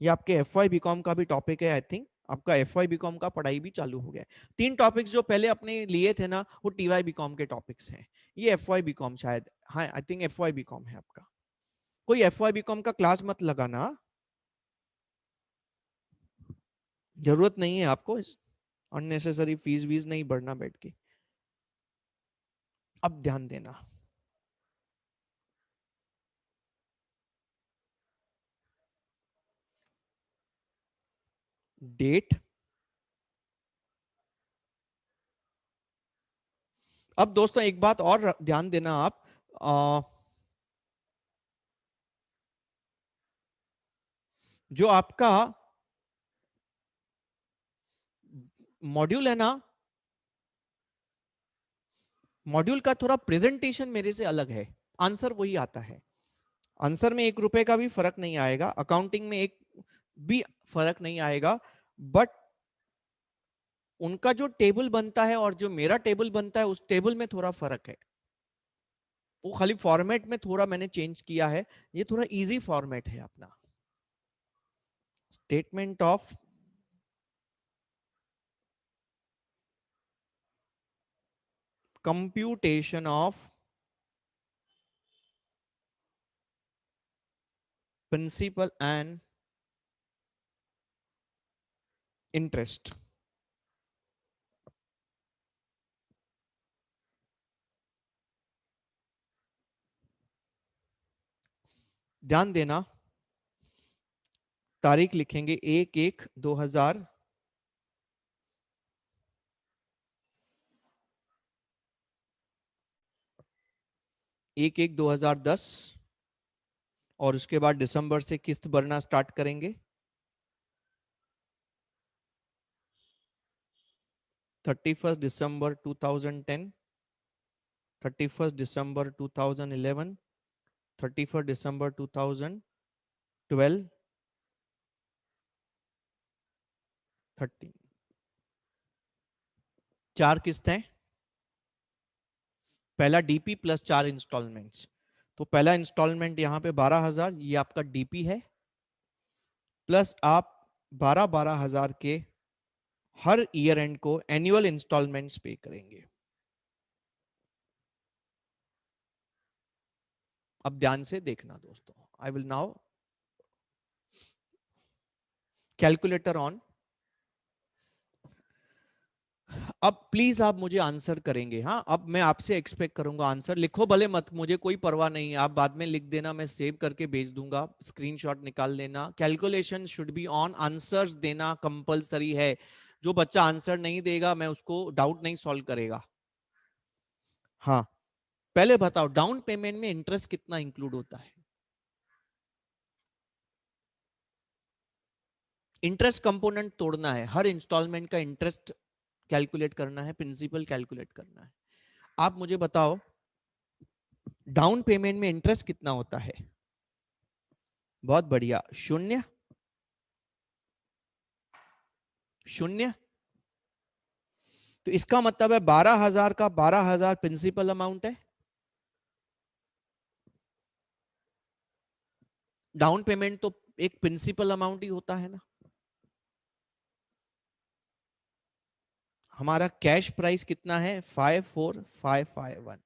[SPEAKER 1] ये आपके एफ वाई बीकॉम का भी टॉपिक है. आई थिंक आपका एफ वाई बीकॉम का पढ़ाई भी चालू हो गया. 3 टॉपिक्स जो पहले अपने लिए थे ना, वो टीवाई बीकॉम के टॉपिक्स हैं. ये एफ वाई बीकॉम शायद, हाँ I think F Y BCom है आपका. कोई एफ वाई बीकॉम का क्लास मत लगाना, जरूरत नहीं है आपको. अननेसेसरी फीस वीज नहीं बढ़ना बैठ के. अब ध्यान देना, डेट. अब दोस्तों एक बात और ध्यान देना आप, जो आपका मॉड्यूल है ना, मॉड्यूल का थोड़ा प्रेजेंटेशन मेरे से अलग है. आंसर वही आता है. आंसर में 1 रुपए का भी फर्क नहीं आएगा, अकाउंटिंग में एक भी फर्क नहीं आएगा. बट उनका जो टेबल बनता है और जो मेरा टेबल बनता है, उस टेबल में थोड़ा फर्क है. वो खाली फॉर्मेट में थोड़ा मैंने चेंज किया है. ये थोड़ा इजी फॉर्मेट है अपना. Statement of computation of principal and interest. ध्यान देना, तारीख लिखेंगे 1/1/2000, 1/1/2010 और उसके बाद दिसंबर से किस्त भरना स्टार्ट करेंगे. 31st December 2010, 31st December 2011, 31st December 2012, 13. 4 किस्तें, पहला डीपी प्लस 4 इंस्टॉलमेंट्स. तो पहला इंस्टॉलमेंट यहाँ पे 12,000, ये आपका डीपी है, प्लस आप 12,000 के हर ईयर एंड को एनुअल इंस्टॉलमेंट्स पे करेंगे। अब ध्यान से देखना दोस्तों, I will now calculator on. अब प्लीज आप मुझे आंसर करेंगे, हाँ अब मैं आपसे एक्सपेक्ट करूंगा आंसर। लिखो भले मत, मुझे कोई परवाह नहीं है, आप बाद में लिख देना, मैं सेव करके भेज दूंगा, स्क्रीनशॉट निकाल लेना। Calculation should be on, answers देना कंपलसरी है। जो बच्चा आंसर नहीं देगा मैं उसको डाउट नहीं सॉल्व करेगा। हाँ, पहले बताओ डाउन पेमेंट में इंटरेस्ट कितना इंक्लूड होता है? इंटरेस्ट कंपोनेंट तोड़ना है, हर इंस्टॉलमेंट का इंटरेस्ट कैलकुलेट करना है, प्रिंसिपल कैलकुलेट करना है। आप मुझे बताओ डाउन पेमेंट में इंटरेस्ट कितना होता है? बहुत बढ़िया, शून्य। शून्य। तो इसका मतलब है 12,000 का 12,000 प्रिंसिपल अमाउंट है। डाउन पेमेंट तो एक प्रिंसिपल अमाउंट ही होता है ना। हमारा कैश प्राइस कितना है? 54,551।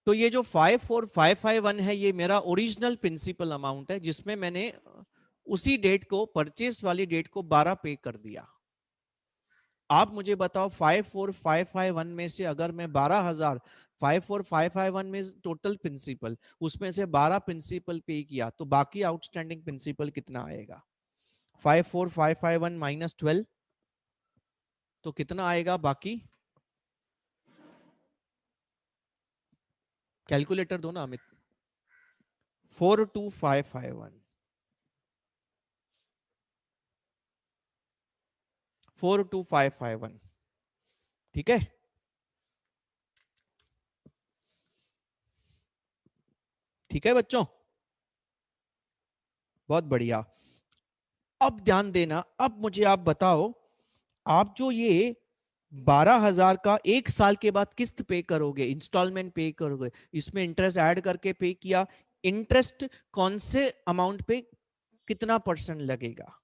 [SPEAKER 1] तो ये जो 54,551 है ये मेरा ओरिजिनल प्रिंसिपल अमाउंट है, जिसमें मैंने उसी डेट को, परचेस वाली डेट को 12 पे कर दिया। आप मुझे बताओ 54,551 में से अगर मैं 12,000, 54,551 में टोटल प्रिंसिपल, उसमें से 12 प्रिंसिपल पे किया तो बाकी आउटस्टैंडिंग प्रिंसिपल कितना आएगा? 54,551 माइनस 12, तो कितना आएगा बाकी? कैलकुलेटर दो ना अमित। 42,551, 42,551, ठीक है। ठीक है बच्चों, बहुत बढ़िया। अब ध्यान देना, अब मुझे आप बताओ, आप जो ये 12,000 का एक साल के बाद किस्त पे करोगे, इंस्टॉलमेंट पे करोगे, इसमें इंटरेस्ट ऐड करके पे किया, इंटरेस्ट कौन से अमाउंट पे कितना परसेंट लगेगा?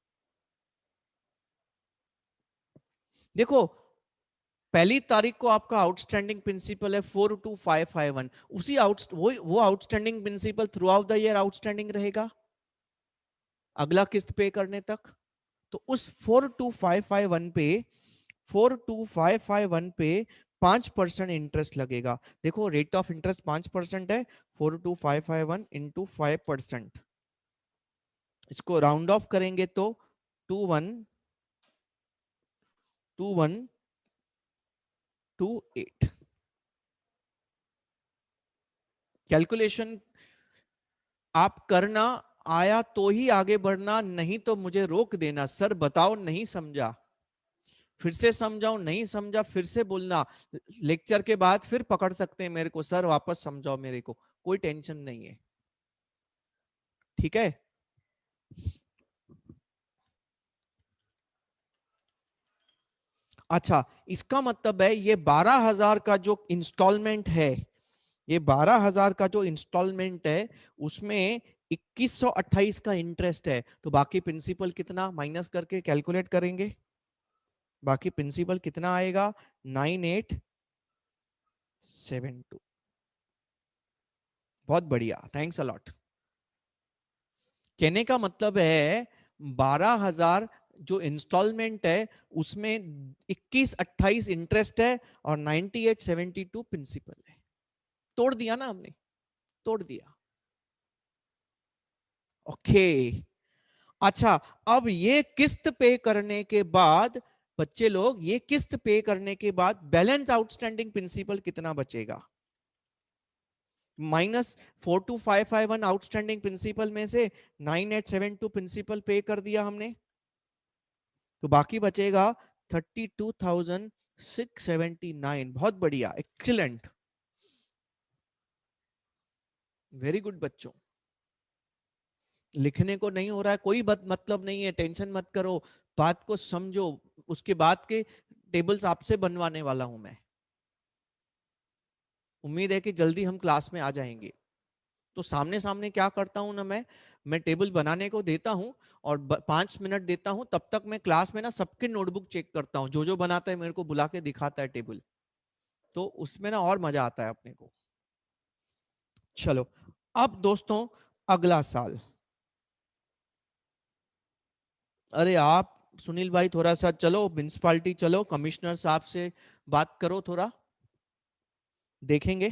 [SPEAKER 1] देखो, पहली तारीख को आपका आउटस्टैंडिंग प्रिंसिपल है 42,551, उसी वो outstanding principal throughout the year outstanding रहेगा अगला किस्त पे करने तक। तो उस 42,551 पे, 42,551 पे 5% इंटरेस्ट लगेगा। देखो रेट ऑफ इंटरेस्ट 5% है, 42,551 इंटू 5%, इसको राउंड ऑफ करेंगे तो 212128। कैलकुलेशन आप करना, आया तो ही आगे बढ़ना, नहीं तो मुझे रोक देना, सर बताओ नहीं समझा, फिर से समझाओ, नहीं समझा फिर से बोलना। लेक्चर के बाद फिर पकड़ सकते हैं मेरे को, सर वापस समझाओ मेरे को, कोई टेंशन नहीं है, ठीक है। अच्छा, इसका मतलब है ये 12,000 का जो इंस्टॉलमेंट है, ये 12,000 का जो इंस्टॉलमेंट है उसमें 2128 का इंटरेस्ट है, तो बाकी प्रिंसिपल कितना माइनस करके कैलकुलेट करेंगे, बाकी प्रिंसिपल कितना आएगा? 9872। बहुत बढ़िया, थैंक्स अलॉट। कहने का मतलब है 12,000 जो इंस्टॉलमेंट है उसमें 2128 इंटरेस्ट है और 9872 प्रिंसिपल है। तोड़ दिया ना हमने, तोड़ दिया। ओके। अच्छा, अब ये किस्त पे करने के बाद, बच्चे लोग ये किस्त पे करने के बाद बैलेंस आउटस्टैंडिंग प्रिंसिपल कितना बचेगा? -42,551 आउटस्टैंडिंग प्रिंसिपल में से 9872 प्रिंसिपल पे कर दिया हमने, तो बाकी बचेगा 32,679। बहुत बढ़िया, एक्सीलेंट, वेरी गुड बच्चों। लिखने को नहीं हो रहा है कोई मतलब नहीं है, टेंशन मत करो, बात को समझो, उसके बाद के टेबल्स आपसे बनवाने वाला हूं मैं। उम्मीद है कि जल्दी हम क्लास में आ जाएंगे। तो सामने सामने क्या करता हूं ना, मैं टेबल बनाने को देता हूं और 5 मिनट देता हूं, तब तक मैं क्लास में ना सबके नोटबुक चेक करता हूं, जो जो बनाता है मेरे को बुला के दिखाता है टेबल। तो उसमें ना और मजा आता है अपने को। चलो, अब दोस्तों अगला साल, अरे आप सुनील भाई थोड़ा सा चलो म्यूनसिपालिटी, चलो कमिश्नर साहब से बात करो थोड़ा, देखेंगे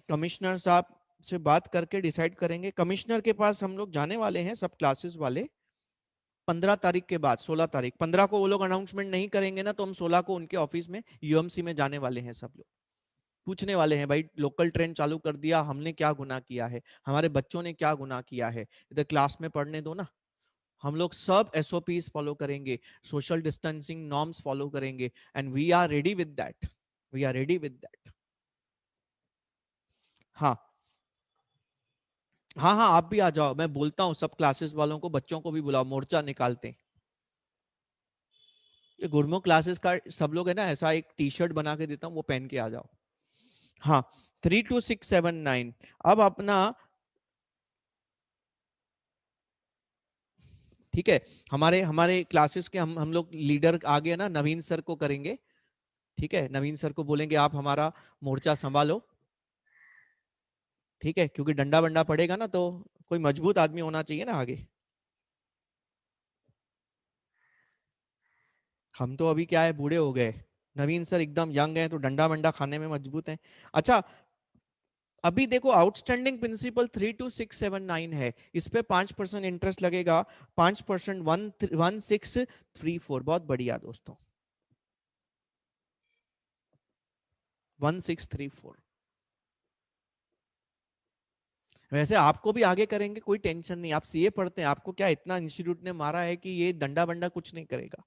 [SPEAKER 1] कमिश्नर साहब से बात करके डिसाइड करेंगे। कमिश्नर के पास हम लोग जाने वाले हैं सब क्लासेस वाले 15 तारीख के बाद। 16 तारीख, 15 को वो लोग अनाउंसमेंट नहीं करेंगे ना, तो हम 16 को उनके ऑफिस में यूएमसी में जाने वाले हैं। सब लोग पूछने वाले हैं, भाई लोकल ट्रेन चालू कर दिया, हमने क्या गुनाह किया है, हमारे बच्चों ने क्या गुनाह किया है, इधर क्लास में पढ़ने दो ना। हम लोग सब एसओपीज फॉलो करेंगे, सोशल डिस्टेंसिंग नॉर्म्स फॉलो करेंगे, and we are ready with that, we are ready with that. हाँ हाँ हाँ, आप भी आ जाओ, मैं बोलता हूँ सब क्लासेस वालों को, बच्चों को भी बुलाओ, मोर्चा निकालते हैं। गुरमुख क्लासेस का सब लोग है ना, ऐसा एक टी शर्ट बना के देता हूँ, वो पहन के आ जाओ। हाँ, 32679। अब अपना, ठीक है, हमारे हमारे क्लासेस के हम लोग लीडर आ गए ना, नवीन सर को करेंगे। ठीक है, नवीन सर को बोलेंगे आप हमारा मोर्चा संभालो। ठीक है, क्योंकि डंडा बंडा पड़ेगा ना, तो कोई मजबूत आदमी होना चाहिए ना आगे। हम तो अभी क्या है, बूढ़े हो गए। नवीन सर एकदम यंग हैं, तो डंडा बंडा खाने में मजबूत हैं। अच्छा, अभी देखो आउटस्टैंडिंग प्रिंसिपल 32679 है, इस पे 5% इंटरेस्ट लगेगा। 5%, 1634। बहुत बढ़िया दोस्तों, 1634। वैसे आपको भी आगे करेंगे, कोई टेंशन नहीं, आप सीए पढ़ते हैं, आपको क्या इतना इंस्टीट्यूट ने मारा है कि ये डंडा बंडा कुछ नहीं करेगा।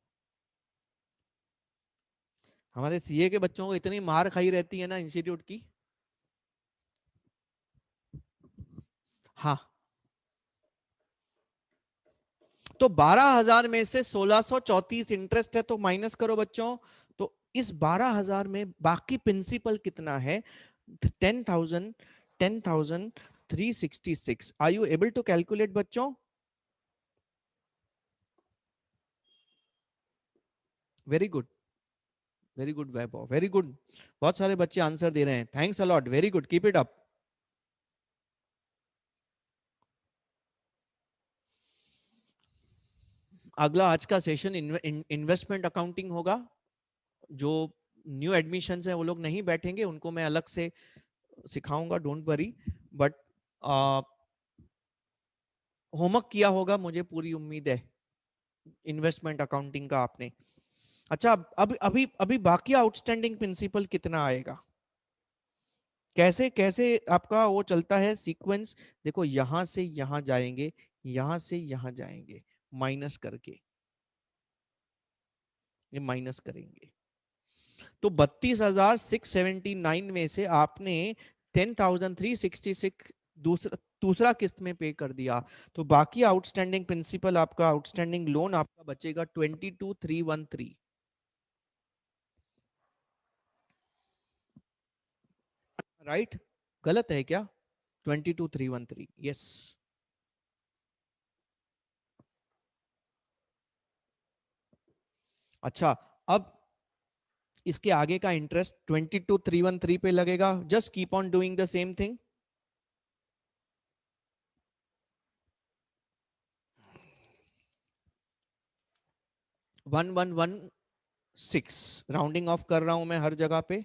[SPEAKER 1] हमारे सीए के बच्चों को इतनी मार खाई रहती है ना इंस्टीट्यूट की। हाँ, तो 12,000 में से 1634 इंटरेस्ट है, तो माइनस करो बच्चों। तो इस 12,000 में बाकी प्रिंसिपल कितना है? 10,000, 10,366। Are you able to calculate बच्चों? Very good, very good Vaibhav, very good. बहुत सारे बच्चे आंसर दे रहे हैं, thanks a lot, very good, keep it up. अगला आज का सेशन इन्वेस्टमेंट अकाउंटिंग होगा। जो न्यू एडमिशन है वो लोग नहीं बैठेंगे, उनको मैं अलग से सिखाऊंगा, डोंट वरी। बट होमवर्क किया होगा, मुझे पूरी उम्मीद है इन्वेस्टमेंट अकाउंटिंग का आपने। अच्छा, अब अभी अभी बाकी आउटस्टैंडिंग प्रिंसिपल कितना आएगा? कैसे कैसे आपका वो चलता है सीक्वेंस? देखो, यहां से यहां जाएंगे, यहां से यहां जाएंगे, माइनस करके, ये माइनस करेंगे। तो 32,679 में से आपने 10,366 दूसरा दूसरा किस्त में पे कर दिया। तो बाकी आउटस्टैंडिंग प्रिंसिपल आपका, आउटस्टैंडिंग लोन आपका बचेगा 22,313। राइट? गलत है क्या? 22,313, यस। अच्छा, अब इसके आगे का इंटरेस्ट 22,313 पे लगेगा। Just keep on doing the same thing. 1116, rounding off कर रहा हूं मैं हर जगह पे।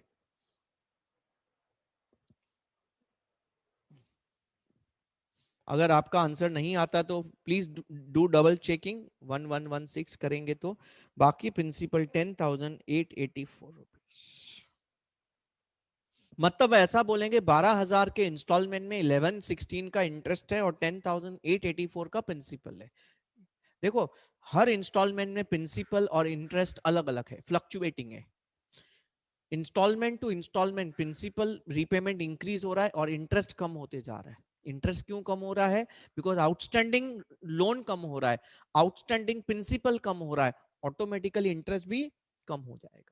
[SPEAKER 1] अगर आपका आंसर नहीं आता तो प्लीज डू डबल चेकिंग। 1116 करेंगे तो बाकी प्रिंसिपल 10,884 रुपीज। मतलब ऐसा बोलेंगे 12,000 के इंस्टॉलमेंट में 1116 का इंटरेस्ट है और 10,884 का प्रिंसिपल है। देखो, हर इंस्टॉलमेंट में प्रिंसिपल और इंटरेस्ट अलग अलग है, फ्लक्चुएटिंग है। Installment to installment principal repayment increase हो रहा है और इंटरेस्ट कम होते जा रहा है। इंटरेस्ट क्यों कम हो रहा है? बिकॉज आउटस्टैंडिंग लोन कम हो रहा है, आउटस्टैंडिंग प्रिंसिपल कम हो रहा है, ऑटोमेटिकली इंटरेस्ट भी कम हो जाएगा।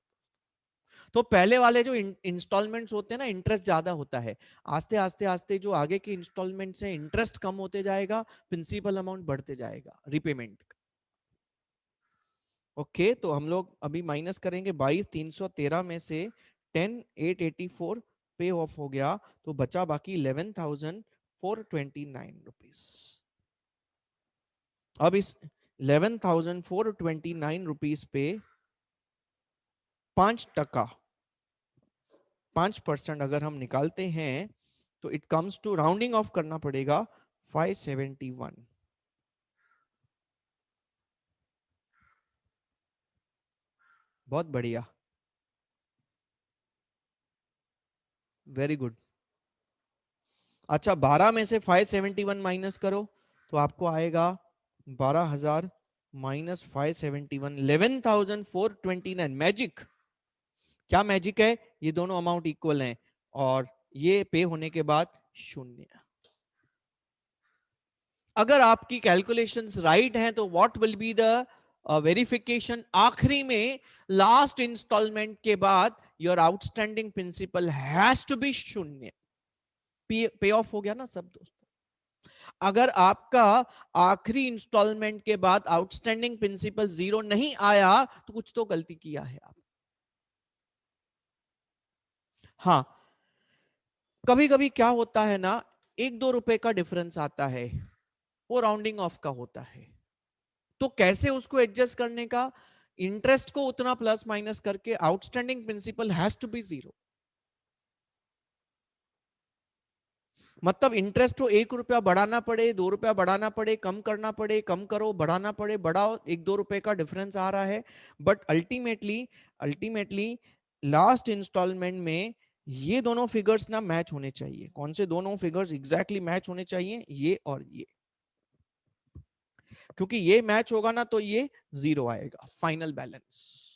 [SPEAKER 1] तो पहले वाले जो इंस्टॉलमेंट्स होते हैं ना, इंटरेस्ट ज्यादा होता है। आस्ते आस्ते आस्ते जो आगे के इंस्टॉलमेंट्स हैं, इंटरेस्ट कम होते जाएगा, प्रिंसिपल अमाउंट बढ़ते जाएगा रिपेमेंट। ओके, तो हम लोग अभी माइनस करेंगे 22,313 में से 10,884 पे ऑफ हो गया, तो बचा बाकी 11,429 रुपीस। अब इस 11,429 रुपीस पे 5%, 5% अगर हम निकालते हैं तो it comes to, rounding off करना पड़ेगा, 571। बहुत बढ़िया, वेरी गुड। अच्छा, 12 में से 571 माइनस करो तो आपको आएगा 12,000 माइनस 571, 11,429। मैजिक, क्या मैजिक है? ये दोनों अमाउंट इक्वल हैं और ये पे होने के बाद शून्य। अगर आपकी कैलकुलेशंस राइट हैं तो what will be the verification? आखिरी में लास्ट इंस्टॉलमेंट के बाद your outstanding principal has to be शून्य। पे ऑफ हो गया ना सब दोस्तों। अगर आपका आखिरी इंस्टॉलमेंट के बाद आउटस्टैंडिंग प्रिंसिपल जीरो नहीं आया तो कुछ तो गलती किया है आप। हाँ, कभी कभी क्या होता है ना, 1-2 रुपए का डिफरेंस आता है, वो राउंडिंग ऑफ का होता है। तो कैसे उसको एडजस्ट करने का? इंटरेस्ट को उतना प्लस माइनस करके outstanding principal has to be zero. मतलब इंटरेस्ट को 1 रुपया बढ़ाना पड़े, 2 रुपया बढ़ाना पड़े, कम करना पड़े, कम करो, बढ़ाना पड़े, बढ़ाओ, 1-2 रुपए का डिफरेंस आ रहा है, but ultimately, ultimately last installment में ये दोनों फिगर्स ना मैच होने चाहिए। कौन से दोनों फिगर्स एग्जैक्टली मैच होने चाहिए? ये और ये। क्योंकि ये मैच होगा ना तो ये जीरो आएगा फाइनल बैलेंस।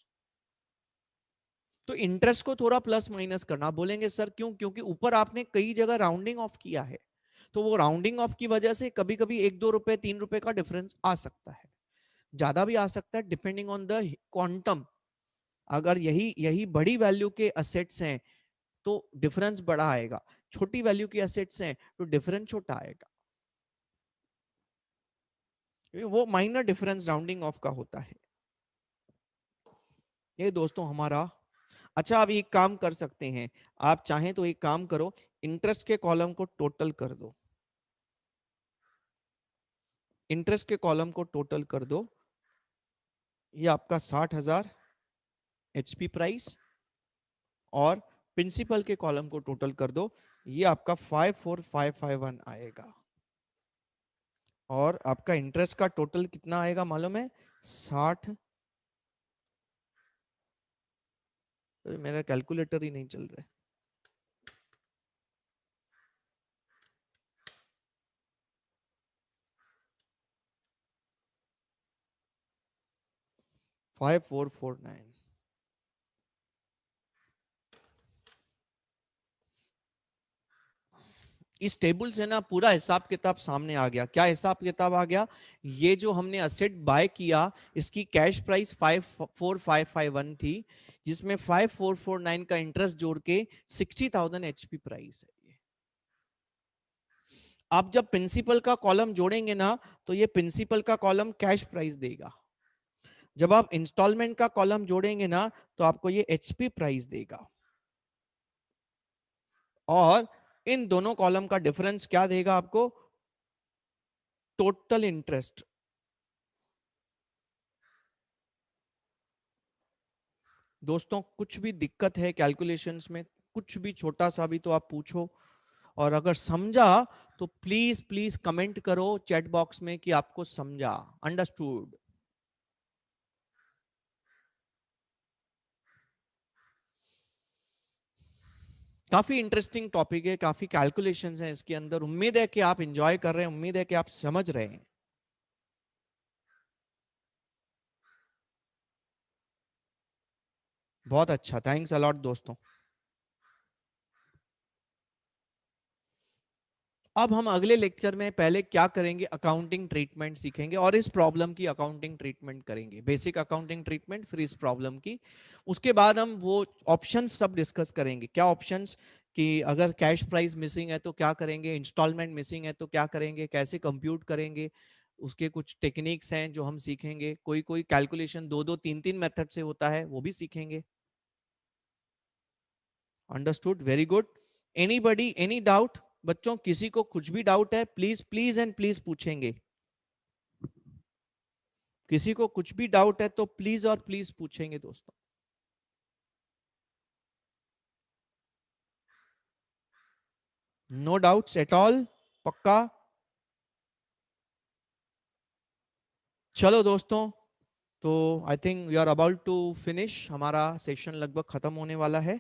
[SPEAKER 1] तो इंटरेस्ट को थोड़ा प्लस माइनस करना। बोलेंगे सर क्यों? क्योंकि ऊपर आपने कई जगह राउंडिंग ऑफ किया है, तो वो राउंडिंग ऑफ की वजह से कभी कभी 1-2 रुपए 3 रुपए का डिफरेंस आ सकता है, ज्यादा भी आ सकता है, डिपेंडिंग ऑन द क्वांटम। अगर यही यही बड़ी वैल्यू के असेट्स हैं तो डिफरेंस बड़ा आएगा, छोटी वैल्यू के असेट्स हैं तो डिफरेंस छोटा आएगा। वो माइनर डिफरेंस राउंडिंग ऑफ का होता है। ये दोस्तों हमारा। अच्छा, अब एक काम कर सकते हैं, आप चाहें तो एक काम करो, इंटरेस्ट के कॉलम को टोटल कर दो, इंटरेस्ट के कॉलम को टोटल कर दो। ये आपका 60,000 एचपी प्राइस, और प्रिंसिपल के कॉलम को टोटल कर दो, ये आपका 54,551 आएगा। और आपका इंटरेस्ट का टोटल कितना आएगा मालूम है? 60, मेरा कैलकुलेटर ही नहीं चल रहा है। 5449। इस टेबल से ना पूरा हिसाब किताब सामने आ गया। क्या हिसाब किताब आ गया? ये जो हमने असेट बाय किया, इसकी कैश प्राइस 54,551 थी, जिसमें 5449 का इंटरेस्ट जोड़ के 60,000 एचपी प्राइस है। आप जब प्रिंसिपल का कॉलम जोड़ेंगे ना तो ये प्रिंसिपल का कॉलम कैश प्राइस देगा। जब आप इंस्टॉलमेंट का कॉलम जोड़ेंगे ना तो आपको ये एचपी प्राइस देगा। और इन दोनों कॉलम का डिफरेंस क्या देगा आपको? Total interest. दोस्तों कुछ भी दिक्कत है कैलकुलेशंस में, कुछ भी छोटा सा भी, तो आप पूछो। और अगर समझा तो प्लीज प्लीज कमेंट करो चैट बॉक्स में कि आपको समझा, अंडरस्टूड। काफी इंटरेस्टिंग टॉपिक है, काफी कैलकुलेशंस हैं इसके अंदर। उम्मीद है कि आप एंजॉय कर रहे हैं, उम्मीद है कि आप समझ रहे हैं। बहुत अच्छा, थैंक्स अलॉट दोस्तों। अब हम अगले लेक्चर में पहले क्या करेंगे, अकाउंटिंग ट्रीटमेंट सीखेंगे और इस प्रॉब्लम की अकाउंटिंग ट्रीटमेंट करेंगे, बेसिक अकाउंटिंग ट्रीटमेंट, फिर इस प्रॉब्लम की। उसके बाद हम वो ऑप्शंस सब डिस्कस करेंगे, क्या ऑप्शंस, कि अगर कैश प्राइस मिसिंग है तो क्या करेंगे, इंस्टॉलमेंट मिसिंग है तो क्या करेंगे, कैसे कंप्यूट करेंगे, उसके कुछ टेक्निक्स हैं जो हम सीखेंगे, कोई कोई कैलकुलेशन दो दो तीन तीन मेथड से होता है वो भी सीखेंगे। Understood, very good. Anybody, any doubt? बच्चों किसी को कुछ भी डाउट है प्लीज प्लीज एंड प्लीज पूछेंगे, किसी को कुछ भी डाउट है तो प्लीज और प्लीज पूछेंगे दोस्तों। नो डाउट्स एट ऑल, पक्का? चलो दोस्तों, तो I think we are about to finish, हमारा सेशन लगभग खत्म होने वाला है।